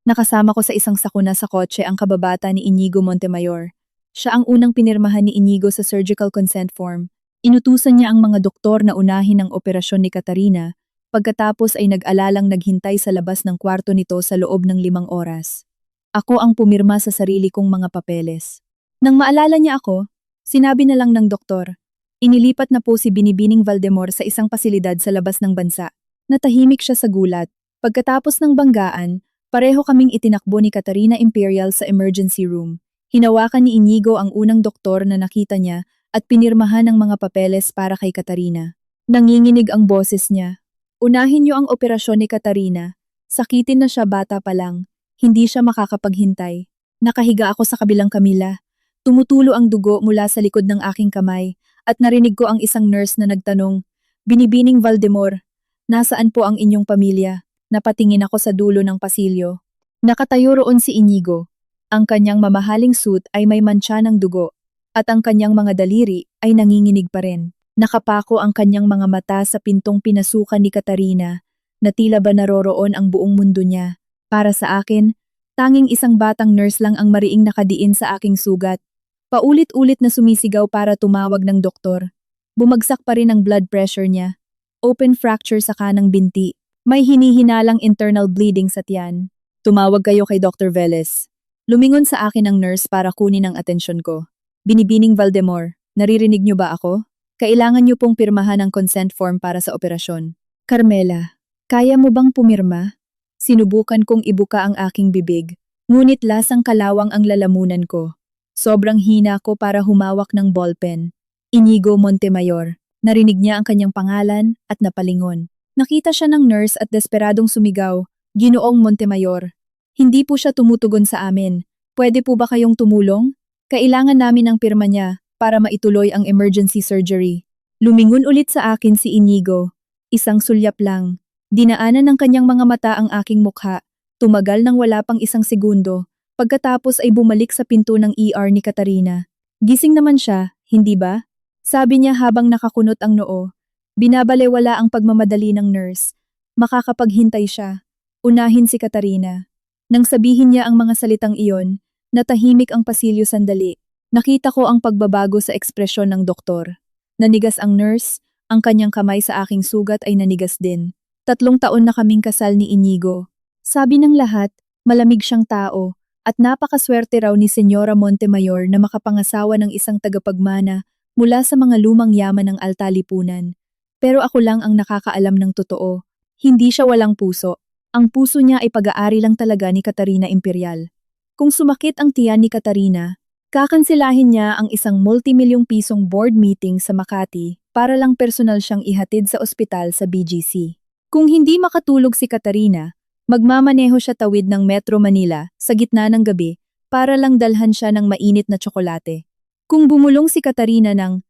Nakasama ko sa isang sakuna sa kotse ang kababata ni Inigo Montemayor. Siya ang unang pinirmahan ni Inigo sa surgical consent form. Inutusan niya ang mga doktor na unahin ang operasyon ni Katarina, pagkatapos ay nag-alalang naghintay sa labas ng kwarto nito sa loob ng 5 oras. Ako ang pumirma sa sarili kong mga papeles. Nang maalala niya ako, sinabi na lang ng doktor, inilipat na po si Binibining Valdemor sa isang pasilidad sa labas ng bansa. Natahimik siya sa gulat. Pagkatapos ng banggaan, pareho kaming itinakbo ni Katarina Imperial sa emergency room. Hinawakan ni Inigo ang unang doktor na nakita niya at pinirmahan ang mga papeles para kay Katarina. Nanginginig ang boses niya. Unahin niyo ang operasyon ni Katarina. Sakitin na siya bata pa lang. Hindi siya makakapaghintay. Nakahiga ako sa kabilang kamila. Tumutulo ang dugo mula sa likod ng aking kamay at narinig ko ang isang nurse na nagtanong, Binibining Valdemor, nasaan po ang inyong pamilya? Napatingin ako sa dulo ng pasilyo. Nakatayo roon si Inigo. Ang kanyang mamahaling suit ay may mantsa ng dugo at ang kanyang mga daliri ay nanginginig pa rin. Nakapako ang kanyang mga mata sa pintong pinasukan ni Katarina na tila ba naroroon ang buong mundo niya. Para sa akin, tanging isang batang nurse lang ang mariing nakadiin sa aking sugat. Paulit-ulit na sumisigaw para tumawag ng doktor. Bumagsak pa rin ang blood pressure niya. Open fracture sa kanang binti. May hinihinalang internal bleeding sa tiyan. Tumawag kayo kay Dr. Velez. Lumingon sa akin ang nurse para kunin ang atensyon ko. Binibining Valdemor, naririnig niyo ba ako? Kailangan niyo pong pirmahan ang consent form para sa operasyon. Carmela, kaya mo bang pumirma? Sinubukan kong ibuka ang aking bibig, ngunit lasang kalawang ang lalamunan ko. Sobrang hina ko para humawak ng ballpen. Inigo Montemayor. Narinig niya ang kanyang pangalan at napalingon. Nakita siya ng nurse at desperadong sumigaw, Ginoong Montemayor. Hindi po siya tumutugon sa amin. Pwede po ba kayong tumulong? Kailangan namin ang pirma niya para maituloy ang emergency surgery. Lumingon ulit sa akin si Inigo. Isang sulyap lang. Dinaanan ng kanyang mga mata ang aking mukha. Tumagal ng wala pang 1 segundo. Pagkatapos ay bumalik sa pinto ng ER ni Katarina. Gising naman siya, hindi ba? Sabi niya habang nakakunot ang noo. Binabalewala ang pagmamadali ng nurse. Makakapaghintay siya. Unahin si Katarina. Nang sabihin niya ang mga salitang iyon, natahimik ang pasilyo sandali. Nakita ko ang pagbabago sa ekspresyon ng doktor. Nanigas ang nurse, ang kanyang kamay sa aking sugat ay nanigas din. 3 taon na kaming kasal ni Inigo. Sabi ng lahat, malamig siyang tao. At napakaswerte raw ni Senyora Montemayor na makapangasawa ng isang tagapagmana mula sa mga lumang yaman ng Alta Lipunan. Pero ako lang ang nakakaalam ng totoo. Hindi siya walang puso. Ang puso niya ay pag-aari lang talaga ni Katarina Imperial. Kung sumakit ang tiyan ni Katarina, kakansilahin niya ang isang multimilyong pisong board meeting sa Makati para lang personal siyang ihatid sa ospital sa BGC. Kung hindi makatulog si Katarina, magmamaneho siya tawid ng Metro Manila sa gitna ng gabi para lang dalhan siya ng mainit na tsokolate. Kung bumulong si Katarina ng,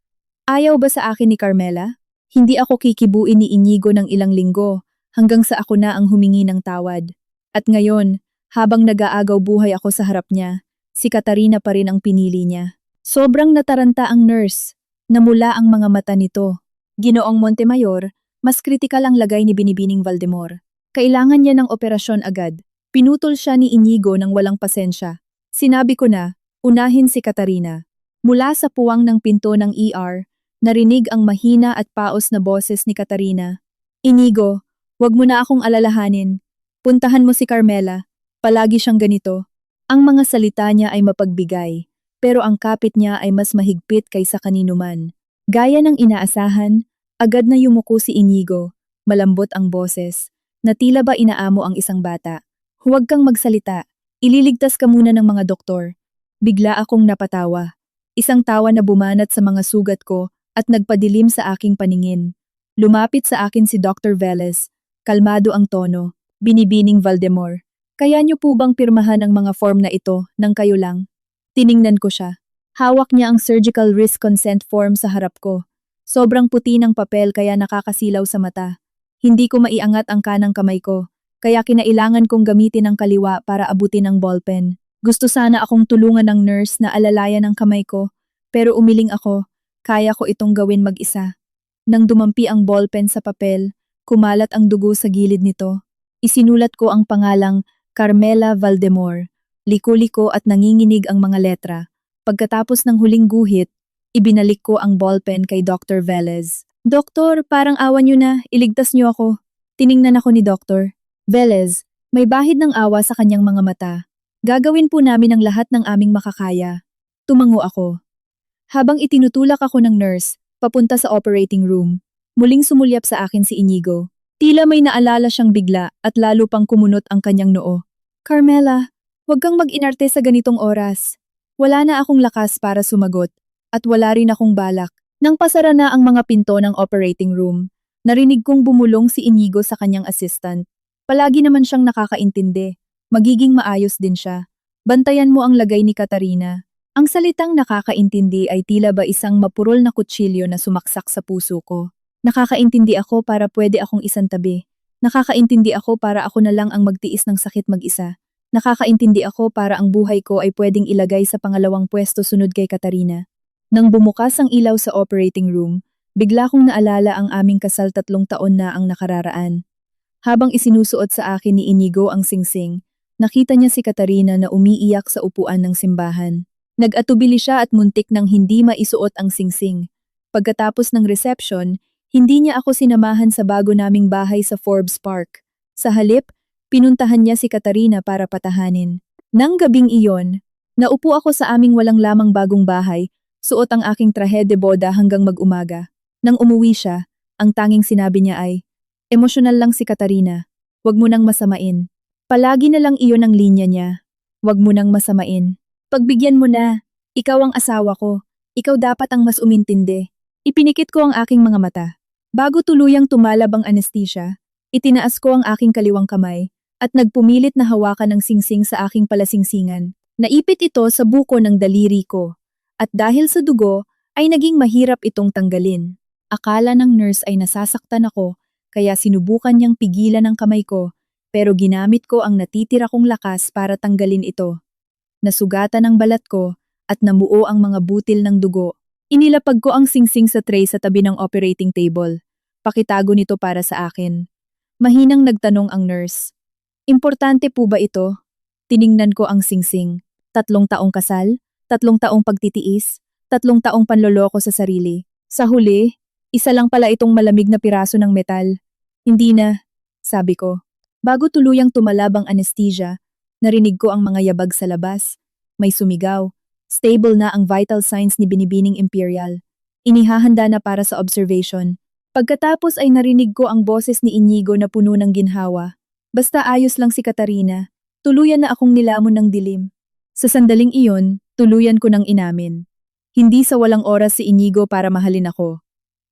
ayaw ba sa akin ni Carmela? Hindi ako kikibuin ni Inigo ng ilang linggo hanggang sa ako na ang humingi ng tawad. At ngayon, habang nag-aagaw buhay ako sa harap niya, si Katarina pa rin ang pinili niya. Sobrang nataranta ang nurse. Namula ang mga mata nito. Ginoong Montemayor, mas kritikal ang lagay ni Binibining Valdemor. Kailangan niya ng operasyon agad. Pinutol siya ni Inigo ng walang pasensya. Sinabi ko na, unahin si Katarina. Mula sa puwang ng pinto ng ER, narinig ang mahina at paos na boses ni Katarina. Inigo, wag mo na akong alalahanin. Puntahan mo si Carmela. Palagi siyang ganito. Ang mga salita niya ay mapagbigay, pero ang kapit niya ay mas mahigpit kaysa kaninuman. Gaya ng inaasahan, agad na yumuko si Inigo. Malambot ang boses. Na tila ba inaamo ang isang bata. Huwag kang magsalita. Ililigtas ka muna ng mga doktor. Bigla akong napatawa. Isang tawa na bumanat sa mga sugat ko at nagpadilim sa aking paningin. Lumapit sa akin si Dr. Velez. Kalmado ang tono. Binibining Valdemor. Kaya niyo po bang pirmahan ang mga form na ito nang kayo lang? Tiningnan ko siya. Hawak niya ang surgical risk consent form sa harap ko. Sobrang puti ng papel kaya nakakasilaw sa mata. Hindi ko maiangat ang kanang kamay ko, kaya kinailangan kong gamitin ang kaliwa para abutin ang ballpen. Gusto sana akong tulungan ng nurse na alalayan ang kamay ko, pero umiling ako, kaya ko itong gawin mag-isa. Nang dumampi ang ballpen sa papel, kumalat ang dugo sa gilid nito. Isinulat ko ang pangalang Carmela Valdemor. Liko-liko at nanginginig ang mga letra. Pagkatapos ng huling guhit, ibinalik ko ang ballpen kay Dr. Velez. Doktor, parang awa niyo na, iligtas niyo ako. Tiningnan ako ni Dr. Velez, may bahid ng awa sa kanyang mga mata. Gagawin po namin ang lahat ng aming makakaya. Tumango ako. Habang itinutulak ako ng nurse, papunta sa operating room, muling sumulyap sa akin si Inigo. Tila may naalala siyang bigla at lalo pang kumunot ang kanyang noo. Carmela, huwag kang mag-inarte sa ganitong oras. Wala na akong lakas para sumagot at wala rin akong balak. Nang pasara na ang mga pinto ng operating room, narinig kong bumulong si Inigo sa kanyang assistant. Palagi naman siyang nakakaintindi. Magiging maayos din siya. Bantayan mo ang lagay ni Katarina. Ang salitang nakakaintindi ay tila ba isang mapurol na kutsilyo na sumaksak sa puso ko. Nakakaintindi ako para pwede akong isantabi. Nakakaintindi ako para ako na lang ang magtiis ng sakit mag-isa. Nakakaintindi ako para ang buhay ko ay pwedeng ilagay sa pangalawang pwesto sunod kay Katarina. Nang bumukas ang ilaw sa operating room, bigla kong naalala ang aming kasal 3 taon na ang nakararaan. Habang isinusuot sa akin ni Inigo ang singsing, nakita niya si Katarina na umiiyak sa upuan ng simbahan. Nag-atubili siya at muntik nang hindi maisuot ang singsing. Pagkatapos ng reception, hindi niya ako sinamahan sa bago naming bahay sa Forbes Park. Sa halip, pinuntahan niya si Katarina para patahanin. Nang gabing iyon, naupo ako sa aming walang lamang bagong bahay, suot ang aking traje de boda hanggang mag-umaga. Nang umuwi siya, ang tanging sinabi niya ay, "Emosyonal lang si Katarina, wag mo nang masamain." Palagi na lang iyon ang linya niya. Wag mo nang masamain. Pagbigyan mo na, ikaw ang asawa ko, ikaw dapat ang mas umintindi. Ipinikit ko ang aking mga mata. Bago tuluyang tumalab ang anesthesia, itinaas ko ang aking kaliwang kamay at nagpumilit na hawakan ang singsing sa aking palasingsingan. Naipit ito sa buko ng daliri ko at dahil sa dugo ay naging mahirap itong tanggalin. Akala ng nurse ay nasasaktan ako kaya sinubukan niyang pigilan ang kamay ko pero ginamit ko ang natitira kong lakas para tanggalin ito. Nasugatan ang balat ko at namuo ang mga butil ng dugo. Inilapag ko ang singsing sa tray sa tabi ng operating table. Pakitago nito para sa akin. Mahinang nagtanong ang nurse. Importante po ba ito? Tiningnan ko ang singsing. 3 taong kasal, 3 taong pagtitiis, 3 taong panloloko sa sarili. Sa huli, isa lang pala itong malamig na piraso ng metal. Hindi na, sabi ko. Bago tuluyang tumalab ang anesthesia, narinig ko ang mga yabag sa labas. May sumigaw. Stable na ang vital signs ni Binibining Imperial. Inihahanda na para sa observation. Pagkatapos ay narinig ko ang boses ni Inigo na puno ng ginhawa. Basta ayos lang si Katarina, tuluyan na akong nilamon ng dilim. Sa sandaling iyon, tuluyan ko nang inamin. Hindi sa walang oras si Inigo para mahalin ako.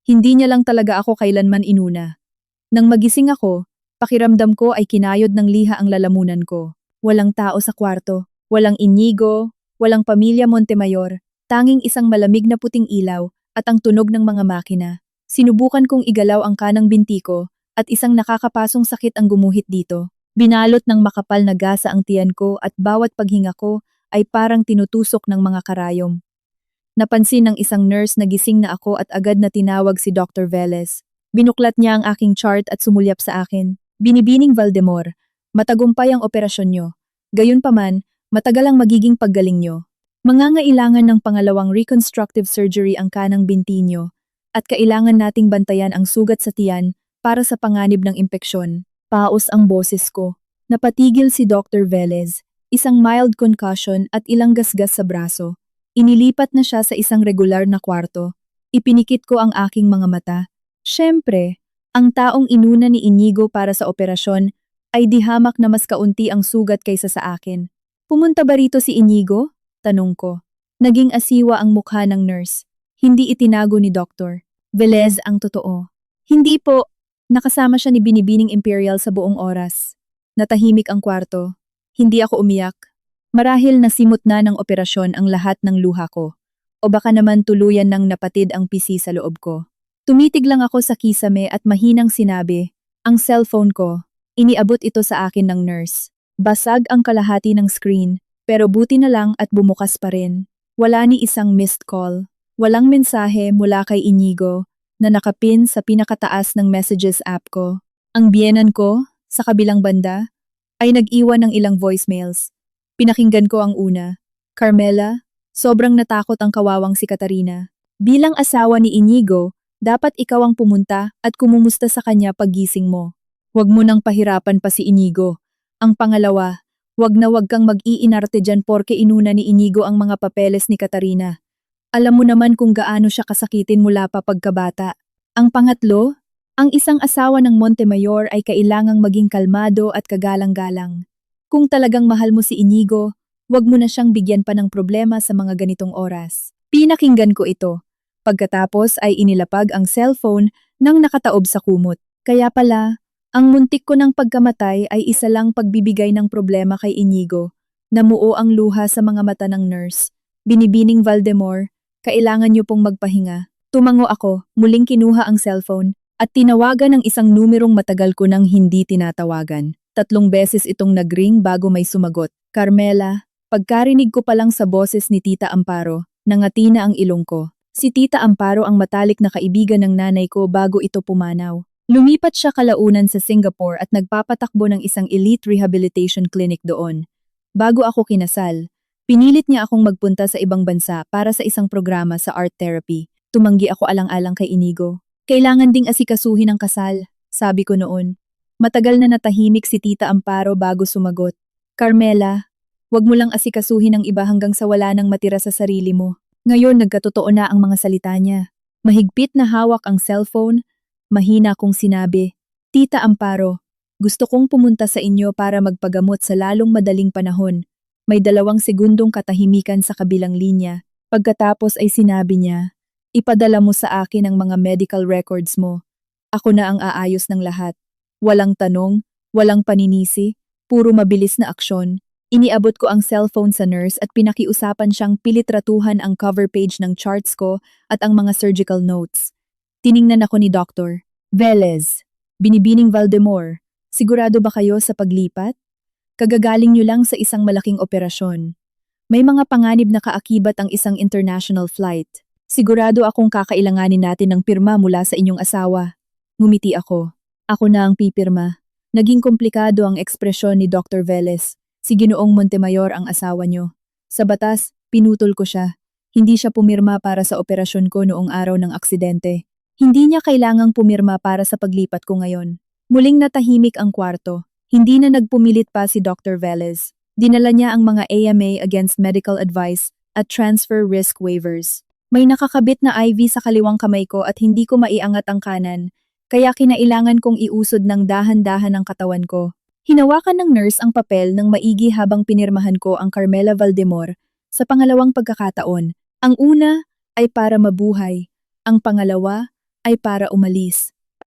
Hindi niya lang talaga ako kailanman inuna. Nang magising ako, pakiramdam ko ay kinayod ng liha ang lalamunan ko. Walang tao sa kwarto, walang Inigo, walang pamilya Montemayor, tanging isang malamig na puting ilaw at ang tunog ng mga makina. Sinubukan kong igalaw ang kanang binti ko at isang nakakapasong sakit ang gumuhit dito. Binalot ng makapal na gasa ang tiyan ko at bawat paghinga ko ay parang tinutusok ng mga karayom. Napansin ng isang nurse na gising na ako at agad na tinawag si Dr. Velez. Binuklat niya ang aking chart at sumulyap sa akin. Binibining Valdemor, matagumpay ang operasyon nyo. Gayunpaman, matagal ang magiging paggaling nyo. Mangangailangan ng pangalawang reconstructive surgery ang kanang binti nyo at kailangan nating bantayan ang sugat sa tiyan para sa panganib ng impeksyon. Paos ang boses ko. Napatigil si Dr. Velez, isang mild concussion at ilang gasgas sa braso. Inilipat na siya sa isang regular na kwarto. Ipinikit ko ang aking mga mata. Siyempre, ang taong inuna ni Inigo para sa operasyon ay di hamak na mas kaunti ang sugat kaysa sa akin. Pumunta ba rito si Inigo? Tanong ko. Naging asiwa ang mukha ng nurse. Hindi itinago ni Dr. Velez ang totoo. Hindi po. Nakasama siya ni Binibining Imperial sa buong oras. Natahimik ang kwarto. Hindi ako umiyak. Marahil nasimot na ng operasyon ang lahat ng luha ko. O baka naman tuluyan ng napatid ang pisi sa loob ko. Tumitig lang ako sa kisame at mahinang sinabi, ang cellphone ko. Iniabot ito sa akin ng nurse. Basag ang kalahati ng screen, pero buti na lang at bumukas pa rin. Wala ni isang missed call. Walang mensahe mula kay Inigo na nakapin sa pinakataas ng messages app ko. Ang biyenan ko, sa kabilang banda, ay nag-iwan ng ilang voicemails. Pinakinggan ko ang una. Carmela, sobrang natakot ang kawawang si Katarina. Bilang asawa ni Inigo, dapat ikaw ang pumunta at kumumusta sa kanya paggising mo. Huwag mo nang pahirapan pa si Inigo. Ang pangalawa, wag kang mag-iinarte dyan porke inuna ni Inigo ang mga papeles ni Katarina. Alam mo naman kung gaano siya kasakitin mula pa pagkabata. Ang pangatlo, ang isang asawa ng Montemayor ay kailangang maging kalmado at kagalang-galang. Kung talagang mahal mo si Inigo, huwag mo na siyang bigyan pa ng problema sa mga ganitong oras. Pinakinggan ko ito. Pagkatapos ay inilapag ang cellphone nang nakataob sa kumot. Kaya pala, ang muntik ko ng pagkamatay ay isa lang pagbibigay ng problema kay Inigo. Namuo ang luha sa mga mata ng nurse. Binibining Valdemor, kailangan niyo pong magpahinga. Tumango ako, muling kinuha ang cellphone, at tinawagan ang isang numerong matagal ko nang hindi tinatawagan. 3 beses itong nagring bago may sumagot. Carmela, pagkarinig ko pa lang sa boses ni Tita Amparo, nangati na ang ilong ko. Si Tita Amparo ang matalik na kaibigan ng nanay ko bago ito pumanaw. Lumipat siya kalaunan sa Singapore at nagpapatakbo ng isang elite rehabilitation clinic doon. Bago ako kinasal, pinilit niya akong magpunta sa ibang bansa para sa isang programa sa art therapy. Tumanggi ako alang-alang kay Inigo. Kailangan ding asikasuhin ang kasal, sabi ko noon. Matagal na natahimik si Tita Amparo bago sumagot. Carmela, wag mo lang asikasuhin ang iba hanggang sa wala nang matira sa sarili mo. Ngayon nagkatotoo na ang mga salita niya. Mahigpit na hawak ang cellphone, mahina kong sinabi. Tita Amparo, gusto kong pumunta sa inyo para magpagamot sa lalong madaling panahon. May 2 segundong katahimikan sa kabilang linya. Pagkatapos ay sinabi niya, ipadala mo sa akin ang mga medical records mo. Ako na ang aayos ng lahat. Walang tanong, walang paninisi, puro mabilis na aksyon. Iniabot ko ang cellphone sa nurse at pinakiusapan siyang pilitratuhan ang cover page ng charts ko at ang mga surgical notes. Tiningnan ako ni Dr. Velez. Binibining Valdemor, sigurado ba kayo sa paglipat? Kagagaling niyo lang sa isang malaking operasyon. May mga panganib na kaakibat ang isang international flight. Sigurado akong kakailanganin natin ng pirma mula sa inyong asawa. Ngumiti ako. Ako na ang pipirma. Naging komplikado ang ekspresyon ni Dr. Velez. Si Ginoong Montemayor ang asawa niyo. Sa batas, pinutol ko siya. Hindi siya pumirma para sa operasyon ko noong araw ng aksidente. Hindi niya kailangang pumirma para sa paglipat ko ngayon. Muling natahimik ang kwarto. Hindi na nagpumilit pa si Dr. Velez. Dinala niya ang mga AMA against medical advice at transfer risk waivers. May nakakabit na IV sa kaliwang kamay ko at hindi ko maiangat ang kanan, kaya kinailangan kong iusod ng dahan-dahan ang katawan ko. Hinawakan ng nurse ang papel ng maigi habang pinirmahan ko ang Carmela Valdemor sa pangalawang pagkakataon. Ang una ay para mabuhay, ang pangalawa ay para umalis.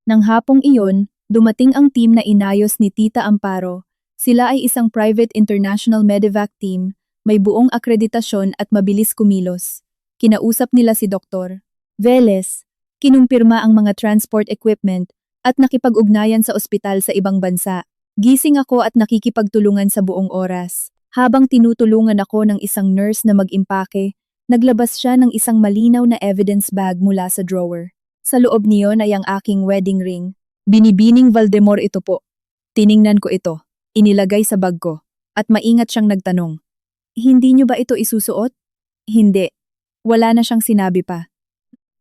Nang hapong iyon, dumating ang team na inayos ni Tita Amparo. Sila ay isang private international medevac team, may buong akreditasyon at mabilis kumilos. Kinausap nila si Dr. Velez, kinumpirma ang mga transport equipment at nakipag-ugnayan sa ospital sa ibang bansa. Gising ako at nakikipagtulungan sa buong oras. Habang tinutulungan ako ng isang nurse na mag-impake, naglabas siya ng isang malinaw na evidence bag mula sa drawer. Sa loob niyon ay ang aking wedding ring. Binibining Valdemor ito po. Tiningnan ko ito, inilagay sa bag ko, at maingat siyang nagtanong. Hindi niyo ba ito isusuot? Hindi. Wala na siyang sinabi pa.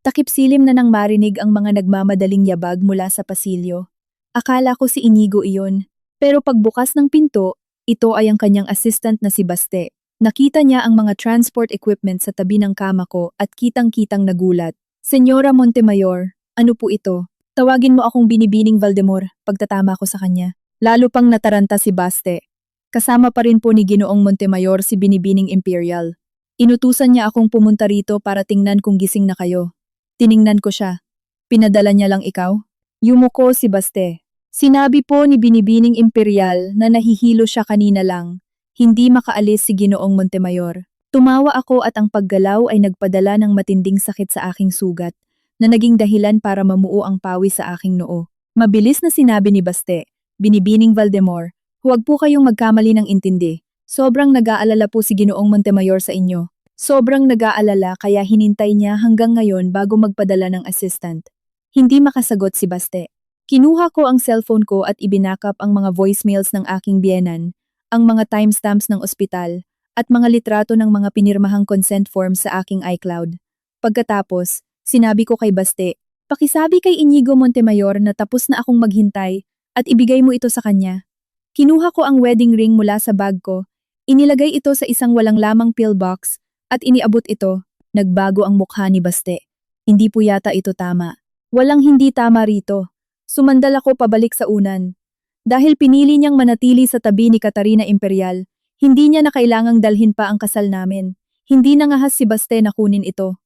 Takip silim na nang marinig ang mga nagmamadaling yabag mula sa pasilyo. Akala ko si Inigo iyon, pero pagbukas ng pinto, ito ay ang kanyang assistant na si Baste. Nakita niya ang mga transport equipment sa tabi ng kama ko at kitang-kitang nagulat. Senyora Montemayor, ano po ito? Tawagin mo akong Binibining Valdemor, pagtatama ko sa kanya. Lalo pang nataranta si Baste. Kasama pa rin po ni Ginoong Montemayor si Binibining Imperial. Inutusan niya akong pumunta rito para tingnan kung gising na kayo. Tiningnan ko siya. Pinadala niya lang ikaw? Yumuko si Baste. Sinabi po ni Binibining Imperial na nahihilo siya kanina lang. Hindi makaalis si Ginoong Montemayor. Tumawa ako at ang paggalaw ay nagpadala ng matinding sakit sa aking sugat na naging dahilan para mamuo ang pawis sa aking noo. Mabilis na sinabi ni Baste, Binibining Valdemor, huwag po kayong magkamali ng intindi. Sobrang nag-aalala po si Ginoong Montemayor sa inyo. Sobrang nag-aalala kaya hinintay niya hanggang ngayon bago magpadala ng assistant. Hindi makasagot si Baste. Kinuha ko ang cellphone ko at ibinackup ang mga voicemails ng aking biyenan, ang mga timestamps ng ospital, at mga litrato ng mga pinirmahang consent forms sa aking iCloud. Pagkatapos, sinabi ko kay Baste, "Pakisabi kay Inigo Montemayor na tapos na akong maghintay at ibigay mo ito sa kanya." Kinuha ko ang wedding ring mula sa bag ko, inilagay ito sa isang walang lamang pillbox, at iniabot ito. Nagbago ang mukha ni Baste. Hindi po yata ito tama. Walang hindi tama rito. Sumandal ako pabalik sa unan. Dahil pinili niyang manatili sa tabi ni Katarina Imperial, hindi niya na kailangang dalhin pa ang kasal namin. Hindi nangahas si Baste na kunin ito.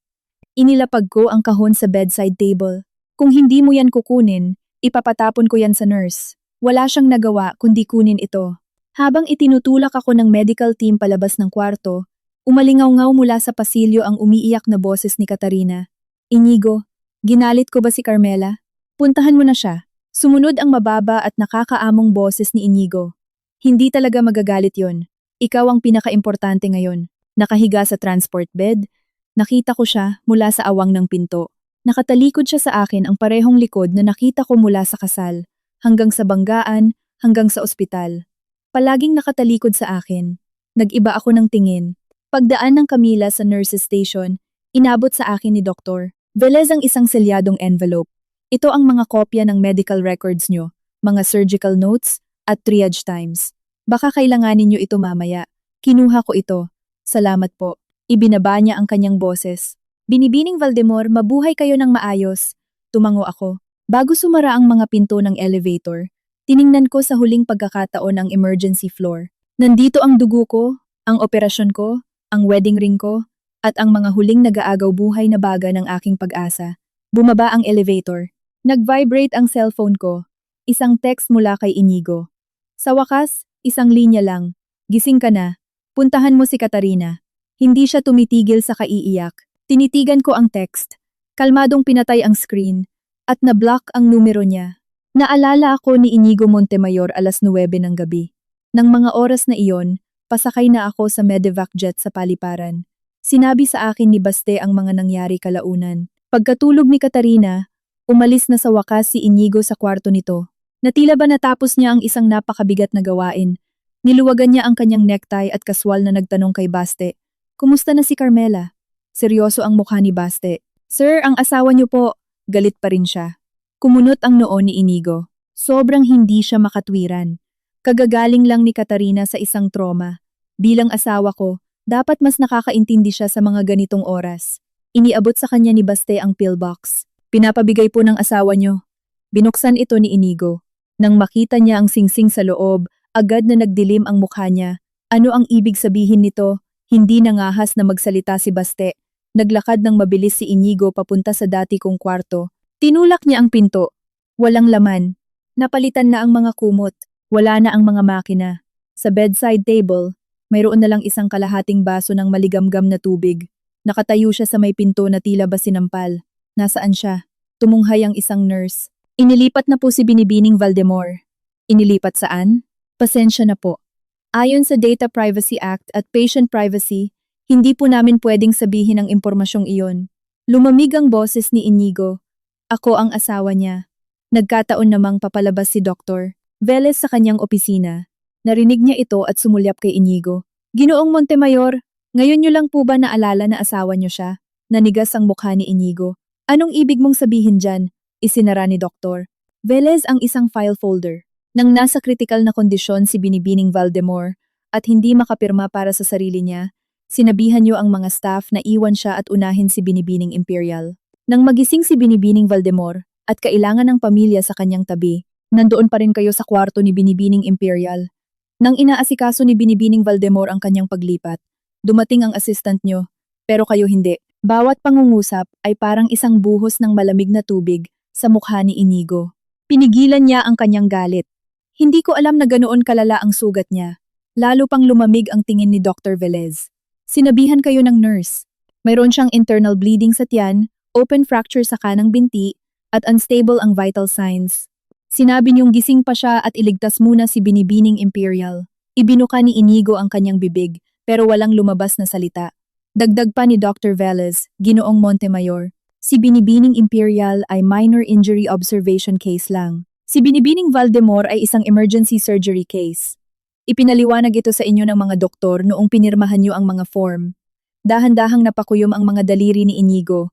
Inilapag ko ang kahon sa bedside table. Kung hindi mo yan kukunin, ipapatapon ko yan sa nurse. Wala siyang nagawa kundi kunin ito. Habang itinutulak ako ng medical team palabas ng kwarto, umalingaw-ngaw mula sa pasilyo ang umiiyak na boses ni Katarina. "Inigo, ginalit ko ba si Carmela? Puntahan mo na siya." Sumunod ang mababa at nakakaamong boses ni Inigo. "Hindi talaga magagalit yon. Ikaw ang pinaka-importante ngayon." Nakahiga sa transport bed, nakita ko siya mula sa awang ng pinto. Nakatalikod siya sa akin ang parehong likod na nakita ko mula sa kasal, hanggang sa banggaan, hanggang sa ospital. Palaging nakatalikod sa akin. Nag-iba ako ng tingin. Pagdaan ng Camila sa nurse's station, inabot sa akin ni Dr. Velez ang isang selyadong envelope. Ito ang mga kopya ng medical records nyo, mga surgical notes, at triage times. Baka kailanganin nyo ito mamaya. Kinuha ko ito. Salamat po. Ibinaba niya ang kanyang boses. "Binibining Valdemor, mabuhay kayo ng maayos." Tumango ako. Bago sumara ang mga pinto ng elevator, tiningnan ko sa huling pagkakataon ang emergency floor. Nandito ang dugo ko, ang operasyon ko, ang wedding ring ko, at ang mga huling nag-aagaw buhay na baga ng aking pag-asa. Bumaba ang elevator. Nag-vibrate ang cellphone ko. Isang text mula kay Inigo. Sa wakas, isang linya lang. "Gising ka na. Puntahan mo si Katarina." Hindi siya tumitigil sa kaiiyak. Tinitigan ko ang text. Kalmadong pinatay ang screen, at na-block ang numero niya. Naalala ako ni Inigo Montemayor 9:00 ng gabi. Nang mga oras na iyon, pasakay na ako sa medevac jet sa paliparan. Sinabi sa akin ni Baste ang mga nangyari kalaunan. Pagkatulog ni Katarina, umalis na sa wakas si Inigo sa kwarto nito. Natila ba natapos niya ang isang napakabigat na gawain? Niluwagan niya ang kanyang necktie at kaswal na nagtanong kay Baste, "Kumusta na si Carmela?" Seryoso ang mukha ni Baste. "Sir, ang asawa niyo po." Galit pa rin siya. Kumunot ang noo ni Inigo. Sobrang hindi siya makatwiran. Kagagaling lang ni Katarina sa isang trauma. Bilang asawa ko, dapat mas nakakaintindi siya sa mga ganitong oras. Iniabot sa kanya ni Baste ang pillbox. "Pinapabigay po ng asawa niyo." Binuksan ito ni Inigo. Nang makita niya ang singsing sa loob, agad na nagdilim ang mukha niya. Ano ang ibig sabihin nito? Hindi nangahas na magsalita si Baste. Naglakad ng mabilis si Inigo papunta sa dati kong kwarto. Tinulak niya ang pinto. Walang laman. Napalitan na ang mga kumot. Wala na ang mga makina. Sa bedside table, mayroon na lang isang kalahating baso ng maligamgam na tubig. Nakatayo siya sa may pinto na tila ba sinampal. Nasaan siya? Tumunghay ang isang nurse. "Inilipat na po si Binibining Valdemor." "Inilipat saan?" "Pasensya na po. Ayon sa Data Privacy Act at Patient Privacy, hindi po namin pwedeng sabihin ang impormasyong iyon." Lumamig ang boses ni Inigo. Ako ang asawa niya. Nagkataon namang papalabas si Dr. Velez sa kanyang opisina. Narinig niya ito at sumulyap kay Inigo. "Ginoong Montemayor, ngayon niyo lang po ba naalala na asawa niyo siya?" Nanigas ang mukha ni Inigo. "Anong ibig mong sabihin dyan?" Isinara ni Dr. Velez ang isang file folder. Nang nasa kritikal na kondisyon si Binibining Valdemor at hindi makapirma para sa sarili niya, sinabihan niyo ang mga staff na iwan siya at unahin si Binibining Imperial. Nang magising si Binibining Valdemor at kailangan ng pamilya sa kanyang tabi, nandoon pa rin kayo sa kwarto ni Binibining Imperial. Nang inaasikaso ni Binibining Valdemor ang kanyang paglipat, dumating ang assistant niyo, pero kayo hindi. Bawat pangungusap ay parang isang buhos ng malamig na tubig sa mukha ni Inigo. Pinigilan niya ang kanyang galit. Hindi ko alam na ganoon kalala ang sugat niya. Lalo pang lumamig ang tingin ni Dr. Velez. Sinabihan kayo ng nurse. Mayroon siyang internal bleeding sa tiyan, open fracture sa kanang binti, at unstable ang vital signs. Sinabi niyong gising pa siya at iligtas muna si Binibining Imperial. Ibinuka ni Inigo ang kanyang bibig, pero walang lumabas na salita. Dagdag pa ni Dr. Velez, "Ginoong Montemayor, si Binibining Imperial ay minor injury observation case lang. Si Binibining Valdemor ay isang emergency surgery case. Ipinaliwanag ito sa inyo ng mga doktor noong pinirmahan niyo ang mga form. Dahan-dahang napakuyom ang mga daliri ni Inigo.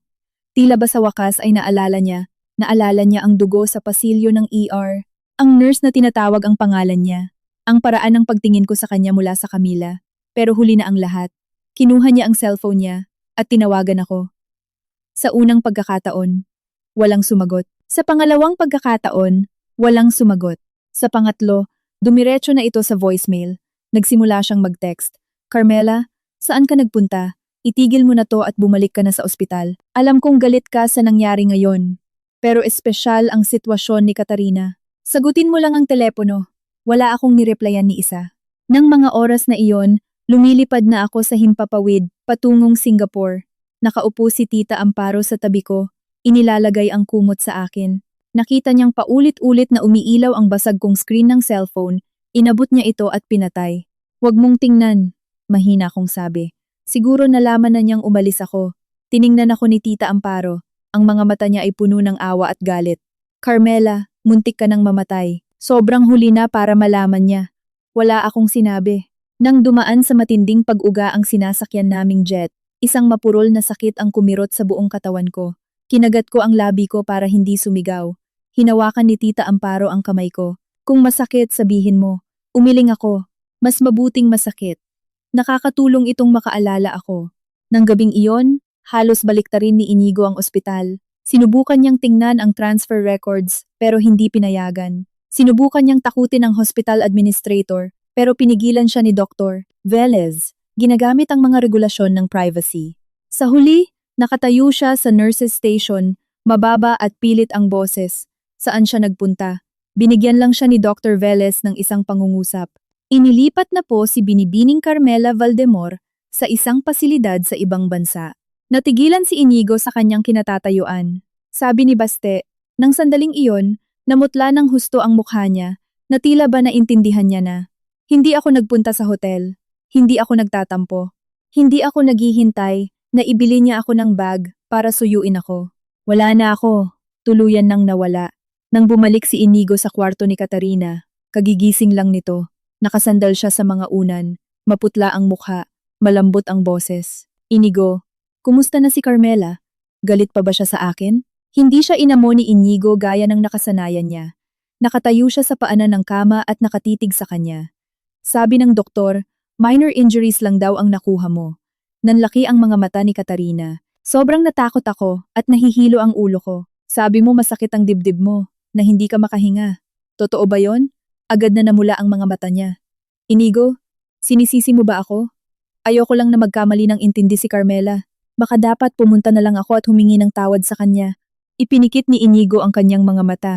Tila ba sa wakas ay naalala niya ang dugo sa pasilyo ng ER. Ang nurse na tinatawag ang pangalan niya. Ang paraan ng pagtingin ko sa kanya mula sa Camila. Pero huli na ang lahat. Kinuha niya ang cellphone niya at tinawagan ako. Sa unang pagkakataon, walang sumagot. Sa pangalawang pagkakataon, walang sumagot. Sa pangatlo, dumiretso na ito sa voicemail. Nagsimula siyang mag-text. Carmela, saan ka nagpunta? Itigil mo na to at bumalik ka na sa ospital. Alam kong galit ka sa nangyari ngayon. Pero espesyal ang sitwasyon ni Katarina. Sagutin mo lang ang telepono. Wala akong nireplyan ni isa. Nang mga oras na iyon, lumilipad na ako sa himpapawid patungong Singapore. Nakaupo si Tita Amparo sa tabi ko. Inilalagay ang kumot sa akin. Nakita niyang paulit-ulit na umiilaw ang basag kong screen ng cellphone. Inabot niya ito at pinatay. Huwag mong tingnan, mahina kong sabi. Siguro nalaman na niyang umalis ako. Tiningnan ako ni Tita Amparo. Ang mga mata niya ay puno ng awa at galit. Carmela, muntik ka nang mamatay. Sobrang huli na para malaman niya. Wala akong sinabi. Nang dumaan sa matinding pag-uga ang sinasakyan naming jet, isang mapurol na sakit ang kumirot sa buong katawan ko. Kinagat ko ang labi ko para hindi sumigaw. Hinawakan ni Tita Amparo ang kamay ko. Kung masakit, sabihin mo. Umiling ako. Mas mabuting masakit. Nakakatulong itong makaalala ako. Nang gabing iyon, halos baliktarin ni Inigo ang ospital. Sinubukan niyang tingnan ang transfer records pero hindi pinayagan. Sinubukan niyang takutin ang hospital administrator pero pinigilan siya ni Dr. Velez. Ginagamit ang mga regulasyon ng privacy. Sa huli, nakatayo siya sa nurses station, mababa at pilit ang boses. Saan siya nagpunta? Binigyan lang siya ni Dr. Velez ng isang pangungusap. Inilipat na po si Binibining Carmela Valdemor sa isang pasilidad sa ibang bansa. Natigilan si Inigo sa kanyang kinatatayuan. Sabi ni Baste, nang sandaling iyon, namutla ng husto ang mukha niya, na tila ba naintindihan niya na. Hindi ako nagpunta sa hotel. Hindi ako nagtatampo. Hindi ako naghihintay na ibili niya ako ng bag para suyuin ako. Wala na ako. Tuluyan nang nawala. Nang bumalik si Inigo sa kwarto ni Katarina, kagigising lang nito. Nakasandal siya sa mga unan, maputla ang mukha, malambot ang boses. Inigo, kumusta na si Carmela? Galit pa ba siya sa akin? Hindi siya inamo ni Inigo gaya ng nakasanayan niya. Nakatayo siya sa paanan ng kama at nakatitig sa kanya. Sabi ng doktor, minor injuries lang daw ang nakuha mo. Nanlaki ang mga mata ni Katarina. Sobrang natakot ako at nahihilo ang ulo ko. Sabi mo masakit ang dibdib mo, na hindi ka makahinga. Totoo ba yon? Agad na namula ang mga mata niya. Inigo, sinisisi mo ba ako? Ayoko lang na magkamali ng intindi si Carmela. Baka dapat pumunta na lang ako at humingi ng tawad sa kanya. Ipinikit ni Inigo ang kanyang mga mata.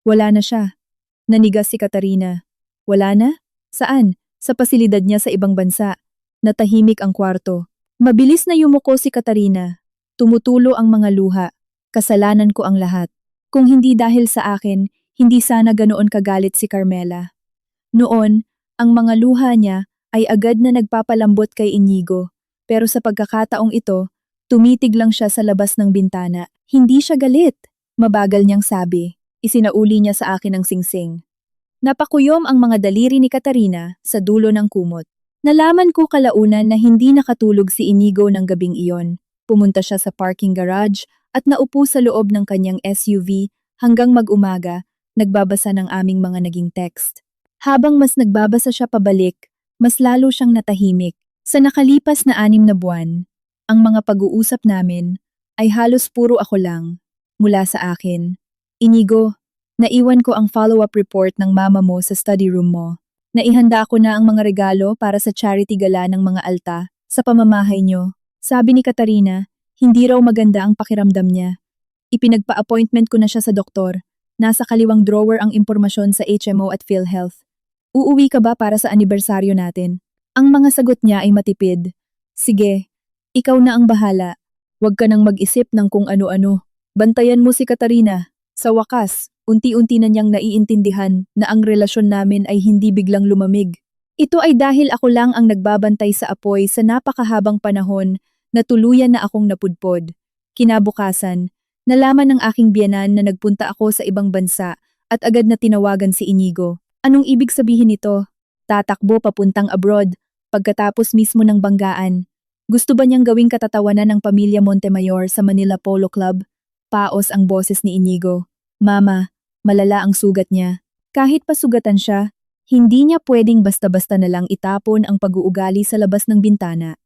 Wala na siya. Nanigas si Katarina. Wala na? Saan? Sa pasilidad niya sa ibang bansa. Natahimik ang kwarto. Mabilis na yumuko si Katarina. Tumutulo ang mga luha. Kasalanan ko ang lahat. Kung hindi dahil sa akin, hindi sana ganoon kagalit si Carmela. Noon, ang mga luha niya ay agad na nagpapalambot kay Inigo. Pero sa pagkakataong ito, tumitig lang siya sa labas ng bintana. Hindi siya galit. Mabagal niyang sabi. Isinauli niya sa akin ang singsing. Napakuyom ang mga daliri ni Katarina sa dulo ng kumot. Nalaman ko kalaunan na hindi nakatulog si Inigo ng gabing iyon. Pumunta siya sa parking garage at naupo sa loob ng kanyang SUV hanggang mag-umaga, nagbabasa ng aming mga naging text. Habang mas nagbabasa siya pabalik, mas lalo siyang natahimik. Sa nakalipas na 6 na buwan, ang mga pag-uusap namin ay halos puro ako lang, mula sa akin. Inigo, naiwan ko ang follow-up report ng mama mo sa study room mo. Naihanda ko na ang mga regalo para sa charity gala ng mga alta sa pamamahay niyo. Sabi ni Katarina, hindi raw maganda ang pakiramdam niya. Ipinagpa-appointment ko na siya sa doktor. Nasa kaliwang drawer ang impormasyon sa HMO at PhilHealth. Uuwi ka ba para sa anibersaryo natin? Ang mga sagot niya ay matipid. Sige, ikaw na ang bahala. Huwag ka nang mag-isip ng kung ano-ano. Bantayan mo si Katarina. Sa wakas, unti-unti na niyang naiintindihan na ang relasyon namin ay hindi biglang lumamig. Ito ay dahil ako lang ang nagbabantay sa apoy sa napakahabang panahon na tuluyan na akong napudpod. Kinabukasan, nalaman ng aking biyenan na nagpunta ako sa ibang bansa at agad na tinawagan si Inigo. Anong ibig sabihin nito? Tatakbo papuntang abroad, pagkatapos mismo ng banggaan. Gusto ba niyang gawing katatawanan ng pamilya Montemayor sa Manila Polo Club? Paos ang boses ni Inigo. Mama, malala ang sugat niya. Kahit pasugatan siya, hindi niya pwedeng basta-basta na lang itapon ang pag-uugali sa labas ng bintana.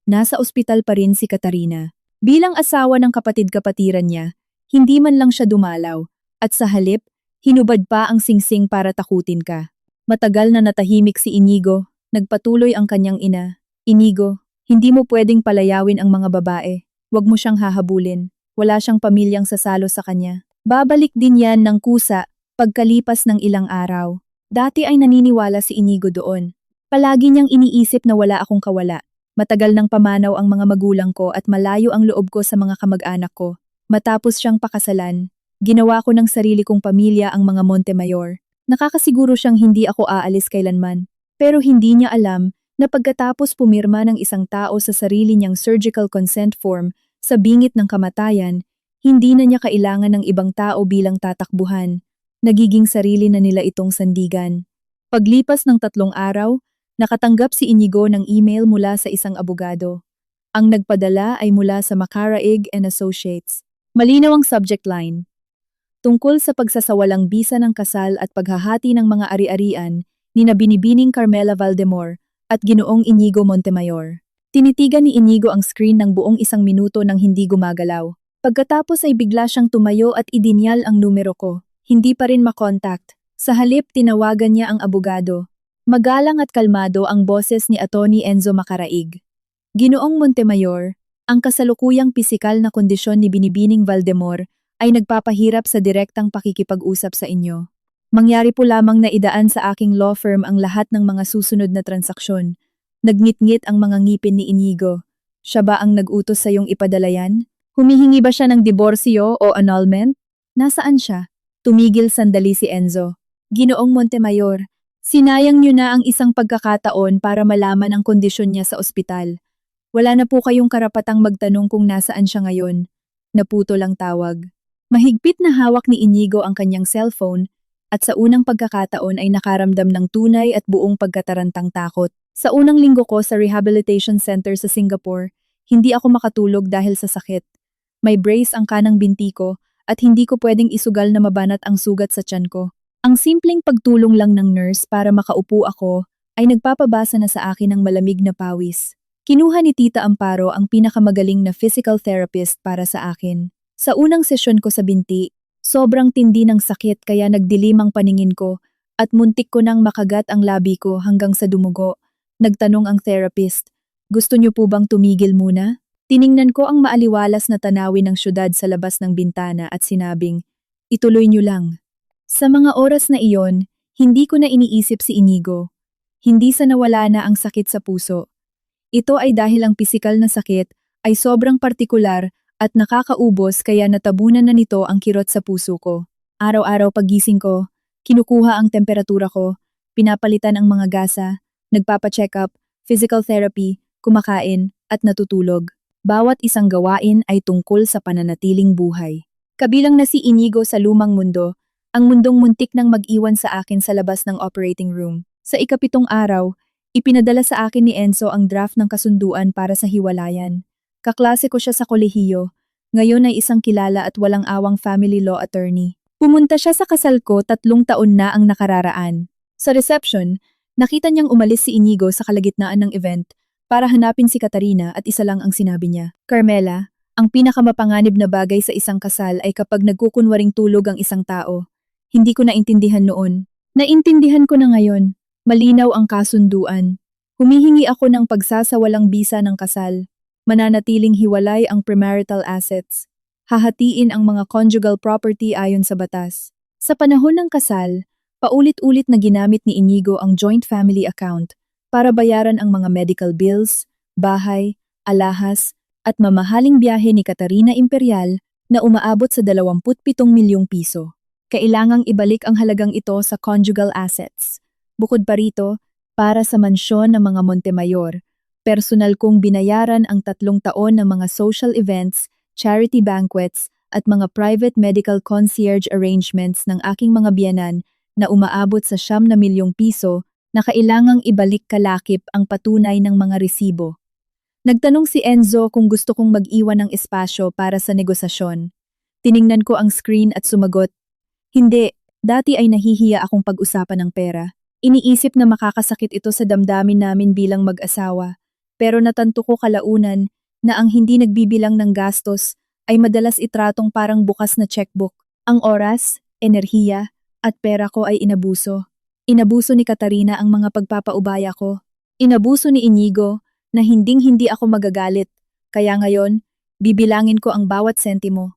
Nasa ospital pa rin si Katarina. Bilang asawa ng kapatid-kapatiran niya, hindi man lang siya dumalaw, at sa halip, hinubad pa ang singsing para takutin ka. Matagal na natahimik si Inigo, nagpatuloy ang kanyang ina. Inigo, hindi mo pwedeng palayawin ang mga babae. Huwag mo siyang hahabulin. Wala siyang pamilyang sasalo sa kanya. Babalik din yan ng kusa pagkalipas ng ilang araw. Dati ay naniniwala si Inigo doon. Palagi niyang iniisip na wala akong kawala. Matagal nang pamanaw ang mga magulang ko at malayo ang loob ko sa mga kamag-anak ko. Matapos siyang pakasalan, ginawa ko ng sarili kong pamilya ang mga Montemayor. Nakakasiguro siyang hindi ako aalis kailanman. Pero hindi niya alam na pagkatapos pumirma ng isang tao sa sarili niyang surgical consent form sa bingit ng kamatayan, hindi na niya kailangan ng ibang tao bilang tatakbuhan. Nagiging sarili na nila itong sandigan. Paglipas ng 3 araw, nakatanggap si Inigo ng email mula sa isang abogado. Ang nagpadala ay mula sa Macaraig and Associates. Malinaw ang subject line. Tungkol sa pagsasawalang bisa ng kasal at paghahati ng mga ari-arian ni na Binibining Carmela Valdemor at Ginoong Inigo Montemayor. Tinitigan ni Inigo ang screen ng buong 1 minuto nang hindi gumagalaw. Pagkatapos ay bigla siyang tumayo at idinyal ang numero ko. Hindi pa rin makontakt. Sa halip tinawagan niya ang abogado. Magalang at kalmado ang boses ni Atty. Enzo Macaraig. Ginoong Montemayor, ang kasalukuyang pisikal na kondisyon ni Binibining Valdemor ay nagpapahirap sa direktang pakikipag-usap sa inyo. Mangyari po lamang na idaan sa aking law firm ang lahat ng mga susunod na transaksyon. Nagngit-ngit ang mga ngipin ni Inigo. Siya ba ang nag-utos sa iyong ipadala yan? Humihingi ba siya ng diborsyo o annulment? Nasaan siya? Tumigil sandali si Enzo. Ginoong Montemayor, sinayang niyo na ang isang pagkakataon para malaman ang kondisyon niya sa ospital. Wala na po kayong karapatang magtanong kung nasaan siya ngayon. Naputo lang tawag. Mahigpit na hawak ni Inigo ang kanyang cellphone at sa unang pagkakataon ay nakaramdam ng tunay at buong pagkatarantang takot. Sa unang linggo ko sa Rehabilitation Center sa Singapore, hindi ako makatulog dahil sa sakit. May brace ang kanang binti ko at hindi ko pwedeng isugal na mabanat ang sugat sa tiyan ko. Ang simpleng pagtulong lang ng nurse para makaupo ako ay nagpapabasa na sa akin ng malamig na pawis. Kinuha ni Tita Amparo ang pinakamagaling na physical therapist para sa akin. Sa unang sesyon ko sa binti, sobrang tindi ng sakit kaya nagdilim ang paningin ko at muntik ko nang makagat ang labi ko hanggang sa dumugo. Nagtanong ang therapist, gusto niyo po bang tumigil muna? Tiningnan ko ang maaliwalas na tanawin ng syudad sa labas ng bintana at sinabing, ituloy niyo lang. Sa mga oras na iyon, hindi ko na iniisip si Inigo. Hindi sa nawala na ang sakit sa puso. Ito ay dahil ang pisikal na sakit ay sobrang partikular at nakakaubos kaya natabunan na nito ang kirot sa puso ko. Araw-araw pagising ko, kinukuha ang temperatura ko, pinapalitan ang mga gasa, nagpapacheck up, physical therapy, kumakain, at natutulog. Bawat isang gawain ay tungkol sa pananatiling buhay. Kabilang na si Inigo sa lumang mundo, ang mundong muntik nang mag-iwan sa akin sa labas ng operating room. Sa ika-7 araw, ipinadala sa akin ni Enzo ang draft ng kasunduan para sa hiwalayan. Kaklase ko siya sa kolehiyo. Ngayon ay isang kilala at walang awang family law attorney. Pumunta siya sa kasal ko 3 taon na ang nakararaan. Sa reception, nakita niyang umalis si Inigo sa kalagitnaan ng event para hanapin si Katarina at isa lang ang sinabi niya. Carmela, ang pinakamapanganib na bagay sa isang kasal ay kapag nagkukunwaring tulog ang isang tao. Hindi ko naintindihan noon. Naintindihan ko na ngayon. Malinaw ang kasunduan. Humihingi ako ng pagsasawalang bisa ng kasal. Mananatiling hiwalay ang premarital assets. Hahatiin ang mga conjugal property ayon sa batas. Sa panahon ng kasal, paulit-ulit na ginamit ni Inigo ang joint family account para bayaran ang mga medical bills, bahay, alahas, at mamahaling biyahe ni Katarina Imperial na umaabot sa 27 milyong piso. Kailangang ibalik ang halagang ito sa conjugal assets. Bukod pa rito, para sa mansyon ng mga Montemayor, personal kong binayaran ang 3 taon ng mga social events, charity banquets, at mga private medical concierge arrangements ng aking mga biyanan na umaabot sa 9 milyong piso na kailangang ibalik kalakip ang patunay ng mga resibo. Nagtanong si Enzo kung gusto kong mag-iwan ng espasyo para sa negosasyon. Tiningnan ko ang screen at sumagot, "Hindi, dati ay nahihiya akong pag-usapan ng pera. Iniisip na makakasakit ito sa damdamin namin bilang mag-asawa. Pero natanto ko kalaunan na ang hindi nagbibilang ng gastos ay madalas itratong parang bukas na checkbook. Ang oras, enerhiya, at pera ko ay inabuso. Inabuso ni Katarina ang mga pagpapaubaya ko. Inabuso ni Inigo na hinding-hindi ako magagalit. Kaya ngayon, bibilangin ko ang bawat sentimo."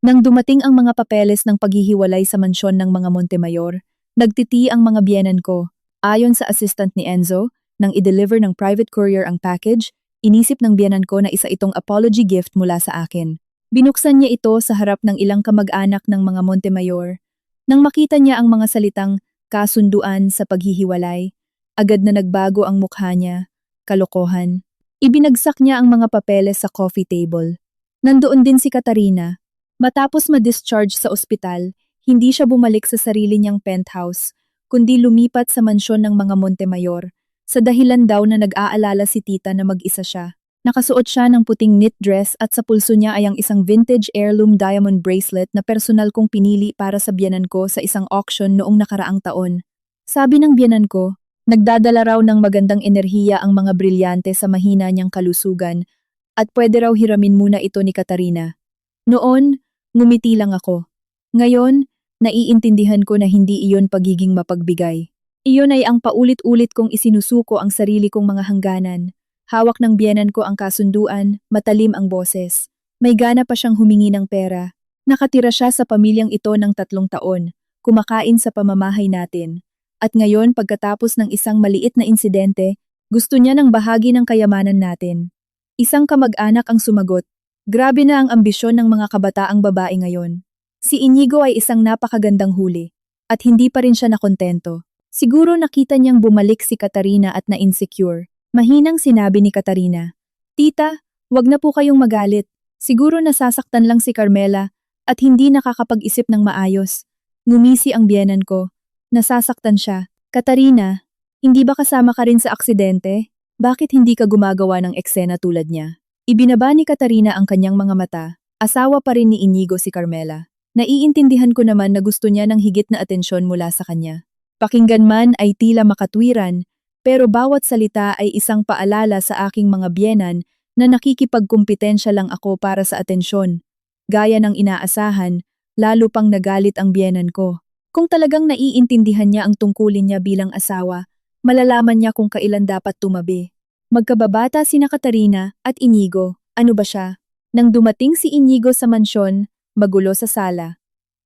Nang dumating ang mga papeles ng paghihiwalay sa mansyon ng mga Montemayor, nagtiti ang mga biyenan ko. Ayon sa assistant ni Enzo, nang i-deliver ng private courier ang package, inisip ng biyenan ko na isa itong apology gift mula sa akin. Binuksan niya ito sa harap ng ilang kamag-anak ng mga Montemayor. Nang makita niya ang mga salitang kasunduan sa paghihiwalay, agad na nagbago ang mukha niya. Kalokohan. Ibinagsak niya ang mga papeles sa coffee table. Nandoon din si Katarina. Matapos ma-discharge sa ospital, hindi siya bumalik sa sarili niyang penthouse, kundi lumipat sa mansyon ng mga Montemayor, sa dahilan daw na nag-aalala si tita na mag-isa siya. Nakasuot siya ng puting knit dress at sa pulso niya ay ang isang vintage heirloom diamond bracelet na personal kong pinili para sa biyanan ko sa isang auction noong nakaraang taon. Sabi ng biyanan ko, nagdadala raw ng magandang enerhiya ang mga brilyante sa mahina niyang kalusugan at pwede raw hiramin muna ito ni Katarina. Noon, ngumiti lang ako. Ngayon, naiintindihan ko na hindi iyon pagiging mapagbigay. Iyon ay ang paulit-ulit kong isinusuko ang sarili kong mga hangganan. Hawak ng biyenan ko ang kasunduan, matalim ang boses. May gana pa siyang humingi ng pera. Nakatira siya sa pamilyang ito ng 3 taon, kumakain sa pamamahay natin. At ngayon pagkatapos ng isang maliit na insidente, gusto niya ng bahagi ng kayamanan natin. Isang kamag-anak ang sumagot, "Grabe na ang ambisyon ng mga kabataang babae ngayon." Si Inigo ay isang napakagandang huli, at hindi pa rin siya nakontento. Siguro nakita niyang bumalik si Katarina at na-insecure. Mahinang sinabi ni Katarina, "Tita, wag na po kayong magalit. Siguro nasasaktan lang si Carmela at hindi nakakapag-isip ng maayos." Ngumisi ang biyenan ko. Nasasaktan siya. "Katarina, hindi ba kasama ka rin sa aksidente? Bakit hindi ka gumagawa ng eksena tulad niya?" Ibinaba ni Katarina ang kanyang mga mata. Asawa pa rin ni Inigo si Carmela. Naiintindihan ko naman na gusto niya ng higit na atensyon mula sa kanya. Pakinggan man ay tila makatwiran, pero bawat salita ay isang paalala sa aking mga biyenan na nakikipagkumpetensya lang ako para sa atensyon. Gaya ng inaasahan, lalo pang nagalit ang biyenan ko. Kung talagang naiintindihan niya ang tungkulin niya bilang asawa, malalaman niya kung kailan dapat tumabi. Magkababata sina Katarina at Inigo. Ano ba siya? Nang dumating si Inigo sa mansyon, magulo sa sala.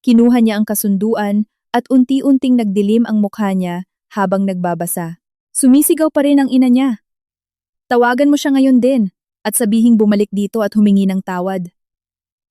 Kinuha niya ang kasunduan at unti-unting nagdilim ang mukha niya habang nagbabasa. Sumisigaw pa rin ang ina niya. "Tawagan mo siya ngayon din at sabihing bumalik dito at humingi ng tawad."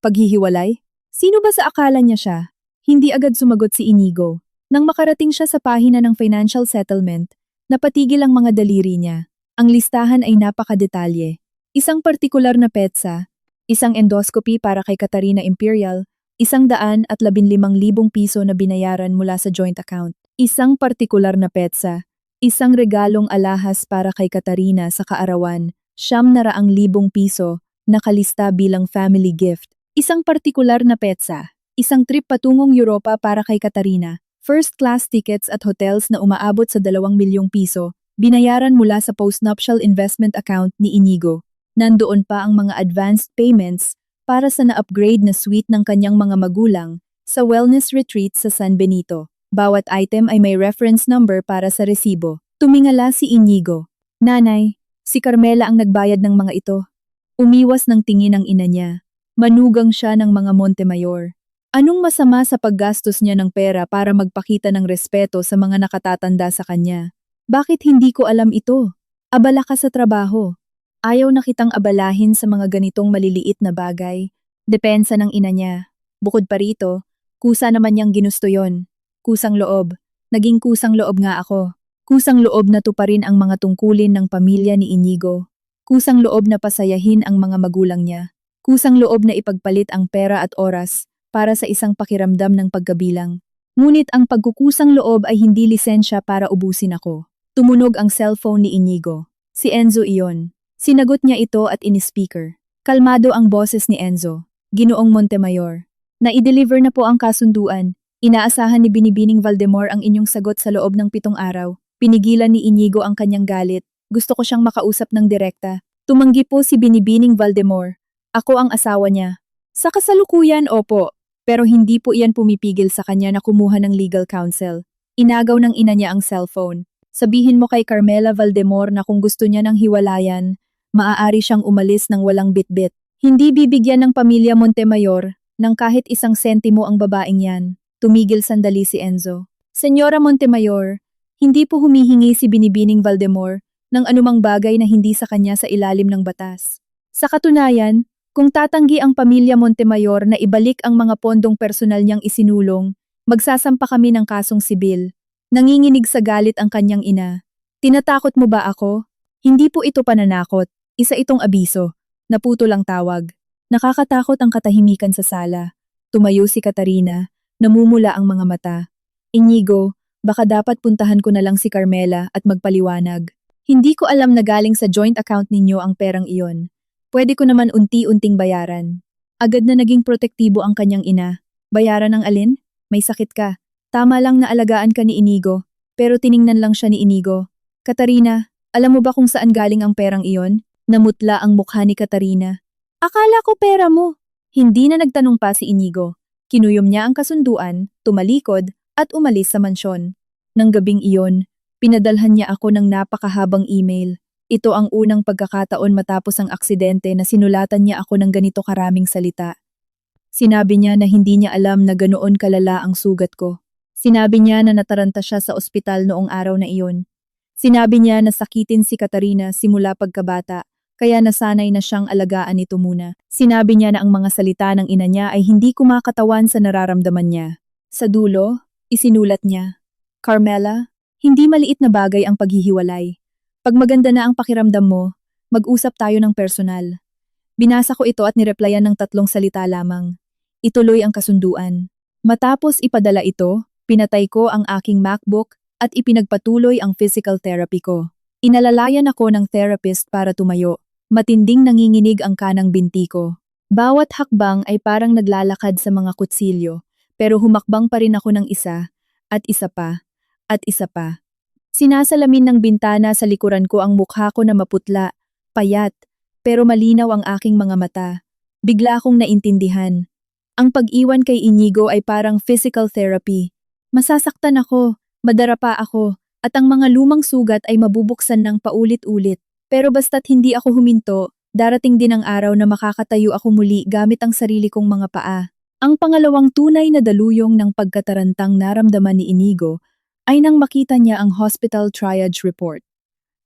Paghihiwalay? Sino ba sa akala niya siya? Hindi agad sumagot si Inigo. Nang makarating siya sa pahina ng financial settlement, napatigil ang mga daliri niya. Ang listahan ay napakadetalye. Isang partikular na petsa, isang endoscopy para kay Katarina Imperial, 115,000 piso na binayaran mula sa joint account. Isang partikular na petsa, isang regalong alahas para kay Katarina sa kaarawan, 900,000 piso, nakalista bilang family gift. Isang partikular na petsa, isang trip patungong Europa para kay Katarina, first-class tickets at hotels na umaabot sa 2 milyong piso, binayaran mula sa postnuptial investment account ni Inigo. Nandoon pa ang mga advanced payments para sa na-upgrade na suite ng kanyang mga magulang sa wellness retreat sa San Benito. Bawat item ay may reference number para sa resibo. Tumingala si Inigo. "Nanay, si Carmela ang nagbayad ng mga ito." Umiwas ng tingin ang ina niya. Manugang siya ng mga Montemayor. Anong masama sa paggastos niya ng pera para magpakita ng respeto sa mga nakatatanda sa kanya? Bakit hindi ko alam ito? Abala ka sa trabaho. Ayaw na kitang abalahin sa mga ganitong maliliit na bagay. Depensa ng ina niya. Bukod pa rito, kusa naman niyang ginusto yon. Kusang loob. Naging kusang loob nga ako. Kusang loob na tuparin ang mga tungkulin ng pamilya ni Inigo. Kusang loob na pasayahin ang mga magulang niya. Kusang loob na ipagpalit ang pera at oras para sa isang pakiramdam ng pagkabilang. Ngunit ang pagkukusang loob ay hindi lisensya para ubusin ako. Tumunog ang cellphone ni Inigo. Si Enzo iyon. Sinagot niya ito at in-speaker. Kalmado ang boses ni Enzo. Ginoong Montemayor. Na-i-deliver na po ang kasunduan. Inaasahan ni Binibining Valdemor ang inyong sagot sa loob ng 7 araw. Pinigilan ni Inigo ang kanyang galit. Gusto ko siyang makausap ng direkta. Tumanggi po si Binibining Valdemor. Ako ang asawa niya. Sa kasalukuyan, opo. Pero hindi po iyan pumipigil sa kanya na kumuha ng legal counsel. Inagaw ng ina niya ang cellphone. Sabihin mo kay Carmela Valdemor na kung gusto niya ng hiwalayan, maaari siyang umalis ng walang bitbit. Hindi bibigyan ng pamilya Montemayor ng kahit isang sentimo ang babaeng yan. Tumigil sandali si Enzo. Senyora Montemayor, hindi po humihingi si Binibining Valdemor ng anumang bagay na hindi sa kanya sa ilalim ng batas. Sa katunayan, kung tatanggi ang pamilya Montemayor na ibalik ang mga pondong personal niyang isinulong, magsasampa kami ng kasong sibil. Nanginginig sa galit ang kanyang ina. Tinatakot mo ba ako? Hindi po ito pananakot. Isa itong abiso. Naputo lang tawag. Nakakatakot ang katahimikan sa sala. Tumayo si Katarina. Namumula ang mga mata. Inigo, baka dapat puntahan ko na lang si Carmela at magpaliwanag. Hindi ko alam na galing sa joint account ninyo ang perang iyon. Pwede ko naman unti-unting bayaran. Agad na naging protektibo ang kanyang ina. Bayaran ng alin? May sakit ka. Tama lang na alagaan ka ni Inigo. Pero tiningnan lang siya ni Inigo. Katarina, alam mo ba kung saan galing ang perang iyon? Namutla ang mukha ni Katarina. Akala ko pera mo. Hindi na nagtanong pa si Inigo. Kinuyom niya ang kasunduan, tumalikod, at umalis sa mansyon. Nang gabing iyon, pinadalhan niya ako ng napakahabang email. Ito ang unang pagkakataon matapos ang aksidente na sinulatan niya ako ng ganito karaming salita. Sinabi niya na hindi niya alam na ganoon kalala ang sugat ko. Sinabi niya na nataranta siya sa ospital noong araw na iyon. Sinabi niya na sakitin si Katarina simula pagkabata, kaya nasanay na siyang alagaan ito muna. Sinabi niya na ang mga salita ng ina niya ay hindi kumakatawan sa nararamdaman niya. Sa dulo, isinulat niya, Carmela, hindi maliit na bagay ang paghihiwalay. Pag maganda na ang pakiramdam mo, mag-usap tayo ng personal. Binasa ko ito at nireplyan ng 3 salita lamang. Ituloy ang kasunduan. Matapos ipadala ito, pinatay ko ang aking MacBook at ipinagpatuloy ang physical therapy ko. Inalalayan ako ng therapist para tumayo. Matinding nanginginig ang kanang binti ko. Bawat hakbang ay parang naglalakad sa mga kutsilyo, pero humakbang pa rin ako ng isa, at isa pa, at isa pa. Sinasalamin ng bintana sa likuran ko ang mukha ko na maputla, payat, pero malinaw ang aking mga mata. Bigla akong naintindihan. Ang pag-iwan kay Inigo ay parang physical therapy. Masasaktan ako, madarapa ako, at ang mga lumang sugat ay mabubuksan ng paulit-ulit. Pero basta't hindi ako huminto, darating din ang araw na makakatayo ako muli gamit ang sarili kong mga paa. Ang pangalawang tunay na daluyong ng pagkatarantang naramdaman ni Inigo ay nang makita niya ang hospital triage report.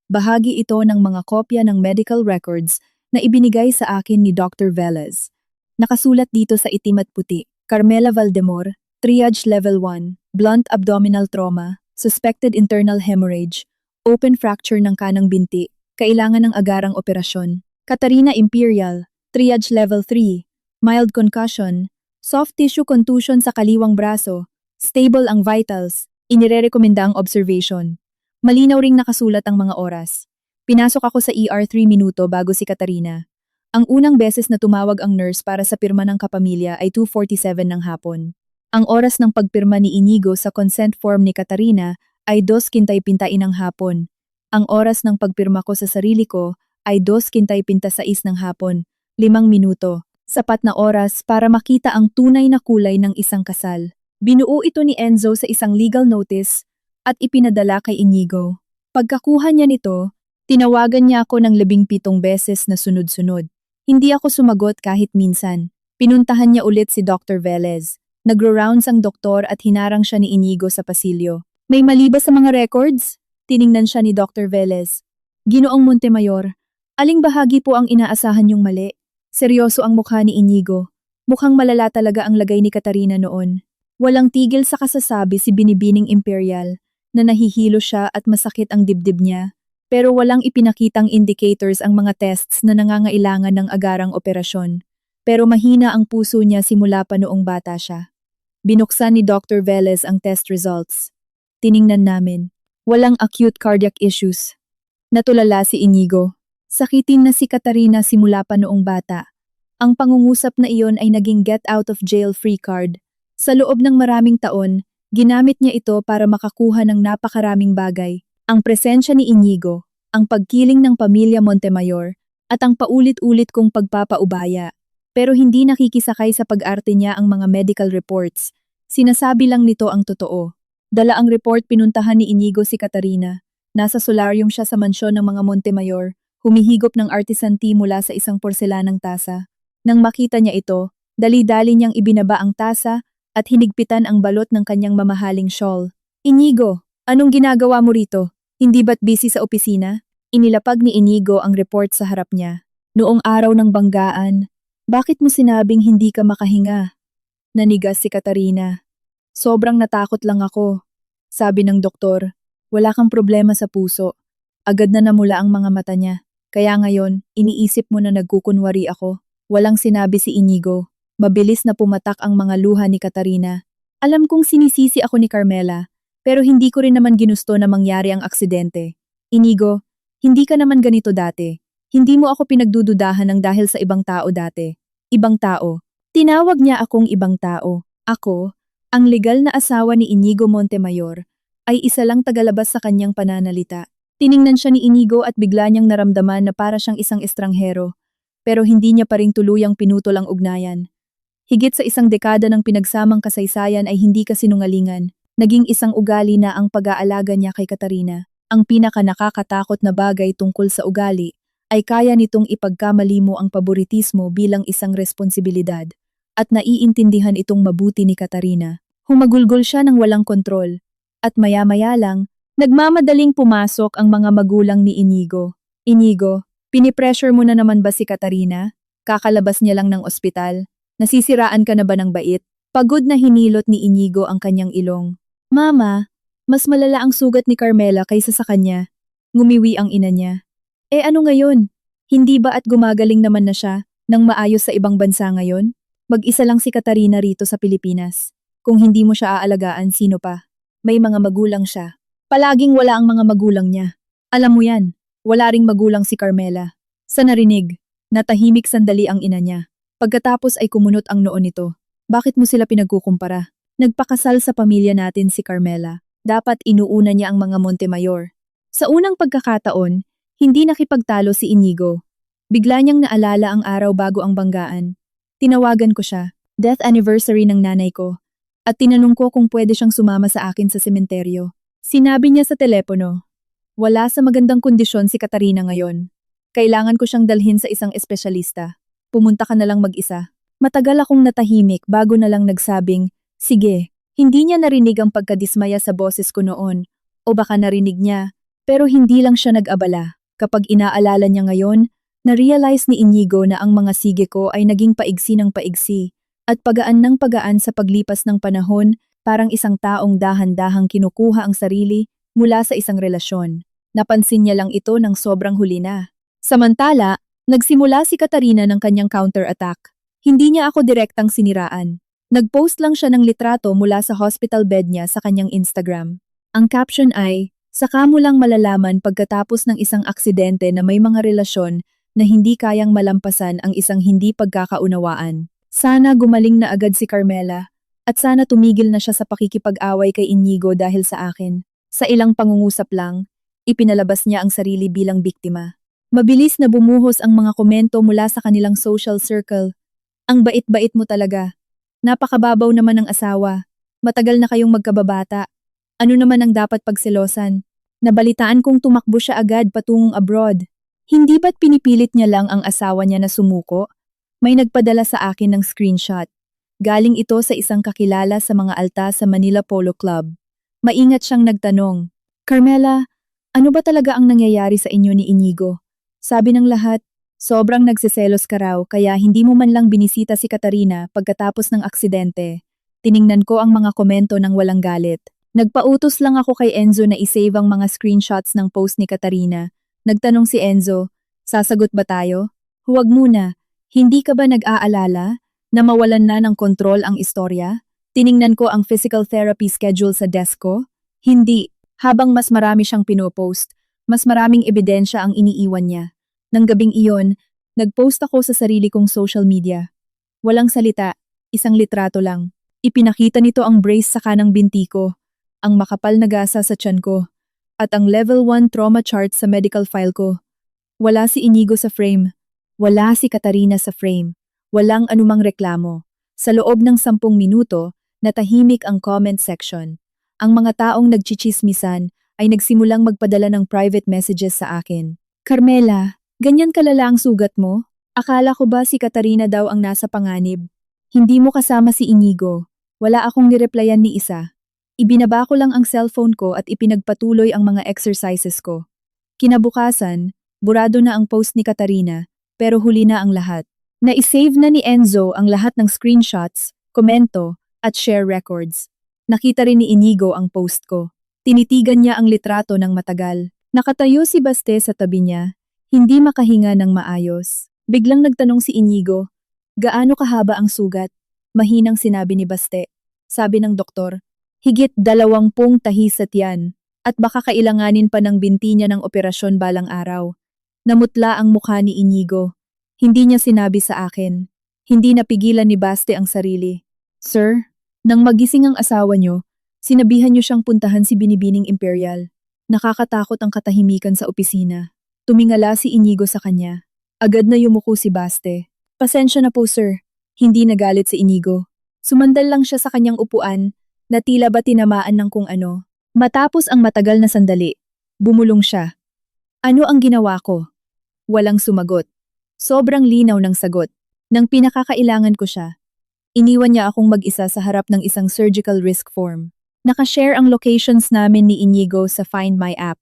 Bahagi ito ng mga kopya ng medical records na ibinigay sa akin ni Dr. Velez. Nakasulat dito sa itim at puti, Carmela Valdemor, triage level 1, blunt abdominal trauma, suspected internal hemorrhage, open fracture ng kanang binti, kailangan ng agarang operasyon. Katarina Imperial, triage level 3, mild concussion, soft tissue contusion sa kaliwang braso, stable ang vitals, inirerekomenda ang observation. Malinaw ring nakasulat ang mga oras. Pinasok ako sa ER 3 minuto bago si Katarina. Ang unang beses na tumawag ang nurse para sa pirma ng kapamilya ay 2:47 ng hapon. Ang oras ng pagpirma ni Inigo sa consent form ni Katarina ay 2:15 ng hapon. Ang oras ng pagpirma ko sa sarili ko ay 2:16 ng hapon, 5 minuto. Sapat na oras para makita ang tunay na kulay ng isang kasal. Binuo ito ni Enzo sa isang legal notice at ipinadala kay Inigo. Pagkakuha niya nito, tinawagan niya ako ng 17 beses na sunod-sunod. Hindi ako sumagot kahit minsan. Pinuntahan niya ulit si Dr. Velez. Nagro-rounds ang doktor at hinarang siya ni Inigo sa pasilyo. May mali ba sa mga records? Tiningnan siya ni Dr. Velez. Ginoong Montemayor, aling bahagi po ang inaasahan niyong mali? Seryoso ang mukha ni Inigo. Mukhang malala talaga ang lagay ni Katarina noon. Walang tigil sa kasasabi si Binibining Imperial na nahihilo siya at masakit ang dibdib niya. Pero walang ipinakitang indicators ang mga tests na nangangailangan ng agarang operasyon. pero mahina ang puso niya simula pa noong bata siya. Binuksan ni Dr. Velez ang test results. Tiningnan namin. Walang acute cardiac issues. Natulala si Inigo. Sakitin na si Katarina simula pa noong bata. Ang pangungusap na iyon ay naging get out of jail free card. Sa loob ng maraming taon, ginamit niya ito para makakuha ng napakaraming bagay. Ang presensya ni Inigo, ang pagkiling ng pamilya Montemayor, at ang paulit-ulit kong pagpapaubaya. Pero hindi nakikisakay sa pag-arte niya ang mga medical reports. Sinasabi lang nito ang totoo. Dala ang report, pinuntahan ni Inigo si Katarina. Nasa solarium siya sa mansyon ng mga Montemayor, humihigop ng artisan tea mula sa isang porselanang tasa. Nang makita niya ito, dali-dali niyang ibinaba ang tasa at hinigpitan ang balot ng kanyang mamahaling shawl. Inigo, anong ginagawa mo rito? Hindi ba't busy sa opisina? Inilapag ni Inigo ang report sa harap niya. Noong araw ng banggaan, bakit mo sinabing hindi ka makahinga? Nanigas si Katarina. Sobrang natakot lang ako. Sabi ng doktor, wala kang problema sa puso. Agad na namula ang mga mata niya. Kaya ngayon, iniisip mo na nagkukunwari ako. Walang sinabi si Inigo. Mabilis na pumatak ang mga luha ni Katarina. Alam kong sinisisi ako ni Carmela, pero hindi ko rin naman ginusto na mangyari ang aksidente. Inigo, hindi ka naman ganito dati. Hindi mo ako pinagdududahan ng dahil sa ibang tao dati. Ibang tao. Tinawag niya akong ibang tao. Ako, ang legal na asawa ni Inigo Montemayor, ay isa lang tagalabas sa kanyang pananalita. Tiningnan siya ni Inigo at bigla niyang naramdaman na para siyang isang estranghero. Pero hindi niya pa rin tuluyang pinutol ang ugnayan. Higit sa isang dekada ng pinagsamang kasaysayan ay hindi kasinungalingan. Naging isang ugali na ang pag-aalaga niya kay Katarina. Ang pinaka nakakatakot na bagay tungkol sa ugali ay kaya nitong ipagkamali mo ang paboritismo bilang isang responsibilidad. At naiintindihan itong mabuti ni Katarina. Humagulgol siya ng walang kontrol. At maya-maya lang, nagmamadaling pumasok ang mga magulang ni Inigo. Inigo, pinipressure mo na naman ba si Katarina? Kakalabas niya lang ng ospital. Nasisiraan ka na ba ng bait? Pagod na hinilot ni Inigo ang kanyang ilong. Mama, mas malala ang sugat ni Carmela kaysa sa kanya. Ngumiwi ang ina niya. Ano ngayon? Hindi ba at gumagaling naman na siya nang maayos sa ibang bansa ngayon? Mag-isa lang si Katarina rito sa Pilipinas. Kung hindi mo siya aalagaan, sino pa? May mga magulang siya. Palaging wala ang mga magulang niya. Alam mo yan. Wala ring magulang si Carmela. Sa narinig, natahimik sandali ang ina niya. Pagkatapos ay kumunot ang noo nito. Bakit mo sila pinagkukumpara? Nagpakasal sa pamilya natin si Carmela. Dapat inuuna niya ang mga Montemayor. Sa unang pagkakataon, hindi nakipagtalo si Inigo. Bigla niyang naalala ang araw bago ang banggaan. Tinawagan ko siya, death anniversary ng nanay ko, at tinanong ko kung pwede siyang sumama sa akin sa sementeryo. Sinabi niya sa telepono, wala sa magandang kondisyon si Katarina ngayon. Kailangan ko siyang dalhin sa isang espesyalista. Pumunta ka na lang mag-isa. Matagal akong natahimik bago na lang nagsabing, sige, hindi niya narinig ang pagkadismaya sa boses ko noon. O baka narinig niya, pero hindi lang siya nag-abala. Kapag inaalala niya ngayon, na-realize ni Inigo na ang mga sige ko ay naging paigsi ng paigsi at pagaan ng pagaan sa paglipas ng panahon, parang isang taong dahan-dahang kinukuha ang sarili mula sa isang relasyon. Napansin niya lang ito nang sobrang huli na. Samantala, nagsimula si Katarina ng kanyang counter-attack. Hindi niya ako direktang siniraan. Nag-post lang siya ng litrato mula sa hospital bed niya sa kanyang Instagram. Ang caption ay, saka mo lang malalaman pagkatapos ng isang aksidente na may mga relasyon na hindi kayang malampasan ang isang hindi pagkakaunawaan. Sana gumaling na agad si Carmela, at sana tumigil na siya sa pakikipag-away kay Inigo dahil sa akin. Sa ilang pangungusap lang, ipinalabas niya ang sarili bilang biktima. Mabilis na bumuhos ang mga komento mula sa kanilang social circle. Ang bait-bait mo talaga. Napakababaw naman ng asawa. Matagal na kayong magkababata. Ano naman ang dapat pagselosan? Nabalitaan kong tumakbo siya agad patungong abroad. Hindi ba't pinipilit niya lang ang asawa niya na sumuko? May nagpadala sa akin ng screenshot. Galing ito sa isang kakilala sa mga alta sa Manila Polo Club. Maingat siyang nagtanong, Carmela, ano ba talaga ang nangyayari sa inyo ni Inigo? Sabi ng lahat, sobrang nagsiselos ka raw kaya hindi mo man lang binisita si Katarina pagkatapos ng aksidente. Tiningnan ko ang mga komento ng walang galit. Nagpautos lang ako kay Enzo na isave ang mga screenshots ng post ni Katarina. Nagtanong si Enzo, sasagot ba tayo? Huwag muna. Hindi ka ba nag-aalala na mawalan na ng kontrol ang istorya? Tiningnan ko ang physical therapy schedule sa desk ko. Hindi. Habang mas marami siyang pinopost, mas maraming ebidensya ang iniiwan niya. Nang gabing iyon, nag-post ako sa sarili kong social media. Walang salita, isang litrato lang. Ipinakita nito ang brace sa kanang binti ko, ang makapal na gasa sa tiyan ko, at ang level 1 trauma chart sa medical file ko. Wala si Inigo sa frame. Wala si Katarina sa frame. Walang anumang reklamo. Sa loob ng 10 minuto, natahimik ang comment section. Ang mga taong nagchichismisan ay nagsimulang magpadala ng private messages sa akin. Carmela, ganyan kalala ang sugat mo? Akala ko ba si Katarina daw ang nasa panganib? Hindi mo kasama si Inigo. Wala akong nireplyan ni isa. Ibinaba ko lang ang cellphone ko at ipinagpatuloy ang mga exercises ko. Kinabukasan, burado na ang post ni Katarina, pero huli na ang lahat. Na-save na ni Enzo ang lahat ng screenshots, komento, at share records. Nakita rin ni Inigo ang post ko. Tinitigan niya ang litrato ng matagal. Nakatayo si Baste sa tabi niya, hindi makahinga ng maayos. Biglang nagtanong si Inigo, gaano kahaba ang sugat? Mahinang sinabi ni Baste. Sabi ng doktor, higit 20 tahi sa tiyan, at baka kailanganin pa ng binti niya ng operasyon balang araw. Namutla ang mukha ni Inigo. Hindi niya sinabi sa akin. Hindi napigilan ni Baste ang sarili. Sir, nang magising ang asawa niyo, sinabihan niyo siyang puntahan si Binibining Imperial. Nakakatakot ang katahimikan sa opisina. Tumingala si Inigo sa kanya. Agad na yumuko si Baste. Pasensya na po sir. Hindi nagalit si Inigo. Sumandal lang siya sa kanyang upuan na tila ba tinamaan ng kung ano. Matapos ang matagal na sandali, bumulong siya. Ano ang ginawa ko? Walang sumagot. Sobrang linaw ng sagot. Nang pinakakailangan ko siya, iniwan niya akong mag-isa sa harap ng isang surgical risk form. Nakashare ang locations namin ni Inigo sa Find My app.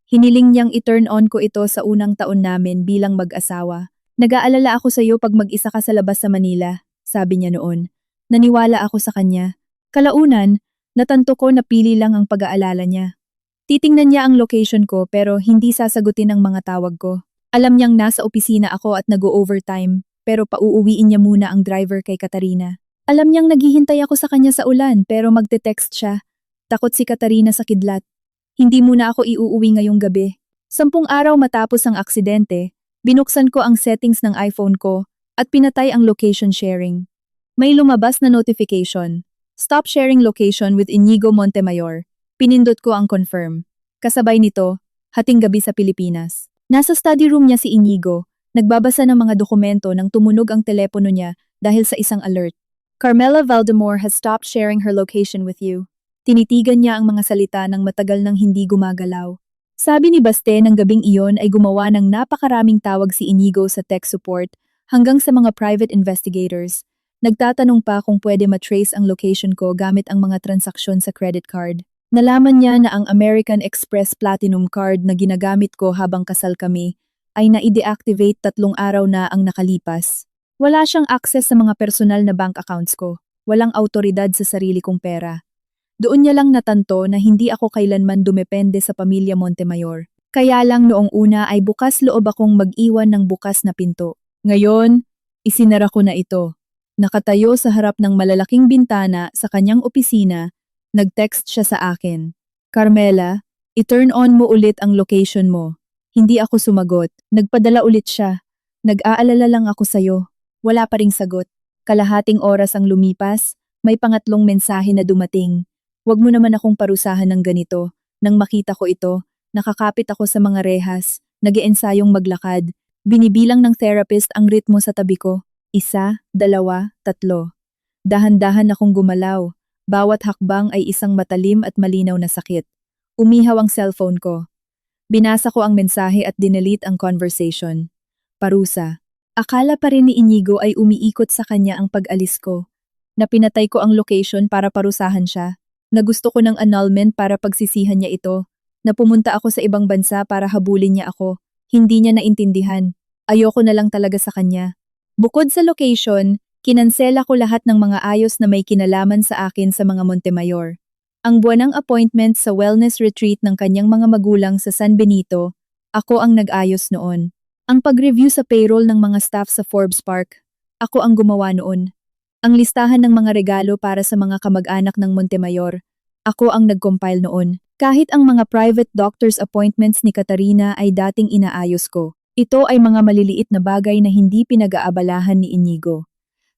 Hiniling niyang i-turn on ko ito sa unang taon namin bilang mag-asawa. Nag-aalala ako sa iyo pag mag-isa ka sa labas sa Manila, sabi niya noon. Naniwala ako sa kanya. Kalaunan, natanto ko na pili lang ang pag-aalala niya. Titingnan niya ang location ko pero hindi sasagutin ang mga tawag ko. Alam niyang nasa opisina ako at nag-o-overtime, pero pauuwiin niya muna ang driver kay Katarina. Alam niyang naghihintay ako sa kanya sa ulan pero magte-text siya. Takot si Katarina sa kidlat. Hindi muna ako iuuwi ngayong gabi. 10 araw matapos ang aksidente, binuksan ko ang settings ng iPhone ko at pinatay ang location sharing. May lumabas na notification. Stop sharing location with Inigo Montemayor. Pinindot ko ang confirm. Kasabay nito, hating gabi sa Pilipinas. Nasa study room niya si Inigo, nagbabasa ng mga dokumento nang tumunog ang telepono niya dahil sa isang alert. Carmela Valdemor has stopped sharing her location with you. Tinitigan niya ang mga salita ng matagal nang hindi gumagalaw. Sabi ni Baste ng gabing iyon ay gumawa ng napakaraming tawag si Inigo sa tech support hanggang sa mga private investigators. Nagtatanong pa kung pwede matrace ang location ko gamit ang mga transaksyon sa credit card. Nalaman niya na ang American Express Platinum Card na ginagamit ko habang kasal kami ay na-deactivate 3 araw na ang nakalipas. Wala siyang access sa mga personal na bank accounts ko. Walang autoridad sa sarili kong pera. Doon niya lang natanto na hindi ako kailanman dumepende sa pamilya Montemayor. Kaya lang noong una ay bukas loob akong mag-iwan ng bukas na pinto. Ngayon, isinara ko na ito. Nakatayo sa harap ng malalaking bintana sa kanyang opisina, nag-text siya sa akin. Carmela, i-turn on mo ulit ang location mo. Hindi ako sumagot. Nagpadala ulit siya. Nag-aalala lang ako sayo. Wala pa ring sagot. Kalahating oras ang lumipas, may pangatlong mensahe na dumating. Huwag mo naman akong parusahan ng ganito. Nang makita ko ito, nakakapit ako sa mga rehas, nag-eensayong maglakad. Binibilang ng therapist ang ritmo sa tabi ko. 1, 2, 3. Dahan-dahan akong gumalaw. Bawat hakbang ay isang matalim at malinaw na sakit. Umihaw ang cellphone ko. Binasa ko ang mensahe at dinelete ang conversation. Parusa. Akala pa rin ni Inigo ay umiikot sa kanya ang pag-alis ko. Na pinatay ko ang location para parusahan siya. Na gusto ko ng annulment para pagsisihan niya ito. Na pumunta ako sa ibang bansa para habulin niya ako. Hindi niya naintindihan. Ayoko na lang talaga sa kanya. Bukod sa location, kinansela ko lahat ng mga ayos na may kinalaman sa akin sa mga Montemayor. Ang buwanang appointment sa wellness retreat ng kanyang mga magulang sa San Benito, ako ang nag-ayos noon. Ang pag-review sa payroll ng mga staff sa Forbes Park, ako ang gumawa noon. Ang listahan ng mga regalo para sa mga kamag-anak ng Montemayor, ako ang nag-compile noon. Kahit ang mga private doctor's appointments ni Katarina ay dating inaayos ko. Ito ay mga maliliit na bagay na hindi pinag-aabalahan ni Inigo.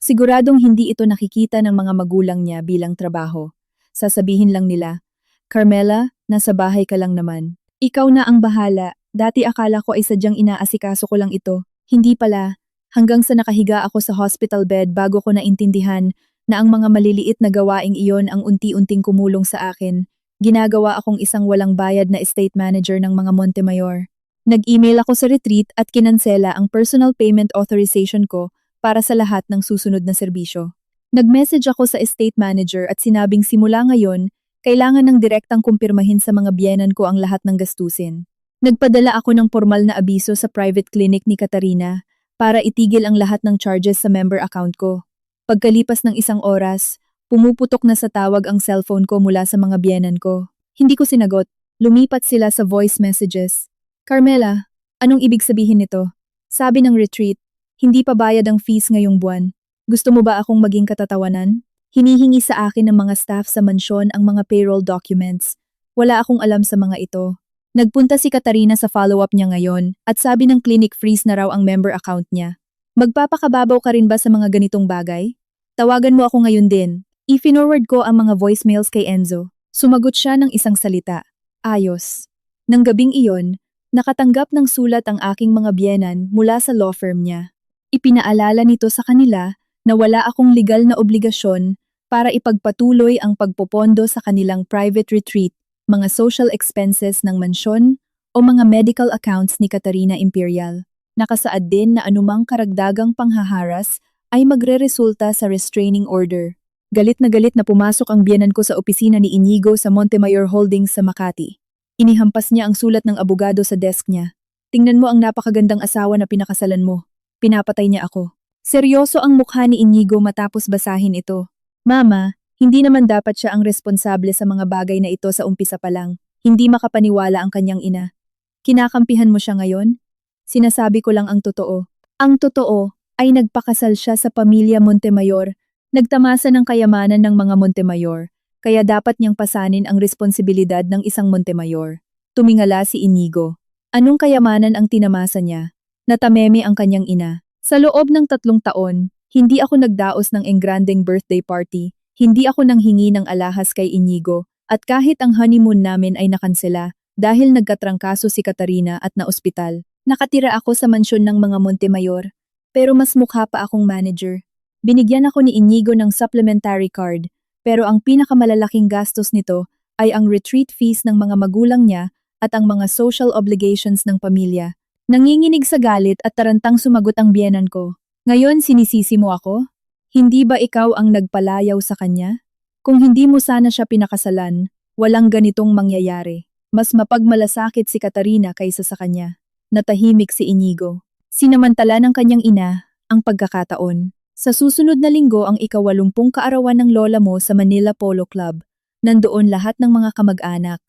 Siguradong hindi ito nakikita ng mga magulang niya bilang trabaho. Sasabihin lang nila, Carmela, nasa bahay ka lang naman. Ikaw na ang bahala. Dati akala ko ay sadyang inaasikaso ko lang ito. Hindi pala. Hanggang sa nakahiga ako sa hospital bed bago ko naintindihan na ang mga maliliit na gawaing iyon ang unti-unting kumulong sa akin. Ginagawa akong isang walang bayad na estate manager ng mga Montemayor. Nag-email ako sa retreat at kinansela ang personal payment authorization ko para sa lahat ng susunod na serbisyo. Nag-message ako sa estate manager at sinabing simula ngayon, kailangan ng direktang kumpirmahin sa mga biyenan ko ang lahat ng gastusin. Nagpadala ako ng formal na abiso sa private clinic ni Katarina para itigil ang lahat ng charges sa member account ko. Pagkalipas ng isang oras, pumuputok na sa tawag ang cellphone ko mula sa mga biyenan ko. Hindi ko sinagot, lumipat sila sa voice messages. Carmela, anong ibig sabihin nito? Sabi ng retreat, hindi pa bayad ang fees ngayong buwan. Gusto mo ba akong maging katatawanan? Hinihingi sa akin ng mga staff sa mansyon ang mga payroll documents. Wala akong alam sa mga ito. Nagpunta si Katarina sa follow-up niya ngayon at sabi ng clinic freeze na raw ang member account niya. Magpapakababaw ka rin ba sa mga ganitong bagay? Tawagan mo ako ngayon din. I-forward ko ang mga voicemails kay Enzo. Sumagot siya ng isang salita. Ayos. Nang gabing iyon, nakatanggap ng sulat ang aking mga biyenan mula sa law firm niya. Ipinaalala nito sa kanila na wala akong legal na obligasyon para ipagpatuloy ang pagpopondo sa kanilang private retreat, mga social expenses ng mansyon o mga medical accounts ni Katarina Imperial. Nakasaad din na anumang karagdagang panghaharas ay magreresulta sa restraining order. Galit na pumasok ang biyenan ko sa opisina ni Inigo sa Montemayor Holdings sa Makati. Inihampas niya ang sulat ng abogado sa desk niya. Tingnan mo ang napakagandang asawa na pinakasalan mo. Pinapatay niya ako. Seryoso ang mukha ni Inigo matapos basahin ito. Mama, hindi naman dapat siya ang responsable sa mga bagay na ito sa umpisa pa lang. Hindi makapaniwala ang kanyang ina. Kinakampihan mo siya ngayon? Sinasabi ko lang ang totoo. Ang totoo ay nagpakasal siya sa pamilya Montemayor. Nagtamasa ng kayamanan ng mga Montemayor, kaya dapat niyang pasanin ang responsibilidad ng isang Montemayor. Tumingala si Inigo. Anong kayamanan ang tinamasa niya? Natameme ang kanyang ina. Sa loob ng 3 taon, hindi ako nagdaos ng engrandeng birthday party, hindi ako nanghingi ng alahas kay Inigo, at kahit ang honeymoon namin ay nakansela dahil nagkatrangkaso si Katarina at naospital. Nakatira ako sa mansyon ng mga Montemayor, pero mas mukha pa akong manager. Binigyan ako ni Inigo ng supplementary card, pero ang pinakamalalaking gastos nito ay ang retreat fees ng mga magulang niya at ang mga social obligations ng pamilya. Nanginginig sa galit at tarantang sumagot ang biyenan ko. Ngayon sinisisi mo ako? Hindi ba ikaw ang nagpalayaw sa kanya? Kung hindi mo sana siya pinakasalan, walang ganitong mangyayari. Mas mapagmalasakit si Katarina kaysa sa kanya. Natahimik si Inigo. Sinamantala ng kanyang ina ang pagkakataon. Sa susunod na linggo ang ika-80 kaarawan ng lola mo sa Manila Polo Club. Nandoon lahat ng mga kamag-anak.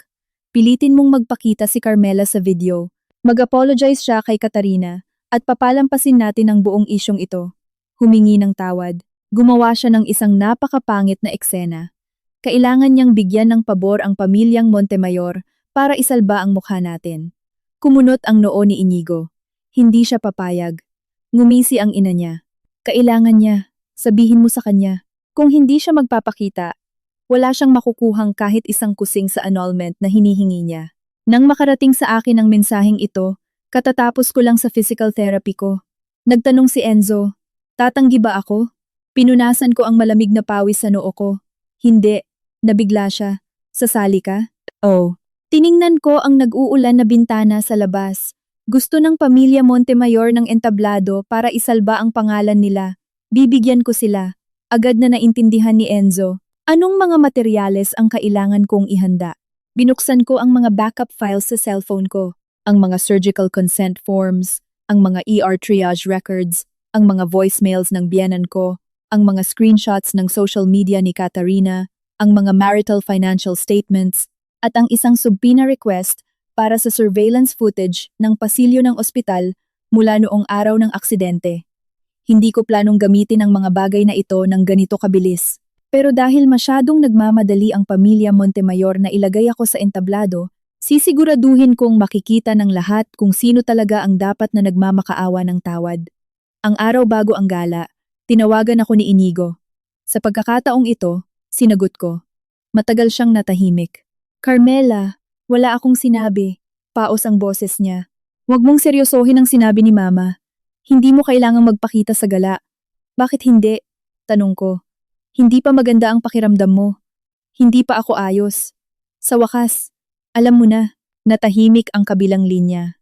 Pilitin mong magpakita si Carmela sa video. Mag-apologize siya kay Katarina at papalampasin natin ang buong isyong ito. Humingi ng tawad. Gumawa siya ng isang napakapangit na eksena. Kailangan niyang bigyan ng pabor ang pamilyang Montemayor para isalba ang mukha natin. Kumunot ang noo ni Inigo. Hindi siya papayag. Ngumisi ang ina niya. Kailangan niya. Sabihin mo sa kanya. Kung hindi siya magpapakita, wala siyang makukuhang kahit isang kusing sa annulment na hinihingi niya. Nang makarating sa akin ang mensaheng ito, katatapos ko lang sa physical therapy ko. Nagtanong si Enzo, tatanggi ba ako? Pinunasan ko ang malamig na pawis sa noo ko. Hindi, nabigla siya. Sasali ka? Oh. Tiningnan ko ang nag-uulan na bintana sa labas. Gusto ng pamilya Montemayor ng entablado para isalba ang pangalan nila. Bibigyan ko sila. Agad na naintindihan ni Enzo. Anong mga materyales ang kailangan kong ihanda? Binuksan ko ang mga backup files sa cellphone ko, ang mga surgical consent forms, ang mga ER triage records, ang mga voicemails ng biyenan ko, ang mga screenshots ng social media ni Katarina, ang mga marital financial statements, at ang isang subpoena request para sa surveillance footage ng pasilyo ng ospital mula noong araw ng aksidente. Hindi ko planong gamitin ang mga bagay na ito ng ganito kabilis. Pero dahil masyadong nagmamadali ang pamilya Montemayor na ilagay ako sa entablado, sisiguraduhin kong makikita ng lahat kung sino talaga ang dapat na nagmamakaawa ng tawad. Ang araw bago ang gala, tinawagan ako ni Inigo. Sa pagkakataong ito, sinagot ko. Matagal siyang natahimik. Carmela, wala akong sinabi. Paos ang boses niya. Huwag mong seryosohin ang sinabi ni Mama. Hindi mo kailangang magpakita sa gala. Bakit hindi? Tanong ko. Hindi pa maganda ang pakiramdam mo. Hindi pa ako ayos. Sa wakas, alam mo na, natahimik ang kabilang linya.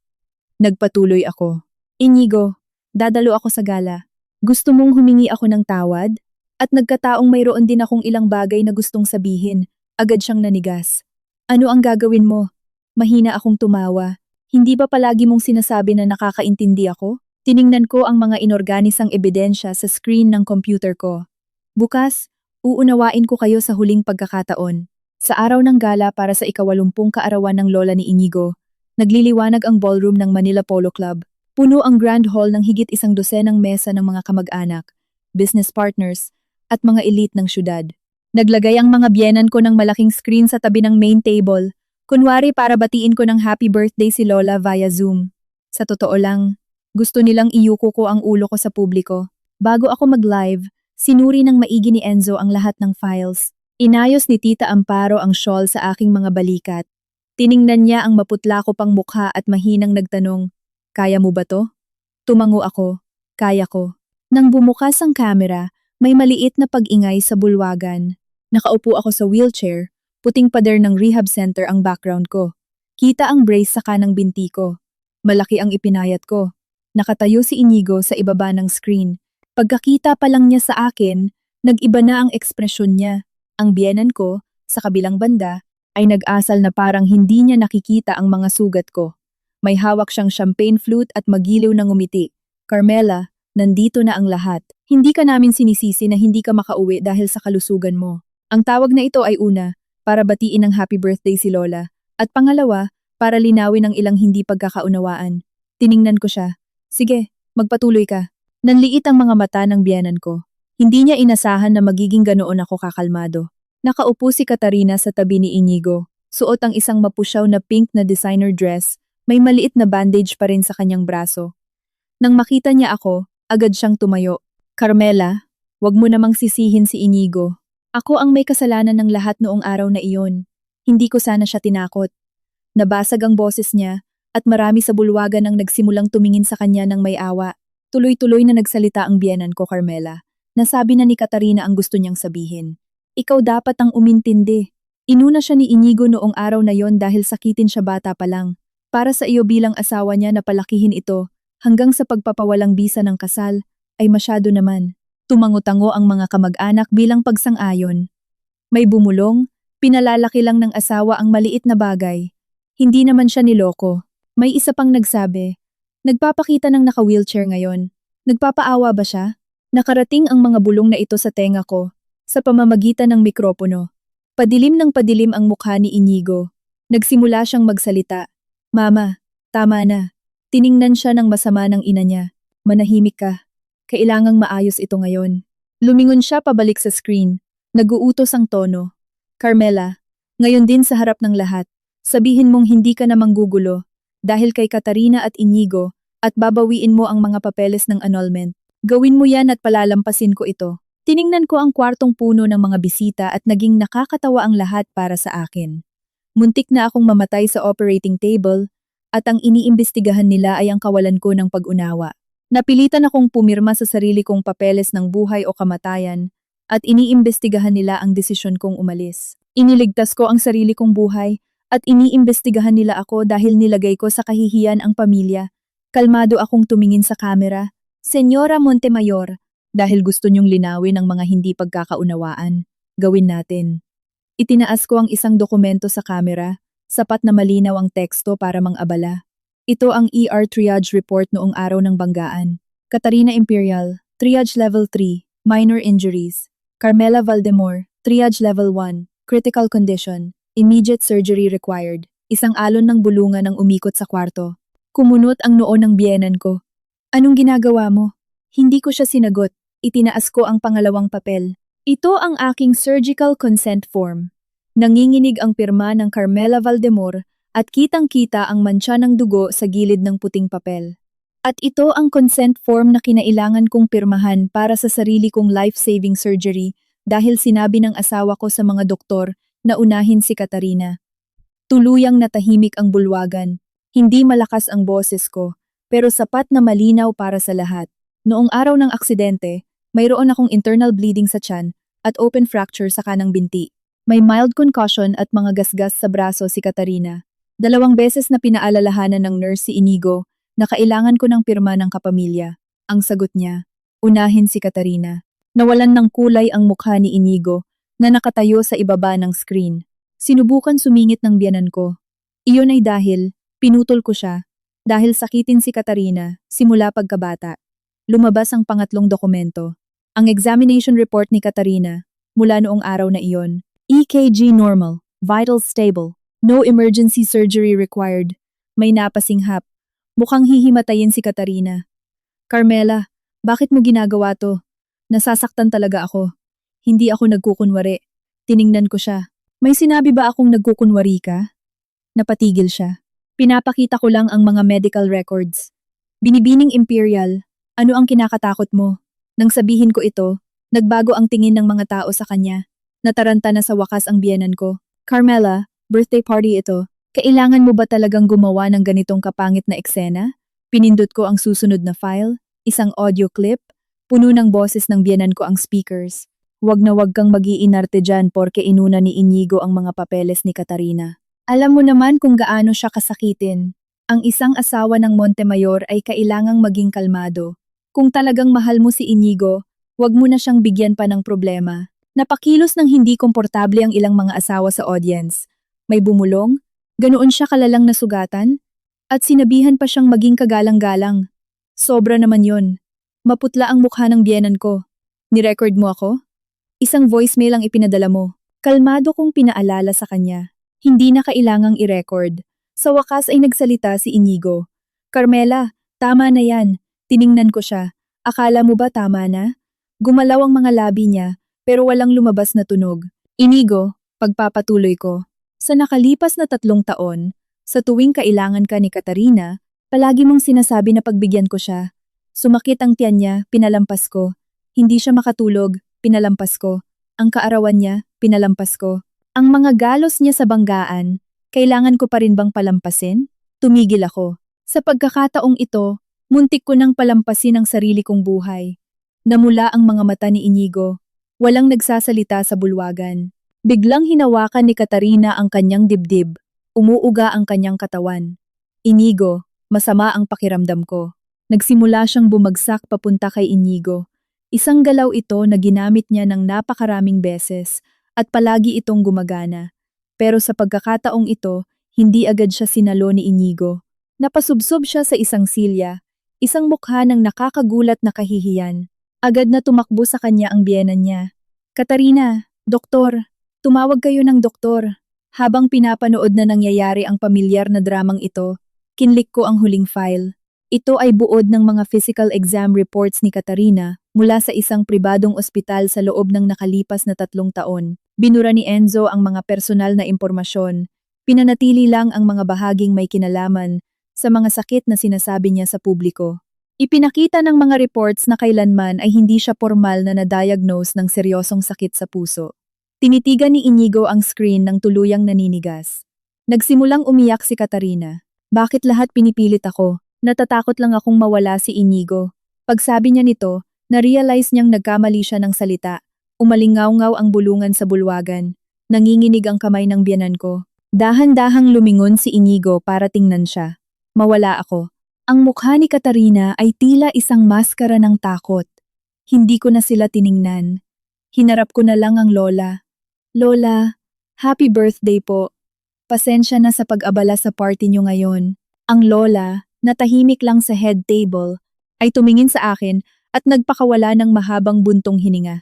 Nagpatuloy ako. Inigo, dadalo ako sa gala. Gusto mong humingi ako ng tawad? At nagkataong mayroon din akong ilang bagay na gustong sabihin. Agad siyang nanigas. Ano ang gagawin mo? Mahina akong tumawa. Hindi ba palagi mong sinasabi na nakakaintindi ako? Tiningnan ko ang mga inorganisang ebidensya sa screen ng computer ko. Bukas, uunawain ko kayo sa huling pagkakataon. Sa araw ng gala para sa ika-80 kaarawan ng lola ni Inigo, nagliliwanag ang ballroom ng Manila Polo Club. Puno ang grand hall ng higit 12 mesa ng mga kamag-anak, business partners, at mga elite ng syudad. Naglagay ang mga biyenan ko ng malaking screen sa tabi ng main table, kunwari para batiin ko ng happy birthday si Lola via Zoom. Sa totoo lang, gusto nilang iyuko ko ang ulo ko sa publiko. Bago ako mag-live, sinuri ng maigi ni Enzo ang lahat ng files. Inayos ni Tita Amparo ang shawl sa aking mga balikat. Tiningnan niya ang maputla ko pang mukha at mahinang nagtanong, "Kaya mo ba to?" Tumango ako, "Kaya ko." Nang bumukas ang kamera, may maliit na pag-ingay sa bulwagan. Nakaupo ako sa wheelchair, puting pader ng rehab center ang background ko. Kita ang brace sa kanang binti ko. Malaki ang ipinayat ko. Nakatayo si Inigo sa ibaba ng screen. Pagkakita pa lang niya sa akin, nag-iba na ang ekspresyon niya. Ang biyenan ko, sa kabilang banda, ay nag-asal na parang hindi niya nakikita ang mga sugat ko. May hawak siyang champagne flute at magiliw na ngumiti. Carmela, nandito na ang lahat. Hindi ka namin sinisisi na hindi ka makauwi dahil sa kalusugan mo. Ang tawag na ito ay una, para batiin ng happy birthday si Lola. At pangalawa, para linawin ang ilang hindi pagkakaunawaan. Tiningnan ko siya. Sige, magpatuloy ka. Nanliit ang mga mata ng biyenan ko. Hindi niya inasahan na magiging ganoon ako kakalmado. Nakaupo si Katarina sa tabi ni Inigo. Suot ang isang mapusyaw na pink na designer dress. May maliit na bandage pa rin sa kanyang braso. Nang makita niya ako, agad siyang tumayo. Carmela, wag mo namang sisihin si Inigo. Ako ang may kasalanan ng lahat noong araw na iyon. Hindi ko sana siya tinakot. Nabasag ang boses niya at marami sa bulwagan ang nagsimulang tumingin sa kanya ng may awa. Tuloy-tuloy na nagsalita ang biyenan ko, Carmela. Nasabi na ni Katarina ang gusto niyang sabihin. Ikaw dapat ang umintindi. Inuna siya ni Inigo noong araw na yon dahil sakitin siya bata pa lang. Para sa iyo bilang asawa niya na palakihin ito, hanggang sa pagpapawalang bisa ng kasal, ay masyado naman. Tumango-tango ang mga kamag-anak bilang pagsang-ayon. May bumulong, pinalalaki lang ng asawa ang maliit na bagay. Hindi naman siya niloko. May isa pang nagsabi, nagpapakita ng naka-wheelchair ngayon. Nagpapaawa ba siya? Nakarating ang mga bulong na ito sa tenga ko, sa pamamagitan ng mikropono. Padilim ng padilim ang mukha ni Inigo. Nagsimula siyang magsalita. Mama, tama na. Tiningnan siya ng masama ng ina niya. Manahimik ka. Kailangang maayos ito ngayon. Lumingon siya pabalik sa screen. Nag-uutos ang tono. Carmela, ngayon din sa harap ng lahat, sabihin mong hindi ka na manggugulo dahil kay Katarina at Inigo at babawiin mo ang mga papeles ng annulment. Gawin mo yan at palalampasin ko ito. Tiningnan ko ang kwartong puno ng mga bisita at naging nakakatawa ang lahat para sa akin. Muntik na akong mamatay sa operating table at ang iniimbestigahan nila ay ang kawalan ko ng pag-unawa. Napilitan akong pumirma sa sarili kong papeles ng buhay o kamatayan at iniimbestigahan nila ang desisyon kong umalis. Iniligtas ko ang sarili kong buhay at iniimbestigahan nila ako dahil nilagay ko sa kahihiyan ang pamilya. Kalmado akong tumingin sa kamera. Senyora Montemayor, dahil gusto niyong linawin ang mga hindi pagkakaunawaan, gawin natin. Itinaas ko ang isang dokumento sa kamera, sapat na malinaw ang teksto para mang-abala. Ito ang ER triage report noong araw ng banggaan. Katarina Imperial, triage level 3, minor injuries. Carmela Valdemor, triage level 1, critical condition, immediate surgery required. Isang alon ng bulungan ang umikot sa kwarto. Kumunot ang noo ng biyenan ko. Anong ginagawa mo? Hindi ko siya sinagot. Itinaas ko ang pangalawang papel. Ito ang aking surgical consent form. Nanginginig ang pirma ng Carmela Valdemor at kitang-kita ang mantsa ng dugo sa gilid ng puting papel. At ito ang consent form na kinailangan kong pirmahan para sa sarili kong life-saving surgery dahil sinabi ng asawa ko sa mga doktor na unahin si Katarina. Tuluyang natahimik ang bulwagan. Hindi malakas ang boses ko, pero sapat na malinaw para sa lahat. Noong araw ng aksidente, mayroon akong internal bleeding sa tiyan at open fracture sa kanang binti. May mild concussion at mga gasgas sa braso si Katarina. 2 beses na pinaalalahanan ng nurse si Inigo na kailangan ko ng pirma ng kapamilya. Ang sagot niya, unahin si Katarina. Nawalan ng kulay ang mukha ni Inigo na nakatayo sa ibaba ng screen. Sinubukan sumingit ng biyanan ko. Iyon ay dahil, pinutol ko siya. Dahil sakitin si Katarina, simula pagkabata. Lumabas ang pangatlong dokumento. Ang examination report ni Katarina, mula noong araw na iyon. EKG normal, vital stable, no emergency surgery required. May napasinghap. Mukhang hihimatayin si Katarina. Carmela, bakit mo ginagawa to? Nasasaktan talaga ako. Hindi ako nagkukunwari. Tiningnan ko siya. May sinabi ba akong nagkukunwari ka? Napatigil siya. Pinapakita ko lang ang mga medical records. Binibining Imperial, ano ang kinakatakot mo? Nang sabihin ko ito, nagbago ang tingin ng mga tao sa kanya. Nataranta na sa wakas ang biyenan ko. Carmela, birthday party ito. Kailangan mo ba talagang gumawa ng ganitong kapangit na eksena? Pinindot ko ang susunod na file, isang audio clip, puno ng boses ng biyenan ko ang speakers. Wag na wag kang mag-iinarte dyan porke inuna ni Inigo ang mga papeles ni Katarina. Alam mo naman kung gaano siya kasakitin. Ang isang asawa ng Montemayor ay kailangang maging kalmado. Kung talagang mahal mo si Inigo, wag mo na siyang bigyan pa ng problema. Napakilos ng hindi komportable ang ilang mga asawa sa audience. May bumulong, ganoon siya kalalang nasugatan, at sinabihan pa siyang maging kagalang-galang. Sobra naman yon. Maputla ang mukha ng biyenan ko. Nirecord mo ako? Isang voicemail ang ipinadala mo. Kalmado kong pinaalala sa kanya. Hindi na kailangang i-record. Sa wakas ay nagsalita si Inigo. Carmela, tama na yan. Tiningnan ko siya. Akala mo ba tama na? Gumalaw ang mga labi niya, pero walang lumabas na tunog. Inigo, pagpapatuloy ko. Sa nakalipas na 3 taon, sa tuwing kailangan ka ni Katarina, palagi mong sinasabi na pagbigyan ko siya. Sumakit ang tiyan niya, pinalampas ko. Hindi siya makatulog, pinalampas ko. Ang kaarawan niya, pinalampas ko. Ang mga galos niya sa banggaan, kailangan ko pa rin bang palampasin? Tumigil ako. Sa pagkakataong ito, muntik ko nang palampasin ang sarili kong buhay. Namula ang mga mata ni Inigo. Walang nagsasalita sa bulwagan. Biglang hinawakan ni Katarina ang kanyang dibdib. Umuuga ang kanyang katawan. Inigo, masama ang pakiramdam ko. Nagsimula siyang bumagsak papunta kay Inigo. Isang galaw ito na ginamit niya ng napakaraming beses at palagi itong gumagana. Pero sa pagkakataong ito, hindi agad siya sinalo ni Inigo. Napasubsob siya sa isang silya, isang mukha ng nakakagulat na kahihiyan. Agad na tumakbo sa kanya ang biyenan niya. Katarina, doktor, tumawag kayo ng doktor. Habang pinapanood na nangyayari ang pamilyar na dramang ito, kinlik ko ang huling file. Ito ay buod ng mga physical exam reports ni Katarina mula sa isang pribadong ospital sa loob ng nakalipas na 3 taon. Binura ni Enzo ang mga personal na impormasyon. Pinanatili lang ang mga bahaging may kinalaman sa mga sakit na sinasabi niya sa publiko. Ipinakita ng mga reports na kailanman ay hindi siya formal na na-diagnose ng seryosong sakit sa puso. Tinitigan ni Inigo ang screen ng tuluyang naninigas. Nagsimulang umiyak si Katarina. Bakit lahat pinipilit ako? Natatakot lang akong mawala si Inigo. Pagsabi niya nito, na-realize niyang nagkamali siya ng salita. Umalingaw-ngaw ang bulungan sa bulwagan. Nanginginig ang kamay ng biyanan ko. Dahan-dahang lumingon si Inigo para tingnan siya. Mawala ako. Ang mukha ni Katarina ay tila isang maskara ng takot. Hindi ko na sila tiningnan. Hinarap ko na lang ang lola. Lola, happy birthday po. Pasensya na sa pag-abala sa party niyo ngayon. Ang lola, na tahimik lang sa head table, ay tumingin sa akin at nagpakawala ng mahabang buntong hininga.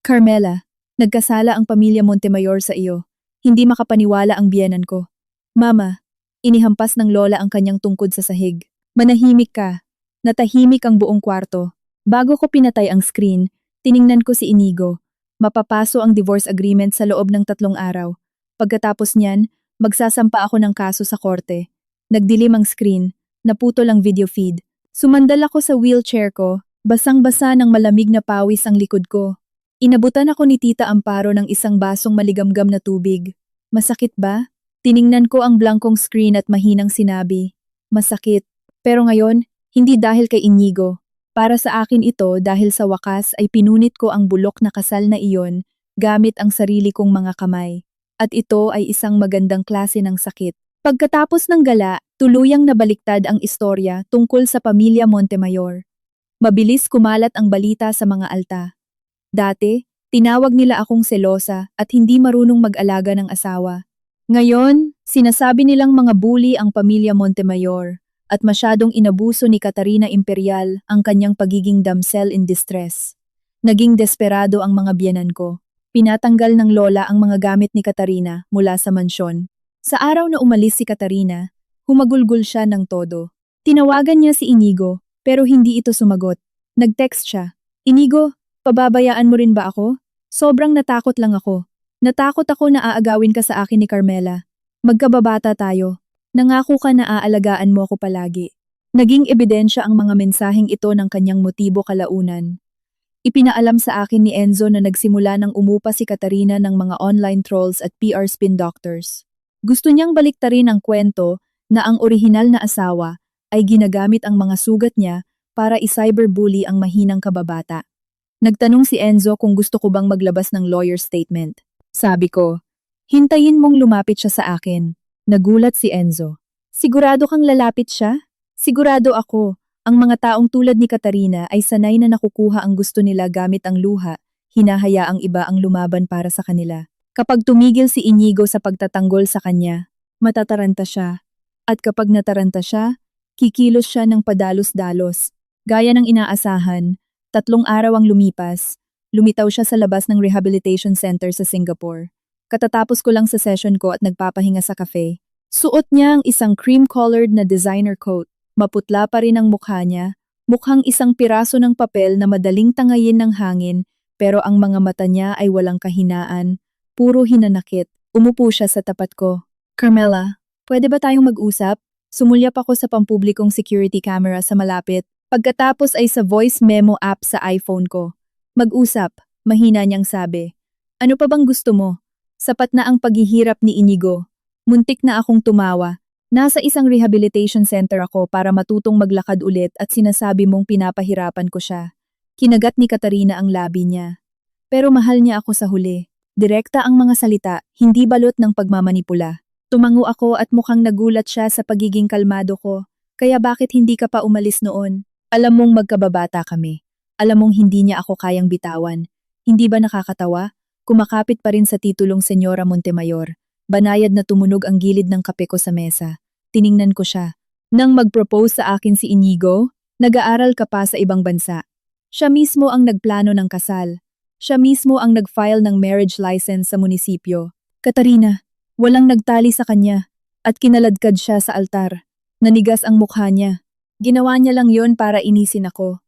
Carmela, nagkasala ang pamilya Montemayor sa iyo. Hindi makapaniwala ang biyenan ko. Mama, inihampas ng lola ang kanyang tungkod sa sahig. Manahimik ka. Natahimik ang buong kwarto. Bago ko pinatay ang screen, tiningnan ko si Inigo. Mapapaso ang divorce agreement sa loob ng 3 araw. Pagkatapos niyan, magsasampa ako ng kaso sa korte. Nagdilim ang screen, naputol ang video feed. Sumandal ako sa wheelchair ko, basang-basa ng malamig na pawis ang likod ko. Inabutan ako ni Tita Amparo ng isang basong maligamgam na tubig. Masakit ba? Tiningnan ko ang blankong screen at mahinang sinabi. Masakit. Pero ngayon, hindi dahil kay Inigo. Para sa akin ito dahil sa wakas ay pinunit ko ang bulok na kasal na iyon gamit ang sarili kong mga kamay. At ito ay isang magandang klase ng sakit. Pagkatapos ng gala, tuluyang nabaliktad ang istorya tungkol sa pamilya Montemayor. Mabilis kumalat ang balita sa mga alta. Dati, tinawag nila akong selosa at hindi marunong mag-alaga ng asawa. Ngayon, sinasabi nilang mga bully ang pamilya Montemayor at masyadong inabuso ni Catarina Imperial ang kanyang pagiging damsel in distress. Naging desperado ang mga biyenan ko. Pinatanggal ng lola ang mga gamit ni Catarina mula sa mansyon. Sa araw na umalis si Catarina, humagulgol siya ng todo. Tinawagan niya si Inigo, pero hindi ito sumagot. Nag-text siya. Inigo, pababayaan mo rin ba ako? Sobrang natakot lang ako. Natakot ako na aagawin ka sa akin ni Carmela. Magkababata tayo. Nangako ka na aalagaan mo ako palagi. Naging ebidensya ang mga mensaheng ito ng kanyang motibo kalaunan. Ipinaalam sa akin ni Enzo na nagsimula nang umupa si Catarina ng mga online trolls at PR spin doctors. Gusto niyang baliktarin ang kwento na ang orihinal na asawa ay ginagamit ang mga sugat niya para i-cyberbully ang mahinang kababata. Nagtanong si Enzo kung gusto ko bang maglabas ng lawyer statement. Sabi ko, hintayin mong lumapit siya sa akin. Nagulat si Enzo. Sigurado kang lalapit siya? Sigurado ako. Ang mga taong tulad ni Catarina ay sanay na nakukuha ang gusto nila gamit ang luha, hinahayaang iba ang lumaban para sa kanila. Kapag tumigil si Inigo sa pagtatanggol sa kanya, matataranta siya. At kapag nataranta siya, kikilos siya ng padalos-dalos. Gaya ng inaasahan, 3 araw ang lumipas, lumitaw siya sa labas ng rehabilitation center sa Singapore. Katatapos ko lang sa session ko at nagpapahinga sa cafe. Suot niya ang isang cream-colored na designer coat. Maputla pa rin ang mukha niya, mukhang isang piraso ng papel na madaling tangayin ng hangin, pero ang mga mata niya ay walang kahinaan, puro hinanakit. Umupo siya sa tapat ko. Carmela, pwede ba tayong mag-usap? Sumulyap ako sa pampublikong security camera sa malapit. Pagkatapos ay sa voice memo app sa iPhone ko. Mag-usap, mahina niyang sabi. Ano pa bang gusto mo? Sapat na ang paghihirap ni Inigo. Muntik na akong tumawa. Nasa isang rehabilitation center ako para matutong maglakad ulit at sinasabi mong pinapahirapan ko siya. Kinagat ni Catarina ang labi niya. Pero mahal niya ako sa huli. Direkta ang mga salita, hindi balot ng pagmamanipula. Tumango ako at mukhang nagulat siya sa pagiging kalmado ko. Kaya bakit hindi ka pa umalis noon? Alam mong magkababata kami. Alam mong hindi niya ako kayang bitawan. Hindi ba nakakatawa? Kumakapit pa rin sa titulong Senyora Montemayor. Banayad na tumunog ang gilid ng kape ko sa mesa. Tiningnan ko siya. Nang mag-propose sa akin si Inigo, nag-aaral ka pa sa ibang bansa. Siya mismo ang nagplano ng kasal. Siya mismo ang nag-file ng marriage license sa munisipyo. Catarina, walang nagtali sa kanya. At kinaladkad siya sa altar. Nanigas ang mukha niya. Ginawa niya lang yon para inisin ako.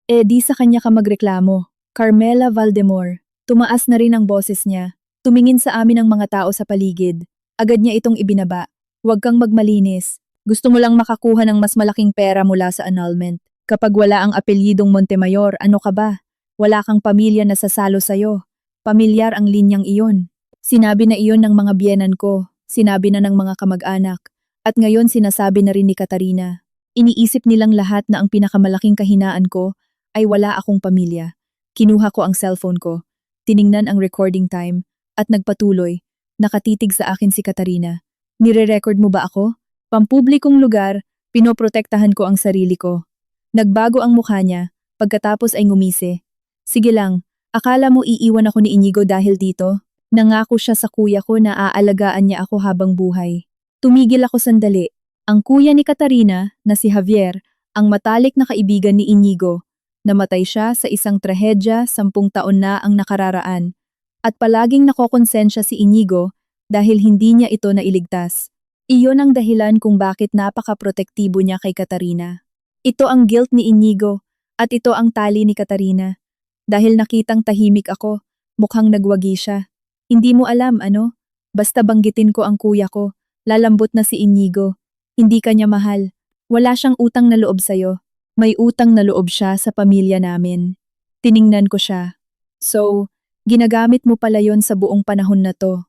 Di sa kanya ka magreklamo. Carmela Valdemor. Tumaas na rin ang boses niya. Tumingin sa amin ang mga tao sa paligid. Agad niya itong ibinaba. Huwag kang magmalinis. Gusto mo lang makakuha ng mas malaking pera mula sa annulment. Kapag wala ang apelyidong Montemayor, ano ka ba? Wala kang pamilya na sasalo sa'yo. Pamilyar ang linyang iyon. Sinabi na iyon ng mga biyenan ko. Sinabi na ng mga kamag-anak. At ngayon sinasabi na rin ni Catarina. Iniisip nilang lahat na ang pinakamalaking kahinaan ko ay wala akong pamilya. Kinuha ko ang cellphone ko. Tiningnan ang recording time at nagpatuloy. Nakatitig sa akin si Catarina. Nire-record mo ba ako? Pampublikong lugar, pinoprotektahan ko ang sarili ko. Nagbago ang mukha niya, pagkatapos ay ngumisi. Sige lang, akala mo iiwan ako ni Inigo dahil dito? Nangako siya sa kuya ko na aalagaan niya ako habang buhay. Tumigil ako sandali. Ang kuya ni Catarina, na si Javier, ang matalik na kaibigan ni Inigo, namatay siya sa isang trahedya 10 taon na ang nakararaan. At palaging nakokonsensya si Inigo dahil hindi niya ito nailigtas. Iyon ang dahilan kung bakit napaka-protektibo niya kay Catarina. Ito ang guilt ni Inigo, at ito ang tali ni Katarina. Dahil nakitang tahimik ako, mukhang nagwagi siya. Hindi mo alam ano? Basta banggitin ko ang kuya ko, lalambot na si Inigo. Hindi kanya mahal. Wala siyang utang na loob sa'yo. May utang na loob siya sa pamilya namin. Tiningnan ko siya. So, ginagamit mo pala yon sa buong panahon na to.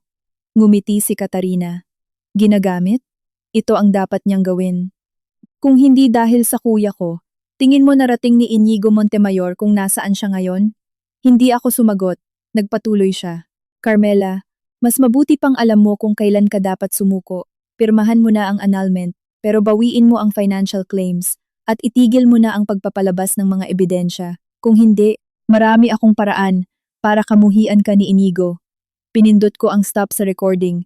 Ngumiti si Katarina. Ginagamit? Ito ang dapat niyang gawin. Kung hindi dahil sa kuya ko, tingin mo narating ni Inigo Montemayor kung nasaan siya ngayon? Hindi ako sumagot. Nagpatuloy siya. Carmela, mas mabuti pang alam mo kung kailan ka dapat sumuko. Pirmahan mo na ang annulment, pero bawiin mo ang financial claims at itigil mo na ang pagpapalabas ng mga ebidensya. Kung hindi, marami akong paraan para kamuhian ka ni Inigo. Pinindot ko ang stop sa recording.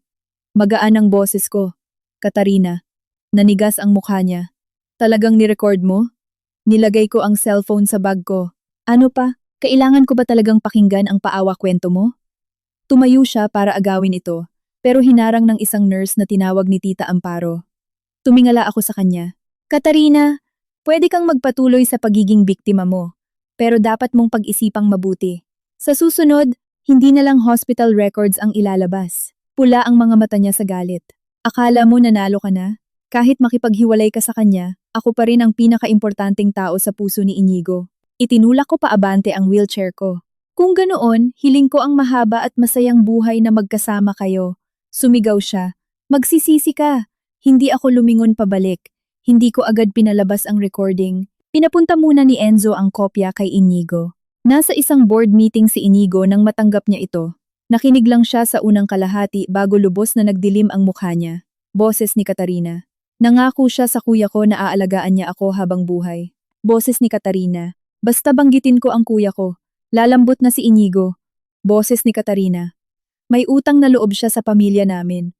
Magaan ang boses ko. Katarina. Nanigas ang mukha niya. Talagang nirecord mo? Nilagay ko ang cellphone sa bag ko. Ano pa? Kailangan ko ba talagang pakinggan ang paawa kwento mo? Tumayo siya para agawin ito, pero hinarang ng isang nurse na tinawag ni Tita Amparo. Tumingala ako sa kanya. Katarina, pwede kang magpatuloy sa pagiging biktima mo, pero dapat mong pag-isipang mabuti. Sa susunod, hindi na lang hospital records ang ilalabas. Pula ang mga mata niya sa galit. Akala mo nanalo ka na? Kahit makipaghiwalay ka sa kanya, ako pa rin ang pinakaimportanteng tao sa puso ni Inigo. Itinulak ko paabante ang wheelchair ko. Kung ganoon, hiling ko ang mahaba at masayang buhay na magkasama kayo. Sumigaw siya. Magsisisi ka. Hindi ako lumingon pabalik. Hindi ko agad pinalabas ang recording. Pinapunta muna ni Enzo ang kopya kay Inigo. Nasa isang board meeting si Inigo nang matanggap niya ito. Nakinig lang siya sa unang kalahati bago lubos na nagdilim ang mukha niya. Boses ni Katarina. Nangako siya sa kuya ko na aalagaan niya ako habang buhay. Boses ni Katarina. Basta banggitin ko ang kuya ko. Lalambot na si Inigo. Boses ni Katarina. May utang na loob siya sa pamilya namin.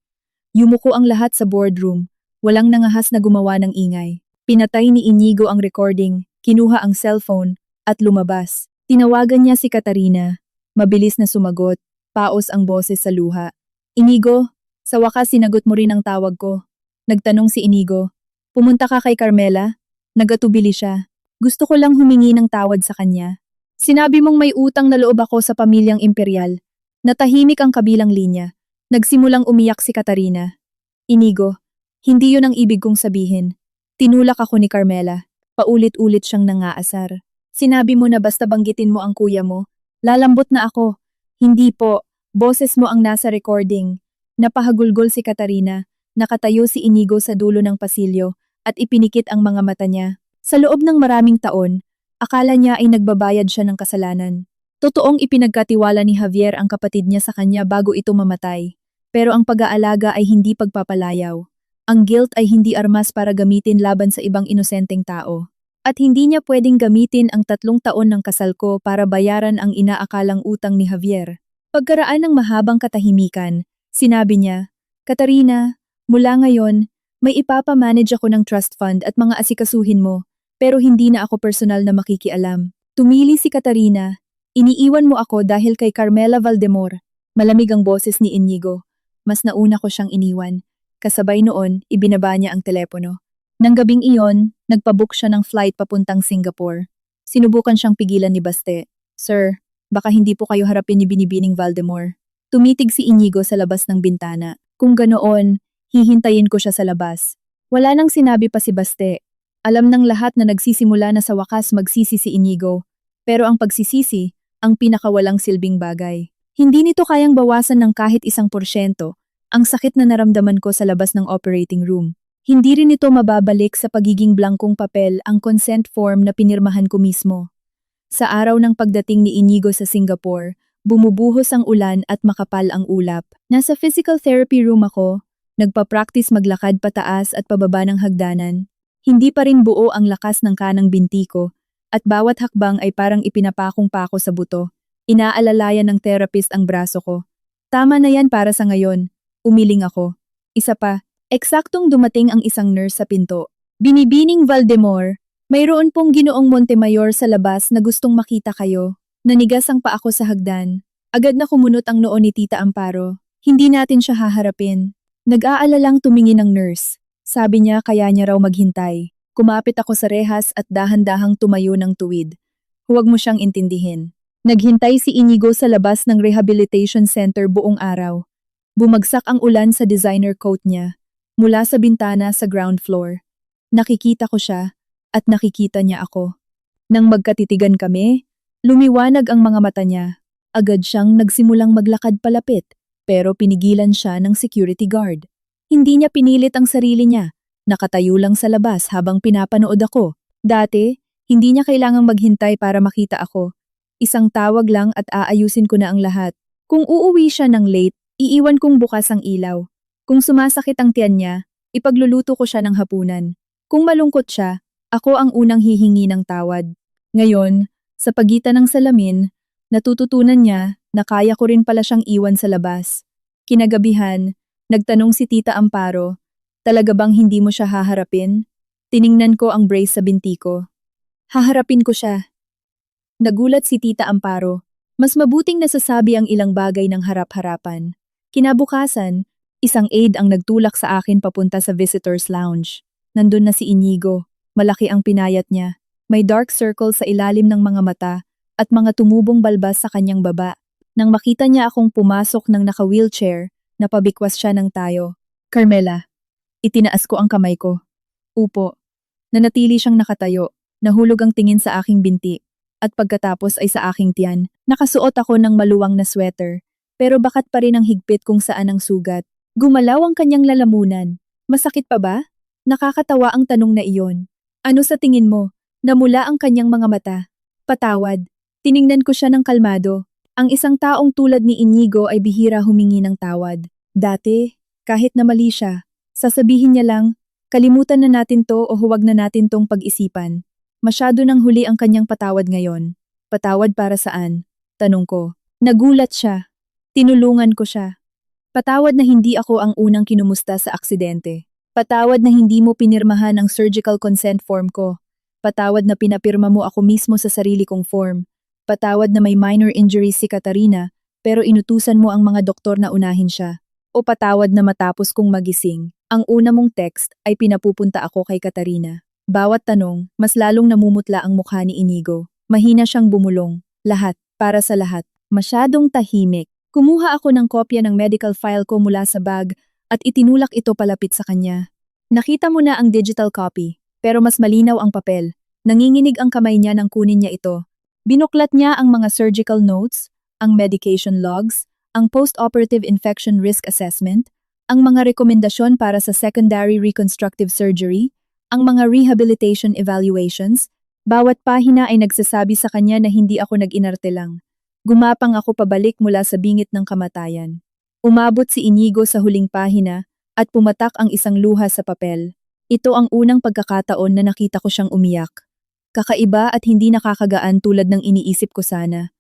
Yumuko ang lahat sa boardroom. Walang nangahas na gumawa ng ingay. Pinatay ni Inigo ang recording, kinuha ang cellphone, at lumabas. Tinawagan niya si Katarina. Mabilis na sumagot. Paos ang boses sa luha. Inigo, sa wakas sinagot mo rin ang tawag ko. Nagtanong si Inigo. Pumunta ka kay Carmela? Nagatubili siya. Gusto ko lang humingi ng tawad sa kanya. Sinabi mong may utang na loob ako sa pamilyang imperial. Natahimik ang kabilang linya. Nagsimulang umiyak si Katarina. Inigo, hindi yun ang ibig kong sabihin. Tinulak ako ni Carmela. Paulit-ulit siyang nangaasar. Sinabi mo na basta banggitin mo ang kuya mo. Lalambot na ako. Hindi po. Boses mo ang nasa recording. Napahagulgol si Katarina. Nakatayo si Inigo sa dulo ng pasilyo at ipinikit ang mga mata niya. Sa loob ng maraming taon, akala niya ay nagbabayad siya ng kasalanan. Totoong ipinagkatiwala ni Javier ang kapatid niya sa kanya bago ito mamatay. Pero ang pag-aalaga ay hindi pagpapalayaw. Ang guilt ay hindi armas para gamitin laban sa ibang inosenteng tao. At hindi niya pwedeng gamitin ang 3 taon ng kasal ko para bayaran ang inaakalang utang ni Javier. Pagkaraan ng mahabang katahimikan, sinabi niya, Katarina, mula ngayon, may ipapamanage ako ng trust fund at mga asikasuhin mo, pero hindi na ako personal na makikialam. Tumili si Katarina. Iniiwan mo ako dahil kay Carmela Valdemor. Malamig ang boses ni Inigo. Mas nauna ko siyang iniwan. Kasabay noon, ibinaba niya ang telepono. Nang gabing iyon, nagpabook siya ng flight papuntang Singapore. Sinubukan siyang pigilan ni Baste. Sir, baka hindi po kayo harapin ni Binibining Valdemor. Tumitig si Inigo sa labas ng bintana. Kung ganoon, hihintayin ko siya sa labas. Wala nang sinabi pa si Baste. Alam ng lahat na nagsisimula na sa wakas magsisi si Inigo. Pero ang pagsisisi, ang pinakawalang silbing bagay. Hindi nito kayang bawasan ng kahit 1% ang sakit na naramdaman ko sa labas ng operating room. Hindi rin ito mababalik sa pagiging blankong papel ang consent form na pinirmahan ko mismo. Sa araw ng pagdating ni Inigo sa Singapore, bumubuhos ang ulan at makapal ang ulap. Nasa physical therapy room ako, nagpa-practice maglakad pataas at pababa ng hagdanan. Hindi pa rin buo ang lakas ng kanang binti ko, at bawat hakbang ay parang ipinapakong-pako sa buto. Inaalalayan ng therapist ang braso ko. Tama na yan para sa ngayon. Umiling ako. Isa pa, eksaktong dumating ang isang nurse sa pinto. Binibining Valdemor, mayroon pong Ginoong Montemayor sa labas na gustong makita kayo. Nanigas ang paa ko sa hagdan. Agad na kumunot ang noo ni Tita Amparo. Hindi natin siya haharapin. Nag-aalalang tumingin ang nurse. Sabi niya kaya niya raw maghintay. Kumapit ako sa rehas at dahan-dahang tumayo ng tuwid. Huwag mo siyang intindihin. Naghintay si Inigo sa labas ng rehabilitation center buong araw. Bumagsak ang ulan sa designer coat niya, mula sa bintana sa ground floor. Nakikita ko siya, at nakikita niya ako. Nang magkatitigan kami, lumiwanag ang mga mata niya. Agad siyang nagsimulang maglakad palapit, pero pinigilan siya ng security guard. Hindi niya pinilit ang sarili niya. Nakatayo lang sa labas habang pinapanood ako. Dati, hindi niya kailangang maghintay para makita ako. Isang tawag lang at aayusin ko na ang lahat. Kung uuwi siya ng late, iiwan kong bukas ang ilaw. Kung sumasakit ang tiyan niya, ipagluluto ko siya ng hapunan. Kung malungkot siya, ako ang unang hihingi ng tawad. Ngayon, sa pagitan ng salamin, natututunan niya na kaya ko rin pala siyang iwan sa labas. Kinagabihan, nagtanong si Tita Amparo, talaga bang hindi mo siya haharapin? Tiningnan ko ang brace sa binti ko. Haharapin ko siya. Nagulat si Tita Amparo. Mas mabuting nasasabi ang ilang bagay ng harap-harapan. Kinabukasan, isang aide ang nagtulak sa akin papunta sa visitor's lounge. Nandun na si Inigo. Malaki ang pinayat niya. May dark circle sa ilalim ng mga mata at mga tumubong balbas sa kanyang baba. Nang makita niya akong pumasok ng naka-wheelchair, napabikwas siya ng tayo. Carmela. Itinaas ko ang kamay ko. Upo. Nanatili siyang nakatayo. Nahulog ang tingin sa aking binti. At pagkatapos ay sa aking tiyan. Nakasuot ako ng maluwang na sweater. Pero bakat pa rin ang higpit kung saan ang sugat. Gumalaw ang kanyang lalamunan. Masakit pa ba? Nakakatawa ang tanong na iyon. Ano sa tingin mo? Namula ang kanyang mga mata. Patawad. Tiningnan ko siya ng kalmado. Ang isang taong tulad ni Inigo ay bihira humingi ng tawad. Dati, kahit na mali siya, sasabihin niya lang, kalimutan na natin to o huwag na natin tong pag-isipan. Masyado nang huli ang kanyang patawad ngayon. Patawad para saan? Tanong ko. Nagulat siya. Tinulungan ko siya. Patawad na hindi ako ang unang kinumusta sa aksidente. Patawad na hindi mo pinirmahan ang surgical consent form ko. Patawad na pinapirma mo ako mismo sa sarili kong form. Patawad na may minor injuries si Katarina, pero inutusan mo ang mga doktor na unahin siya. O patawad na matapos kong magising, ang una mong text ay pinapupunta ako kay Katarina. Bawat tanong, mas lalong namumutla ang mukha ni Inigo. Mahina siyang bumulong. Lahat, para sa lahat. Masyadong tahimik. Kumuha ako ng kopya ng medical file ko mula sa bag at itinulak ito palapit sa kanya. Nakita mo na ang digital copy, pero mas malinaw ang papel. Nanginginig ang kamay niya nang kunin niya ito. Binuklat niya ang mga surgical notes, ang medication logs, ang post-operative infection risk assessment, ang mga rekomendasyon para sa secondary reconstructive surgery, ang mga rehabilitation evaluations. Bawat pahina ay nagsasabi sa kanya na hindi ako nag-inarte lang. Gumapang ako pabalik mula sa bingit ng kamatayan. Umabot si Inigo sa huling pahina at pumatak ang isang luha sa papel. Ito ang unang pagkakataon na nakita ko siyang umiyak. Kakaiba at hindi nakakagaan tulad ng iniisip ko sana.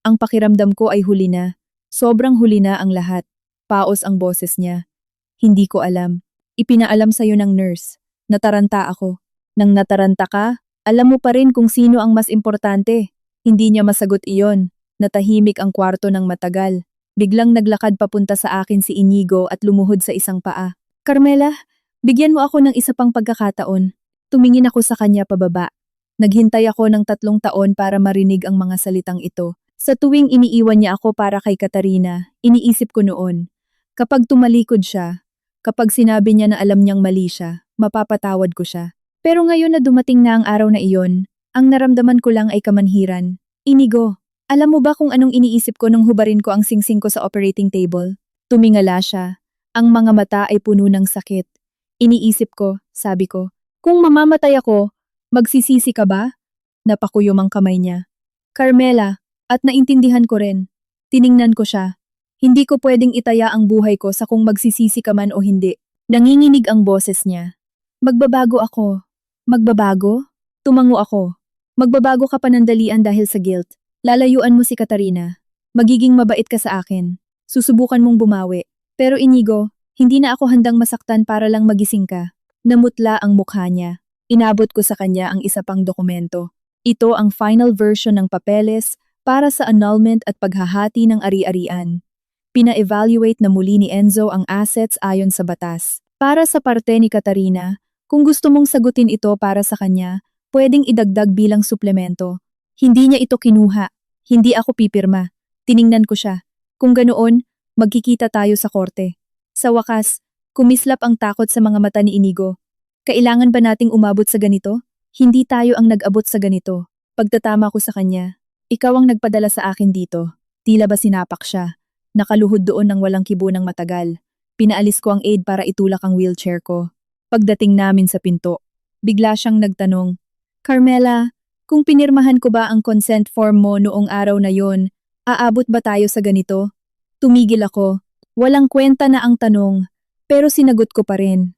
Ang pakiramdam ko ay huli na. Sobrang huli na ang lahat. Paos ang boses niya. Hindi ko alam. Ipinaalam sa'yo ng nurse. Nataranta ako. Nang nataranta ka, alam mo pa rin kung sino ang mas importante. Hindi niya masagot iyon. Natahimik ang kwarto ng matagal. Biglang naglakad papunta sa akin si Inigo at lumuhod sa isang paa. Carmela, bigyan mo ako ng isa pang pagkakataon. Tumingin ako sa kanya pababa. Naghintay ako ng 3 taon para marinig ang mga salitang ito. Sa tuwing iniiwan niya ako para kay Katarina, iniisip ko noon. Kapag tumalikod siya, kapag sinabi niya na alam niyang mali siya, mapapatawad ko siya. Pero ngayon na dumating na ang araw na iyon, ang naramdaman ko lang ay kamanhiran. Inigo, alam mo ba kung anong iniisip ko nung hubarin ko ang singsing ko sa operating table? Tumingala siya. Ang mga mata ay puno ng sakit. Iniisip ko, sabi ko, kung mamamatay ako, magsisisi ka ba? Napakuyom ang kamay niya. Carmela, at naintindihan ko rin. Tiningnan ko siya. Hindi ko pwedeng itaya ang buhay ko sa kung magsisisi ka man o hindi. Nanginginig ang boses niya. Magbabago ako. Magbabago? Tumango ako. Magbabago ka panandalian dahil sa guilt. Lalayuan mo si Katarina. Magiging mabait ka sa akin. Susubukan mong bumawi. Pero Inigo, hindi na ako handang masaktan para lang magising ka. Namutla ang mukha niya. Inabot ko sa kanya ang isa pang dokumento. Ito ang final version ng papeles para sa annulment at paghahati ng ari-arian. Pina-evaluate na muli ni Enzo ang assets ayon sa batas. Para sa parte ni Katarina, Kung gusto mong sagutin ito para sa kanya, pwedeng idagdag bilang suplemento. Hindi niya ito kinuha. Hindi ako pipirma. Tiningnan ko siya. Kung ganoon, magkikita tayo sa korte. Sa wakas, kumislap ang takot sa mga mata ni Inigo. Kailangan ba nating umabot sa ganito? Hindi tayo ang nag-abot sa ganito. Pagtatama ko sa kanya, ikaw ang nagpadala sa akin dito. Tila ba sinapak siya. Nakaluhod doon ng walang kibo ng matagal. Pinaalis ko ang aid para itulak ang wheelchair ko. Pagdating namin sa pinto, bigla siyang nagtanong, Carmela, kung pinirmahan ko ba ang consent form mo noong araw na yon, aabot ba tayo sa ganito? Tumigil ako. Walang kwenta na ang tanong, pero sinagot ko pa rin.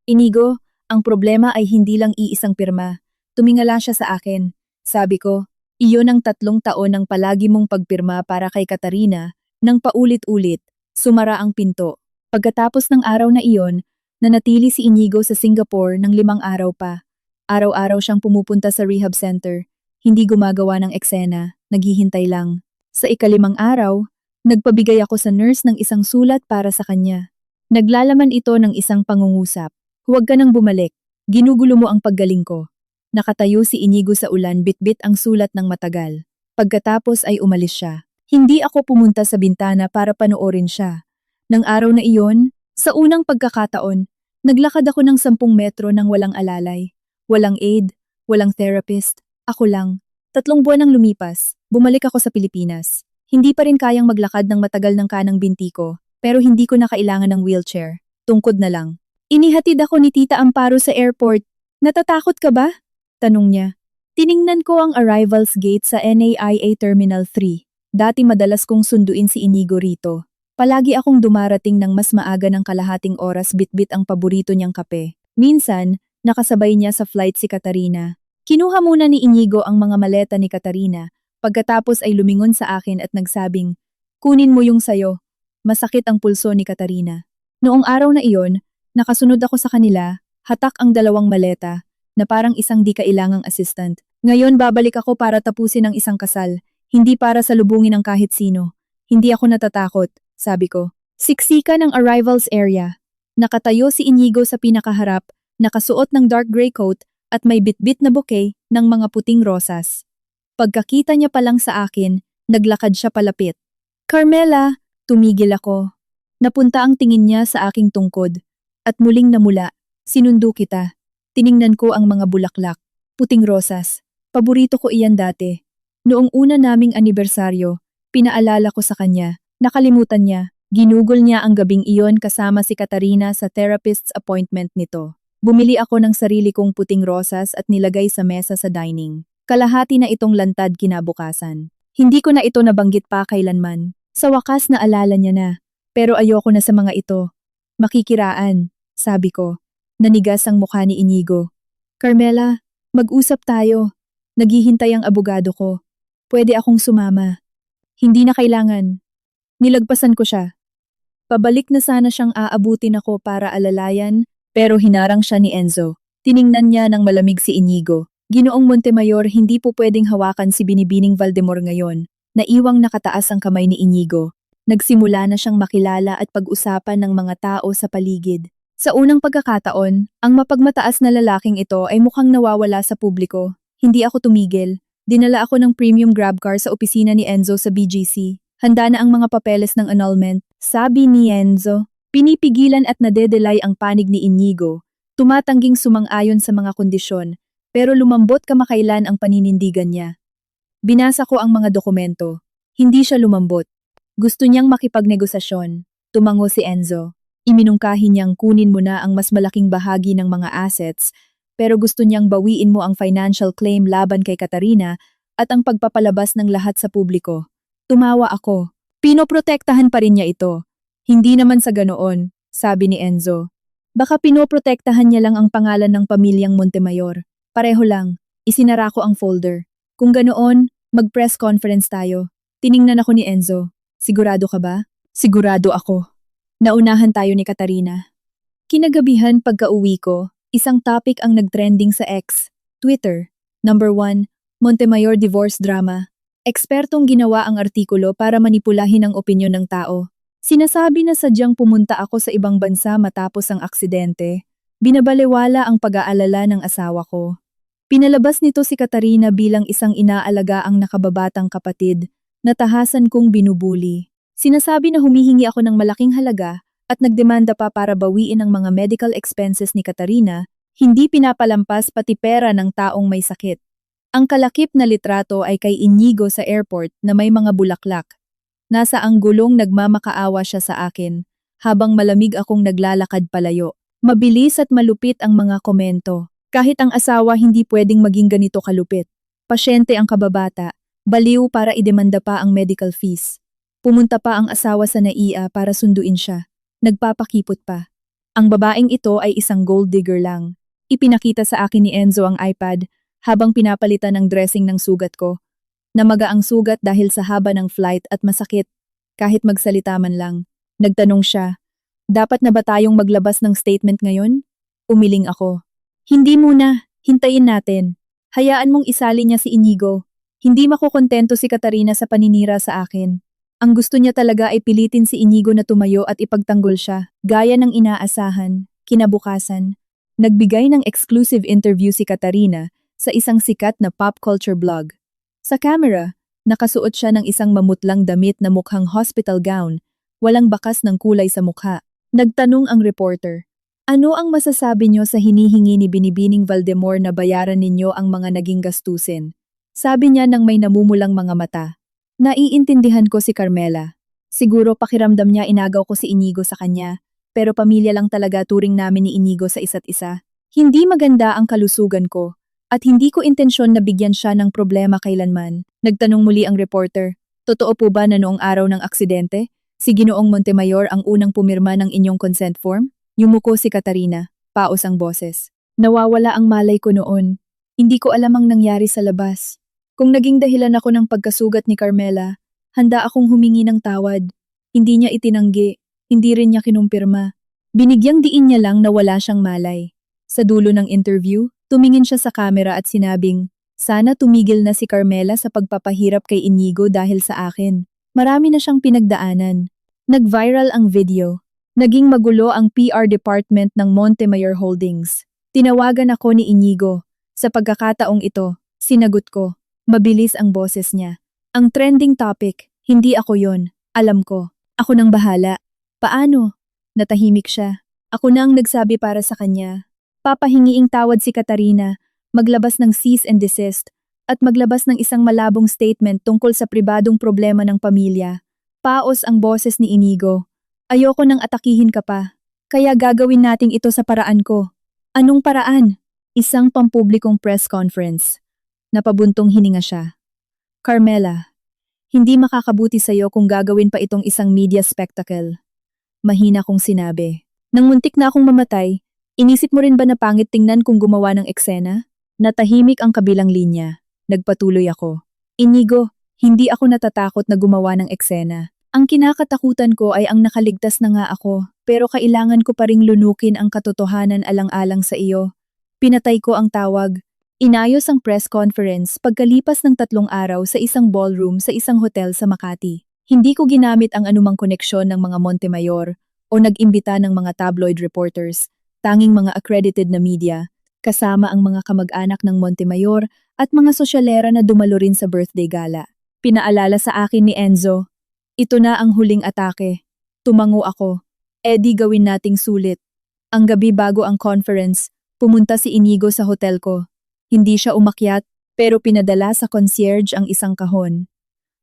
Inigo, ang problema ay hindi lang iisang pirma. Tumingala siya sa akin. Sabi ko, iyon ang 3 taon ng palagi mong pagpirma para kay Katarina, nang paulit-ulit, sumara ang pinto. Pagkatapos ng araw na iyon, nanatili si Inigo sa Singapore ng 5 araw pa. Araw-araw siyang pumupunta sa rehab center, hindi gumagawa ng eksena, naghihintay lang. Sa ika-5 araw, nagpabigay ako sa nurse ng isang sulat para sa kanya. Naglalaman ito ng isang pangungusap. Huwag ka nang bumalik, ginugulo mo ang paggaling ko. Nakatayo si Inigo sa ulan, bitbit ang sulat ng matagal. Pagkatapos ay umalis siya. Hindi ako pumunta sa bintana para panoorin siya. Nang araw na iyon, sa unang pagkakataon, naglakad ako ng 10 metro nang walang alalay. Walang aid, walang therapist, ako lang. 3 buwan nang lumipas, bumalik ako sa Pilipinas. Hindi pa rin kayang maglakad ng matagal ng kanang binti ko, pero hindi ko na kailangan ng wheelchair. Tungkod na lang. Inihatid ako ni Tita Amparo sa airport. Natatakot ka ba? Tanong niya. Tiningnan ko ang arrivals gate sa NAIA Terminal 3. Dati madalas kong sunduin si Inigo rito. Palagi akong dumarating ng mas maaga ng kalahating oras, bitbit ang paborito niyang kape. Minsan, nakasabay niya sa flight si Katarina. Kinuha muna ni Inigo ang mga maleta ni Katarina, pagkatapos ay lumingon sa akin at nagsabing, kunin mo yung sayo. Masakit ang pulso ni Katarina. Noong araw na iyon, nakasunod ako sa kanila, hatak ang 2 maleta, na parang isang di kailangang assistant. Ngayon babalik ako para tapusin ang isang kasal, hindi para salubungin ang kahit sino. Hindi ako natatakot, sabi ko. Siksika ng arrivals area. Nakatayo si Inigo sa pinakaharap, nakasuot ng dark gray coat at may bitbit na bouquet ng mga puting rosas. Pagkakita niya pa lang sa akin, naglakad siya palapit. Carmela, tumigil ako. Napunta ang tingin niya sa aking tungkod. At muling namula, sinundo kita. Tiningnan ko ang mga bulaklak, puting rosas. Paborito ko iyan dati. Noong una naming anibersaryo, pinaalala ko sa kanya. Nakalimutan niya. Ginugol niya ang gabing iyon kasama si Katarina sa therapist's appointment nito. Bumili ako ng sarili kong puting rosas at nilagay sa mesa sa dining. Kalahati na itong lantad kinabukasan. Hindi ko na ito nabanggit pa kailanman. Sa wakas naalala niya na. Pero ayoko na sa mga ito. Makikiraan, sabi ko. Nanigas ang mukha ni Inigo. Carmela, mag-usap tayo. Naghihintay ang abogado ko. Pwede akong sumama. Hindi na kailangan. Nilagpasan ko siya. Pabalik na sana siyang aabutin ako para alalayan, pero hinarang siya ni Enzo. Tiningnan niya ng malamig si Inigo. Ginoong Montemayor, hindi po pwedeng hawakan si Binibining Valdemor ngayon. Naiwang nakataas ang kamay ni Inigo. Nagsimula na siyang makilala at pag-usapan ng mga tao sa paligid. Sa unang pagkakataon, ang mapagmataas na lalaking ito ay mukhang nawawala sa publiko. Hindi ako tumigil. Dinala ako ng premium grab car sa opisina ni Enzo sa BGC. Handa na ang mga papeles ng annulment. Sabi ni Enzo, pinipigilan at nadedelay ang panig ni Inigo. Tumatangging sumang-ayon sa mga kondisyon, pero lumambot kamakailan ang paninindigan niya. Binasa ko ang mga dokumento. Hindi siya lumambot. Gusto niyang makipagnegosasyon. Tumango si Enzo. Iminungkahi niyang kunin mo na ang mas malaking bahagi ng mga assets, pero gusto niyang bawiin mo ang financial claim laban kay Katarina at ang pagpapalabas ng lahat sa publiko. Tumawa ako. Pinoprotektahan pa rin niya ito. Hindi naman sa ganoon, sabi ni Enzo. Baka pinoprotektahan niya lang ang pangalan ng pamilyang Montemayor. Pareho lang, isinara ko ang folder. Kung ganoon, mag-press conference tayo. Tiningnan ako ni Enzo. Sigurado ka ba? Sigurado ako. Naunahan tayo ni Katarina. Kinagabihan pagka-uwi ko, isang topic ang nagtrending sa X, Twitter. Number 1, Montemayor divorce drama. Ekspertong ginawa ang artikulo para manipulahin ang opinyon ng tao. Sinasabi na sadyang pumunta ako sa ibang bansa matapos ang aksidente. Binabalewala ang pag-aalala ng asawa ko. Pinalabas nito si Katarina bilang isang inaalaga ang nakababatang kapatid na tahasan kong binubuli. Sinasabi na humihingi ako ng malaking halaga at nagdemanda pa para bawiin ang mga medical expenses ni Katarina, hindi pinapalampas pati pera ng taong may sakit. Ang kalakip na litrato ay kay Inigo sa airport na may mga bulaklak. Nasa anggulong nagmamakaawa siya sa akin, habang malamig akong naglalakad palayo. Mabilis at malupit ang mga komento. Kahit ang asawa hindi pwedeng maging ganito kalupit. Pasyente ang kababata, baliw para idemanda pa ang medical fees. Pumunta pa ang asawa sa NAIA para sunduin siya. Nagpapakipot pa. Ang babaeng ito ay isang gold digger lang. Ipinakita sa akin ni Enzo ang iPad habang pinapalitan ang dressing ng sugat ko. Namaga ang sugat dahil sa haba ng flight at masakit. Kahit magsalita man lang. Nagtanong siya, dapat na ba tayong maglabas ng statement ngayon? Umiling ako. Hindi muna, hintayin natin. Hayaan mong isali niya si Inigo. Hindi makukontento si Katarina sa paninira sa akin. Ang gusto niya talaga ay pilitin si Inigo na tumayo at ipagtanggol siya, gaya ng inaasahan. Kinabukasan, nagbigay ng exclusive interview si Katarina sa isang sikat na pop culture blog. Sa camera, nakasuot siya ng isang mamutlang damit na mukhang hospital gown, walang bakas ng kulay sa mukha. Nagtanong ang reporter, ano ang masasabi niyo sa hinihingi ni Binibining Valdemor na bayaran ninyo ang mga naging gastusin? Sabi niya nang may namumulang mga mata. Naiintindihan ko si Carmela. Siguro pakiramdam niya inagaw ko si Inigo sa kanya, pero pamilya lang talaga turing namin ni Inigo sa isa't isa. Hindi maganda ang kalusugan ko. At hindi ko intensyon na bigyan siya ng problema kailanman. Nagtanong muli ang reporter, totoo po ba na noong araw ng aksidente, si Ginoong Montemayor ang unang pumirma ng inyong consent form? Yumuko si Katarina, paos ang boses. Nawawala ang malay ko noon. Hindi ko alam ang nangyari sa labas. Kung naging dahilan ako ng pagkasugat ni Carmela, handa akong humingi ng tawad. Hindi niya itinanggi, hindi rin niya kinumpirma. Binigyang diin niya lang na wala siyang malay. Sa dulo ng interview, tumingin siya sa kamera at sinabing, sana tumigil na si Carmela sa pagpapahirap kay Inigo dahil sa akin. Marami na siyang pinagdaanan. Nag-viral ang video. Naging magulo ang PR department ng Montemayor Holdings. Tinawagan ako ni Inigo. Sa pagkakataong ito, sinagot ko. Mabilis ang boses niya. Ang trending topic, hindi ako yon. Alam ko. Ako nang bahala. Paano? Natahimik siya. Ako na ang nagsabi para sa kanya. Papahingiing tawad si Katarina, maglabas ng cease and desist, at maglabas ng isang malabong statement tungkol sa pribadong problema ng pamilya. Paos ang boses ni Inigo. Ayoko nang atakihin ka pa. Kaya gagawin nating ito sa paraan ko. Anong paraan? Isang pampublikong press conference. Napabuntong hininga siya. Carmela, hindi makakabuti sa'yo kung gagawin pa itong isang media spectacle. Mahina kong sinabi. Nang muntik na akong mamatay, inisip mo rin ba na pangit tingnan kung gumawa ng eksena? Natahimik ang kabilang linya. Nagpatuloy ako. Inigo, hindi ako natatakot na gumawa ng eksena. Ang kinakatakutan ko ay ang nakaligtas na nga ako, pero kailangan ko pa ring lunukin ang katotohanan alang-alang sa iyo. Pinatay ko ang tawag. Inayos ang press conference pagkalipas ng 3 araw sa isang ballroom sa isang hotel sa Makati. Hindi ko ginamit ang anumang koneksyon ng mga Montemayor o nag-imbita ng mga tabloid reporters, tanging mga accredited na media, kasama ang mga kamag-anak ng Montemayor at mga sosyalera na dumalo rin sa birthday gala. Pinaalala sa akin ni Enzo, ito na ang huling atake. Tumango ako. Di gawin nating sulit. Ang gabi bago ang conference, pumunta si Inigo sa hotel ko. Hindi siya umakyat, pero pinadala sa concierge ang isang kahon.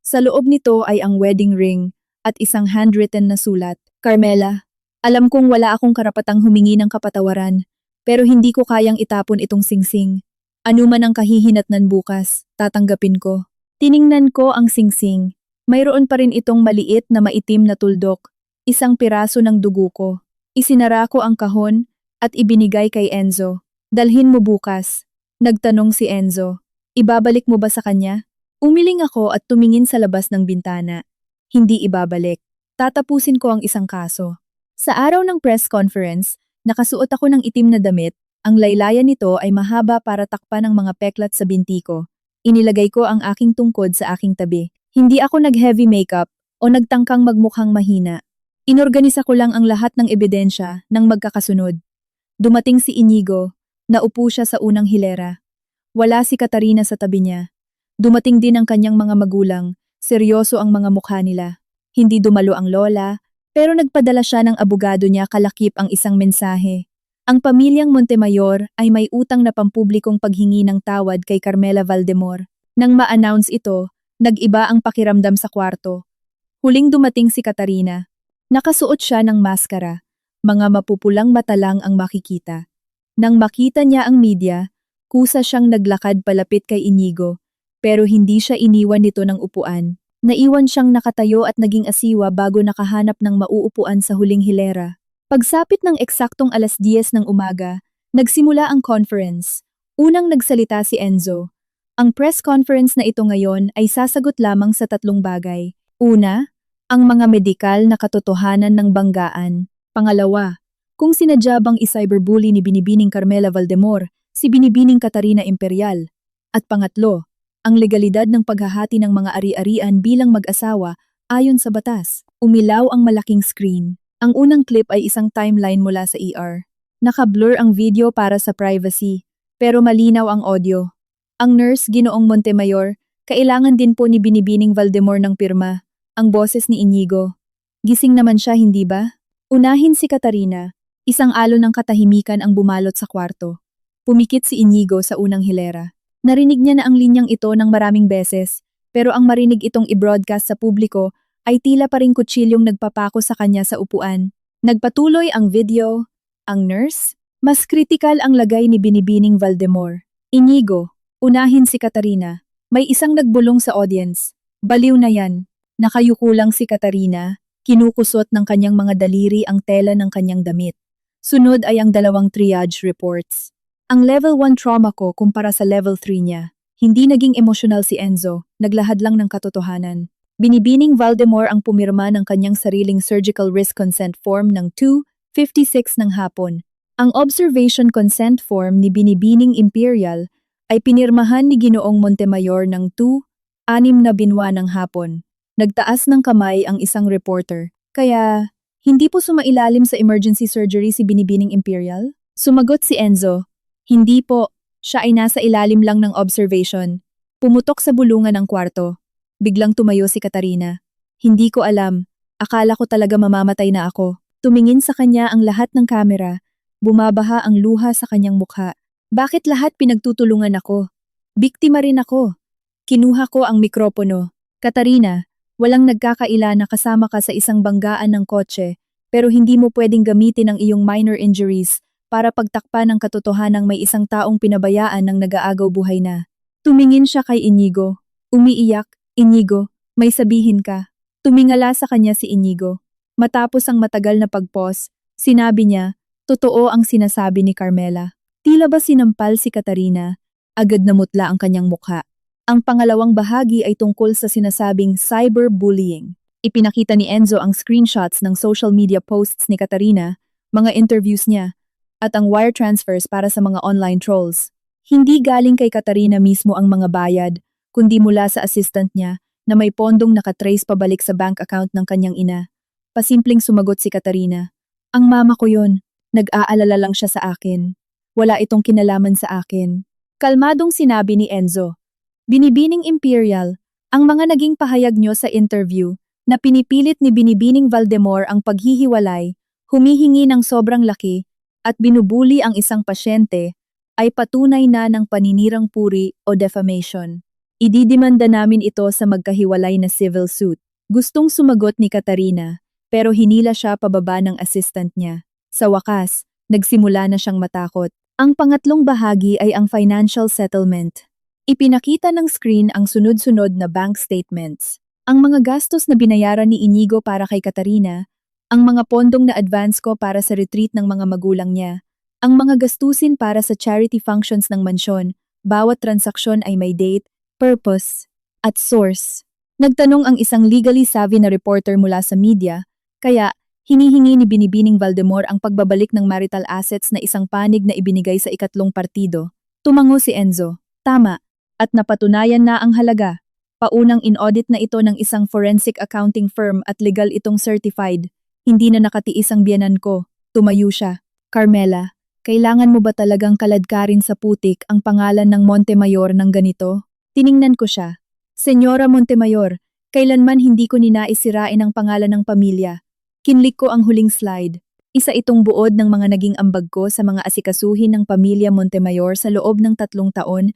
Sa loob nito ay ang wedding ring at isang handwritten na sulat. Carmela, alam kong wala akong karapatang humingi ng kapatawaran, pero hindi ko kayang itapon itong singsing. Ano man ang kahihinatnan bukas, tatanggapin ko. Tiningnan ko ang singsing. Mayroon pa rin itong maliit na maitim na tuldok, isang piraso ng dugo ko. Isinara ko ang kahon at ibinigay kay Enzo. Dalhin mo bukas. Nagtanong si Enzo, ibabalik mo ba sa kanya? Umiling ako at tumingin sa labas ng bintana. Hindi ibabalik. Tatapusin ko ang isang kaso. Sa araw ng press conference, nakasuot ako ng itim na damit. Ang laylayan nito ay mahaba para takpan ng mga peklat sa binti ko. Inilagay ko ang aking tungkod sa aking tabi. Hindi ako nag-heavy makeup o nagtangkang magmukhang mahina. Inorganisa ko lang ang lahat ng ebidensya ng magkakasunod. Dumating si Inigo, naupo siya sa unang hilera. Wala si Katarina sa tabi niya. Dumating din ang kanyang mga magulang, seryoso ang mga mukha nila. Hindi dumalo ang lola, pero nagpadala siya ng abogado niya kalakip ang isang mensahe. Ang pamilyang Montemayor ay may utang na pampublikong paghingi ng tawad kay Carmela Valdemor. Nang ma-announce ito, nag-iba ang pakiramdam sa kwarto. Huling dumating si Katarina. Nakasuot siya ng maskara. Mga mapupulang mata lang ang makikita. Nang makita niya ang media, kusa siyang naglakad palapit kay Inigo, pero hindi siya iniwan nito ng upuan. Naiwan siyang nakatayo at naging asiwa bago nakahanap ng mauupuan sa huling hilera. Pagsapit ng eksaktong 10:00 ng umaga, nagsimula ang conference. Unang nagsalita si Enzo. Ang press conference na ito ngayon ay sasagot lamang sa 3 bagay. Una, ang mga medikal na katotohanan ng banggaan. Pangalawa, kung sinadya bang i-cyberbully ni Binibining Carmela Valdemor si Binibining Catarina Imperial. At pangatlo, ang legalidad ng paghahati ng mga ari-arian bilang mag-asawa ayon sa batas. Umilaw ang malaking screen. Ang unang clip ay isang timeline mula sa ER. Naka-blur ang video para sa privacy, pero malinaw ang audio. Ang nurse, Ginoong Montemayor, kailangan din po ni Binibining Valdemor ng pirma, ang boses ni Inigo. Gising naman siya, hindi ba? Unahin si Katarina, isang alon ng katahimikan ang bumalot sa kwarto. Pumikit si Inigo sa unang hilera. Narinig niya na ang linyang ito ng maraming beses, pero ang marinig itong i-broadcast sa publiko ay tila pa ring kutsilyong nagpapako sa kanya sa upuan. Nagpatuloy ang video. Ang nurse? Mas kritikal ang lagay ni Binibining Valdemor. Inigo, unahin si Katarina. May isang nagbulong sa audience. Baliw na yan. Nakayuko lang si Katarina, kinukusot ng kanyang mga daliri ang tela ng kanyang damit. Sunod ay ang 2 triage reports. Ang level 1 trauma ko kumpara sa level 3 niya. Hindi naging emosyonal si Enzo, naglahad lang ng katotohanan. Binibining Valdemor ang pumirma ng kanyang sariling surgical risk consent form ng 2:56 ng hapon. Ang observation consent form ni Binibining Imperial ay pinirmahan ni Ginoong Montemayor ng 2:06 na binwa ng hapon. Nagtaas ng kamay ang isang reporter. Kaya, hindi po sumailalim sa emergency surgery si Binibining Imperial? Sumagot si Enzo. Hindi po, siya ay nasa ilalim lang ng observation. Pumutok sa bulungan ng kwarto. Biglang tumayo si Katarina. Hindi ko alam. Akala ko talaga mamamatay na ako. Tumingin sa kanya ang lahat ng kamera. Bumabaha ang luha sa kanyang mukha. Bakit lahat pinagtutulungan ako? Biktima rin ako. Kinuha ko ang mikropono. Katarina, walang nagkakaila na kasama ka sa isang banggaan ng kotse, pero hindi mo pwedeng gamitin ang iyong minor injuries para pagtakpan ng katotohanang may isang taong pinabayaan ng nag-aagaw buhay na. Tumingin siya kay Inigo. Umiiyak. Inigo, may sabihin ka. Tumingala sa kanya si Inigo. Matapos ang matagal na pag-pause, sinabi niya, totoo ang sinasabi ni Carmela. Tila ba sinampal si Katarina? Agad namutla ang kanyang mukha. Ang pangalawang bahagi ay tungkol sa sinasabing cyberbullying. Ipinakita ni Enzo ang screenshots ng social media posts ni Katarina, mga interviews niya, at ang wire transfers para sa mga online trolls. Hindi galing kay Katarina mismo ang mga bayad, kundi mula sa assistant niya na may pondong nakatrace pabalik sa bank account ng kanyang ina. Pasimpleng sumagot si Katarina. Ang mama ko yon, nag-aalala lang siya sa akin. Wala itong kinalaman sa akin. Kalmadong sinabi ni Enzo. Binibining Imperial, ang mga naging pahayag nyo sa interview na pinipilit ni Binibining Valdemor ang paghihiwalay, humihingi ng sobrang laki, at binubuli ang isang pasyente, ay patunay na ng paninirang puri o defamation. Ididimanda namin ito sa magkahiwalay na civil suit. Gustong sumagot ni Katarina, pero hinila siya pababa ng assistant niya. Sa wakas, nagsimula na siyang matakot. Ang pangatlong bahagi ay ang financial settlement. Ipinakita ng screen ang sunod-sunod na bank statements. Ang mga gastos na binayaran ni Inigo para kay Katarina, ang mga pondong na advance ko para sa retreat ng mga magulang niya, ang mga gastusin para sa charity functions ng mansyon, bawat transaksyon ay may date, purpose, at source. Nagtanong ang isang legally savvy na reporter mula sa media, kaya hinihingi ni Binibining Valdemor ang pagbabalik ng marital assets na isang panig na ibinigay sa ikatlong partido. Tumango si Enzo. Tama, at napatunayan na ang halaga. Paunang in-audit na ito ng isang forensic accounting firm at legal itong certified. Hindi na nakatiis ang biyanan ko. Tumayo siya. Carmela, Kailangan mo ba talagang kaladkarin sa putik ang pangalan ng Montemayor ng ganito? Tiningnan ko siya. Senyora Montemayor, kailanman hindi ko ninais sirain ang pangalan ng pamilya. Kinlik ko ang huling slide. Isa itong buod ng mga naging ambag ko sa mga asikasuhin ng pamilya Montemayor sa loob ng 3 taon,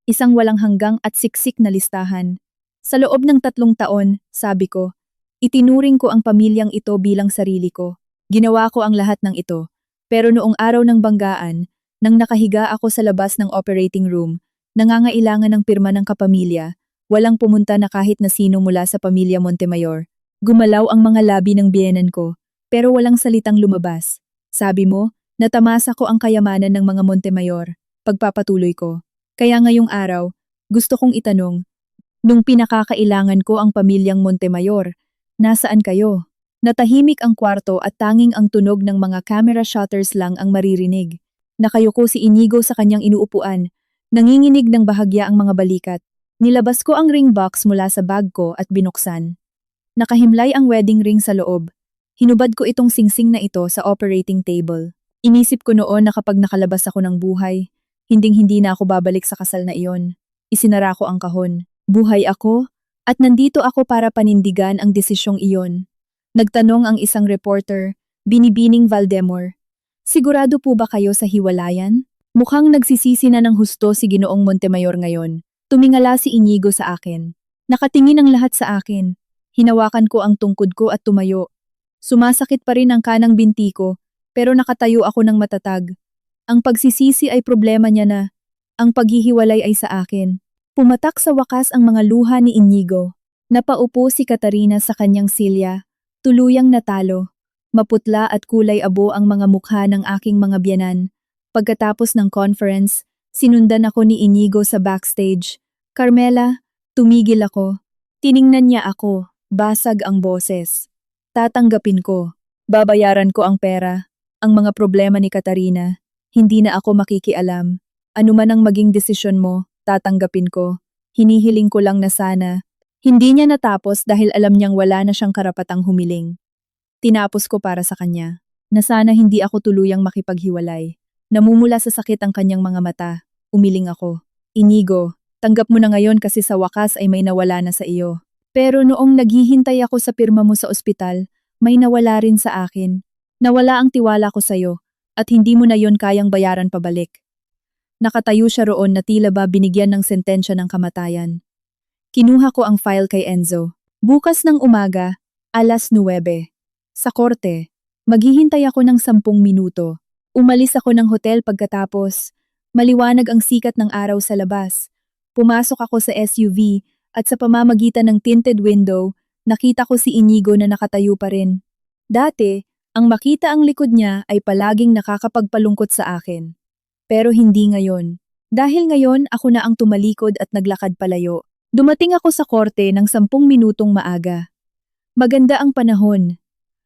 isang walang hanggang at siksik na listahan. Sa loob ng 3 taon, sabi ko, itinuring ko ang pamilyang ito bilang sarili ko. Ginawa ko ang lahat ng ito. Pero noong araw ng banggaan, nang nakahiga ako sa labas ng operating room, nangangailangan ng pirma ng kapamilya, walang pumunta na kahit na sino mula sa pamilya Montemayor. Gumalaw ang mga labi ng biyenan ko, pero walang salitang lumabas. Sabi mo, natamasa ko ang kayamanan ng mga Montemayor. Pagpapatuloy ko. Kaya ngayong araw, gusto kong itanong, nung pinakakailangan ko ang pamilyang Montemayor, nasaan kayo? Natahimik ang kwarto at tanging ang tunog ng mga camera shutters lang ang maririnig. Nakayuko si Inigo sa kanyang inuupuan. Nanginginig ng bahagya ang mga balikat. Nilabas ko ang ring box mula sa bag ko at binuksan. Nakahimlay ang wedding ring sa loob. Hinubad ko itong singsing na ito sa operating table. Inisip ko noon na kapag nakalabas ako ng buhay, hinding-hindi na ako babalik sa kasal na iyon. Isinara ko ang kahon. Buhay ako, at nandito ako para panindigan ang desisyong iyon. Nagtanong ang isang reporter, Binibining Valdemor. Sigurado po ba kayo sa hiwalayan? Mukhang nagsisisi na ng husto si Ginoong Montemayor ngayon. Tumingala si Inigo sa akin. Nakatingin ang lahat sa akin. Hinawakan ko ang tungkod ko at tumayo. Sumasakit pa rin ang kanang binti ko, pero nakatayo ako ng matatag. Ang pagsisisi ay problema niya na. Ang paghihiwalay ay sa akin. Pumatak sa wakas ang mga luha ni Inigo. Napaupo si Katarina sa kanyang silya. Tuluyang natalo. Maputla at kulay abo ang mga mukha ng aking mga biyanan. Pagkatapos ng conference, sinundan ako ni Inigo sa backstage. Carmela, tumigil ako. Tiningnan niya ako, basag ang boses. Tatanggapin ko. Babayaran ko ang pera. Ang mga problema ni Katarina. Hindi na ako makikialam. Ano man ang maging desisyon mo, tatanggapin ko. Hinihiling ko lang na sana. Hindi niya natapos dahil alam niyang wala na siyang karapatang humiling. Tinapos ko para sa kanya, na sana hindi ako tuluyang makipaghiwalay. Namumula sa sakit ang kanyang mga mata. Umiling ako. Inigo, tanggap mo na ngayon kasi sa wakas ay may nawala na sa iyo. Pero noong naghihintay ako sa pirma mo sa ospital, may nawala rin sa akin. Nawala ang tiwala ko sa iyo, at hindi mo na yon kayang bayaran pabalik. Nakatayo siya roon na tila ba binigyan ng sentensya ng kamatayan. Kinuha ko ang file kay Enzo. Bukas ng umaga, 9:00. Sa korte, maghihintay ako ng 10 minuto. Umalis ako ng hotel pagkatapos. Maliwanag ang sikat ng araw sa labas. Pumasok ako sa SUV at sa pamamagitan ng tinted window, nakita ko si Inigo na nakatayo pa rin. Dati, ang makita ang likod niya ay palaging nakakapagpalungkot sa akin. Pero hindi ngayon. Dahil ngayon ako na ang tumalikod at naglakad palayo. Dumating ako sa korte ng 10 minutong maaga. Maganda ang panahon.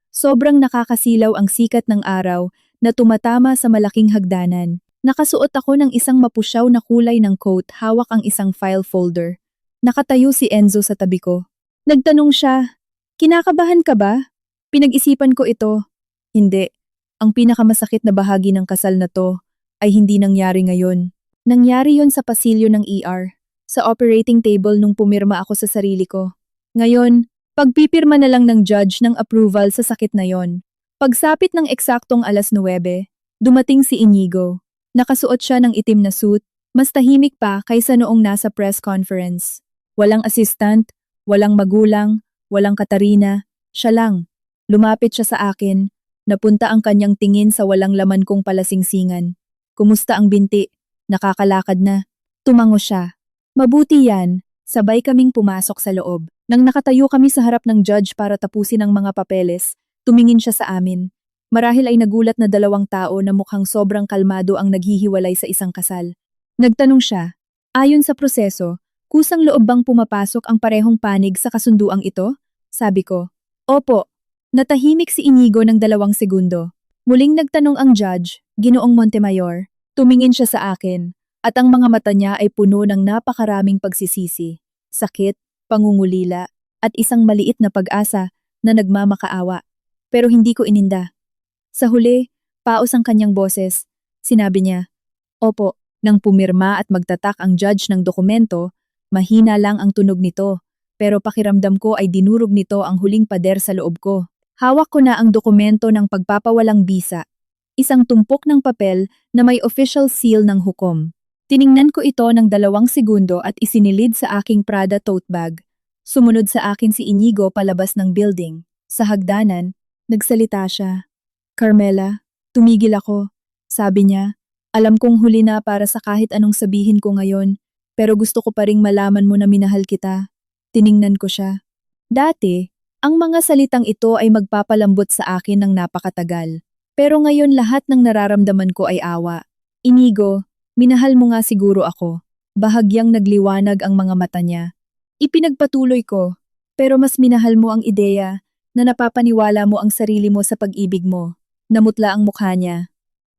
Sobrang nakakasilaw ang sikat ng araw na tumatama sa malaking hagdanan. Nakasuot ako ng isang mapusyaw na kulay ng coat, hawak ang isang file folder. Nakatayo si Enzo sa tabi ko. Nagtanong siya, "Kinakabahan ka ba?" Pinag-isipan ko ito. Hindi. Ang pinakamasakit na bahagi ng kasal na to ay hindi nangyari ngayon. Nangyari yon sa pasilyo ng ER. Sa operating table nung pumirma ako sa sarili ko. Ngayon, pagpipirma na lang ng judge ng approval sa sakit na yon. Pagsapit ng eksaktong 9:00, dumating si Inigo. Nakasuot siya ng itim na suit, mas tahimik pa kaysa noong nasa press conference. Walang assistant, walang magulang, walang Katarina, siya lang. Lumapit siya sa akin, napunta ang kanyang tingin sa walang laman kong palasingsingan. Kumusta ang binti? Nakakalakad na. Tumango siya. Mabuti yan, sabay kaming pumasok sa loob. Nang nakatayo kami sa harap ng judge para tapusin ang mga papeles, tumingin siya sa amin. Marahil ay nagulat na 2 tao na mukhang sobrang kalmado ang naghihiwalay sa isang kasal. Nagtanong siya, ayon sa proseso, kusang loob bang pumapasok ang parehong panig sa kasunduang ito? Sabi ko, opo. Natahimik si Inigo ng 2 segundo. Muling nagtanong ang judge, Ginoong Montemayor. Tumingin siya sa akin. At ang mga mata niya ay puno ng napakaraming pagsisisi, sakit, pangungulila, at isang maliit na pag-asa na nagmamakaawa. Pero hindi ko ininda. Sa huli, paos ang kanyang boses. Sinabi niya, opo, nang pumirma at magtatak ang judge ng dokumento, mahina lang ang tunog nito, pero pakiramdam ko ay dinurog nito ang huling pader sa loob ko. Hawak ko na ang dokumento ng pagpapawalang bisa, isang tumpok ng papel na may official seal ng hukom. Tiningnan ko ito ng 2 segundo at isinilid sa aking Prada tote bag. Sumunod sa akin si Inigo palabas ng building. Sa hagdanan, nagsalita siya. Carmela, tumigil ako. Sabi niya, alam kong huli na para sa kahit anong sabihin ko ngayon, pero gusto ko pa ring malaman mo na minahal kita. Tiningnan ko siya. Dati, ang mga salitang ito ay magpapalambot sa akin ng napakatagal. Pero ngayon lahat ng nararamdaman ko ay awa. Inigo, minahal mo nga siguro ako. Bahagyang nagliwanag ang mga mata niya. Ipinagpatuloy ko, pero mas minahal mo ang ideya na napapaniwala mo ang sarili mo sa pag-ibig mo. Namutla ang mukha niya.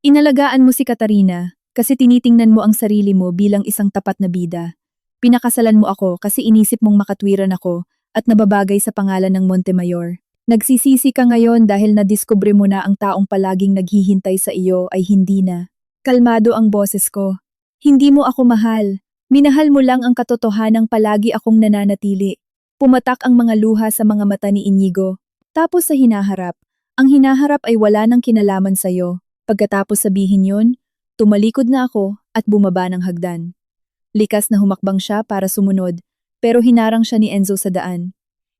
Inalagaan mo si Katarina kasi tinitingnan mo ang sarili mo bilang isang tapat na bida. Pinakasalan mo ako kasi inisip mong makatwiran ako at nababagay sa pangalan ng Montemayor. Nagsisisi ka ngayon dahil nadiskubre mo na ang taong palaging naghihintay sa iyo ay hindi na. Kalmado ang boses ko. Hindi mo ako mahal. Minahal mo lang ang katotohanang palagi akong nananatili. Pumatak ang mga luha sa mga mata ni Inigo. Tapos sa hinaharap, ang hinaharap ay wala nang kinalaman sa'yo. Pagkatapos sabihin yun, tumalikod na ako at bumaba ng hagdan. Likas na humakbang siya para sumunod, pero hinarang siya ni Enzo sa daan.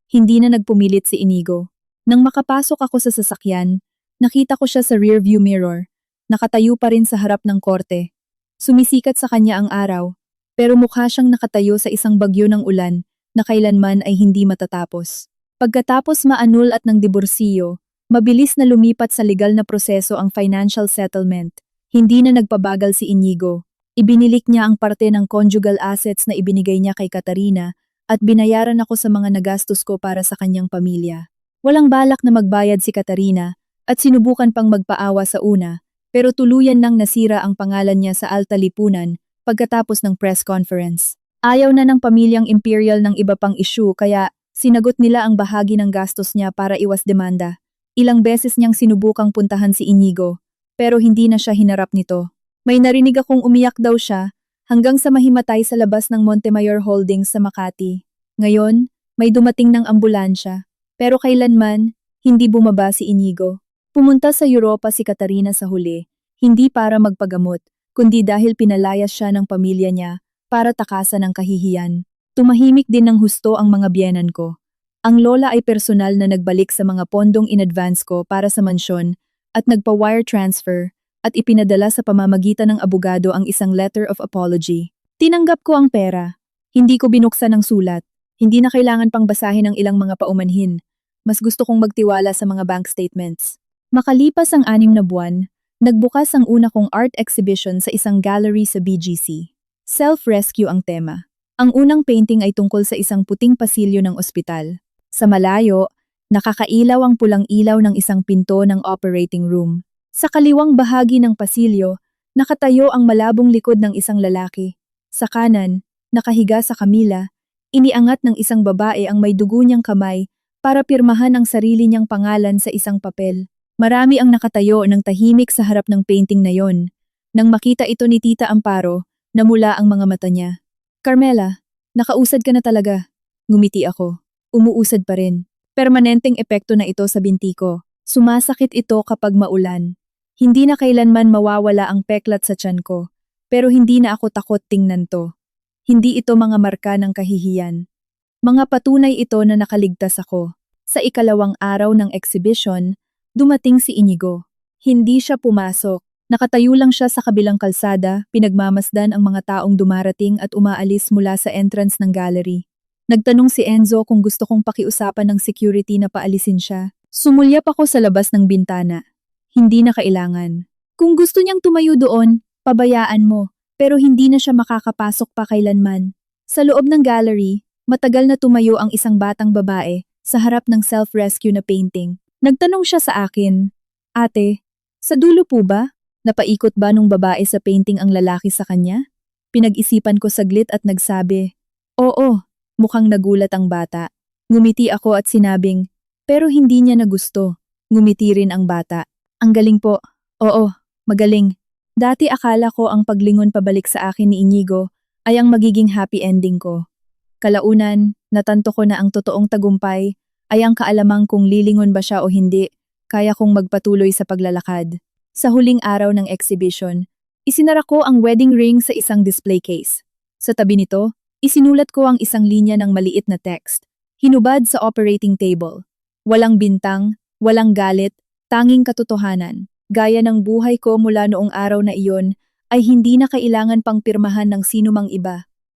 Hindi na nagpumilit si Inigo. Nang makapasok ako sa sasakyan, nakita ko siya sa rearview mirror. Nakatayo pa rin sa harap ng korte. Sumisikat sa kanya ang araw, pero mukha siyang nakatayo sa isang bagyo ng ulan na kailanman ay hindi matatapos. Pagkatapos maanul at ng diborsiyo, mabilis na lumipat sa legal na proseso ang financial settlement. Hindi na nagpabagal si Inigo. Ibinilik niya ang parte ng conjugal assets na ibinigay niya kay Katarina at binayaran ako sa mga nagastos ko para sa kanyang pamilya. Walang balak na magbayad si Katarina at sinubukan pang magpaawa sa una, pero tuluyan nang nasira ang pangalan niya sa alta lipunan pagkatapos ng press conference. Ayaw na ng pamilyang Imperial ng iba pang issue kaya sinagot nila ang bahagi ng gastos niya para iwas demanda. Ilang beses niyang sinubukang puntahan si Inigo, pero hindi na siya hinarap nito. May narinig akong umiyak daw siya hanggang sa mahimatay sa labas ng Montemayor Holdings sa Makati. Ngayon, may dumating ng ambulansya, pero kailanman, hindi bumaba si Inigo. Pumunta sa Europa si Katarina sa huli, hindi para magpagamot, kundi dahil pinalayas siya ng pamilya niya para takasan ang kahihiyan. Tumahimik din ng husto ang mga biyenan ko. Ang lola ay personal na nagbalik sa mga pondong in-advance ko para sa mansyon at nagpa-wire transfer at ipinadala sa pamamagitan ng abogado ang isang letter of apology. Tinanggap ko ang pera. Hindi ko binuksan ang sulat. Hindi na kailangan pang basahin ang ilang mga paumanhin. Mas gusto kong magtiwala sa mga bank statements. Makalipas ang 6 na buwan, nagbukas ang una kong art exhibition sa isang gallery sa BGC. Self-rescue ang tema. Ang unang painting ay tungkol sa isang puting pasilyo ng ospital. Sa malayo, nakakailaw ang pulang ilaw ng isang pinto ng operating room. Sa kaliwang bahagi ng pasilyo, nakatayo ang malabong likod ng isang lalaki. Sa kanan, nakahiga sa kamila, iniangat ng isang babae ang may dugo niyang kamay para pirmahan ang sarili niyang pangalan sa isang papel. Marami ang nakatayo ng tahimik sa harap ng painting na yon. Nang makita ito ni Tita Amparo, namula ang mga mata niya. Carmela, nakausad ka na talaga. Ngumiti ako. Umuusad pa rin. Permanenteng epekto na ito sa binti ko. Sumasakit ito kapag maulan. Hindi na kailanman mawawala ang peklat sa tiyan ko. Pero hindi na ako takot tingnan to. Hindi ito mga marka ng kahihiyan. Mga patunay ito na nakaligtas ako. Sa ikalawang araw ng exhibition, dumating si Inigo. Hindi siya pumasok. Nakatayo lang siya sa kabilang kalsada, pinagmamasdan ang mga taong dumarating at umaalis mula sa entrance ng gallery. Nagtanong si Enzo kung gusto kong pakiusapan ng security na paalisin siya. Sumulyap ako sa labas ng bintana. Hindi na kailangan. Kung gusto niyang tumayo doon, pabayaan mo, pero hindi na siya makakapasok pa kailanman. Sa loob ng gallery, matagal na tumayo ang isang batang babae sa harap ng self-rescue na painting. Nagtanong siya sa akin, Ate, sa dulo po ba? Napaikot ba nung babae sa painting ang lalaki sa kanya? Pinag-isipan ko saglit at nagsabi, Oo. Mukhang nagulat ang bata. Ngumiti ako at sinabing, pero hindi niya nagusto. Ngumiti rin ang bata. Ang galing po. Oo, magaling. Dati akala ko ang paglingon pabalik sa akin ni Inigo ay ang magiging happy ending ko. Kalaunan, natanto ko na ang totoong tagumpay ay ang kaalamang kung lilingon ba siya o hindi, kaya kong magpatuloy sa paglalakad. Sa huling araw ng exhibition, isinara ko ang wedding ring sa isang display case. Sa tabi nito, isinulat ko ang isang linya ng maliit na text. Hinubad sa operating table. Walang bintang, walang galit, tanging katotohanan. Gaya ng buhay ko mula noong araw na iyon, ay hindi na kailangan pang pirmahan ng sinumang iba.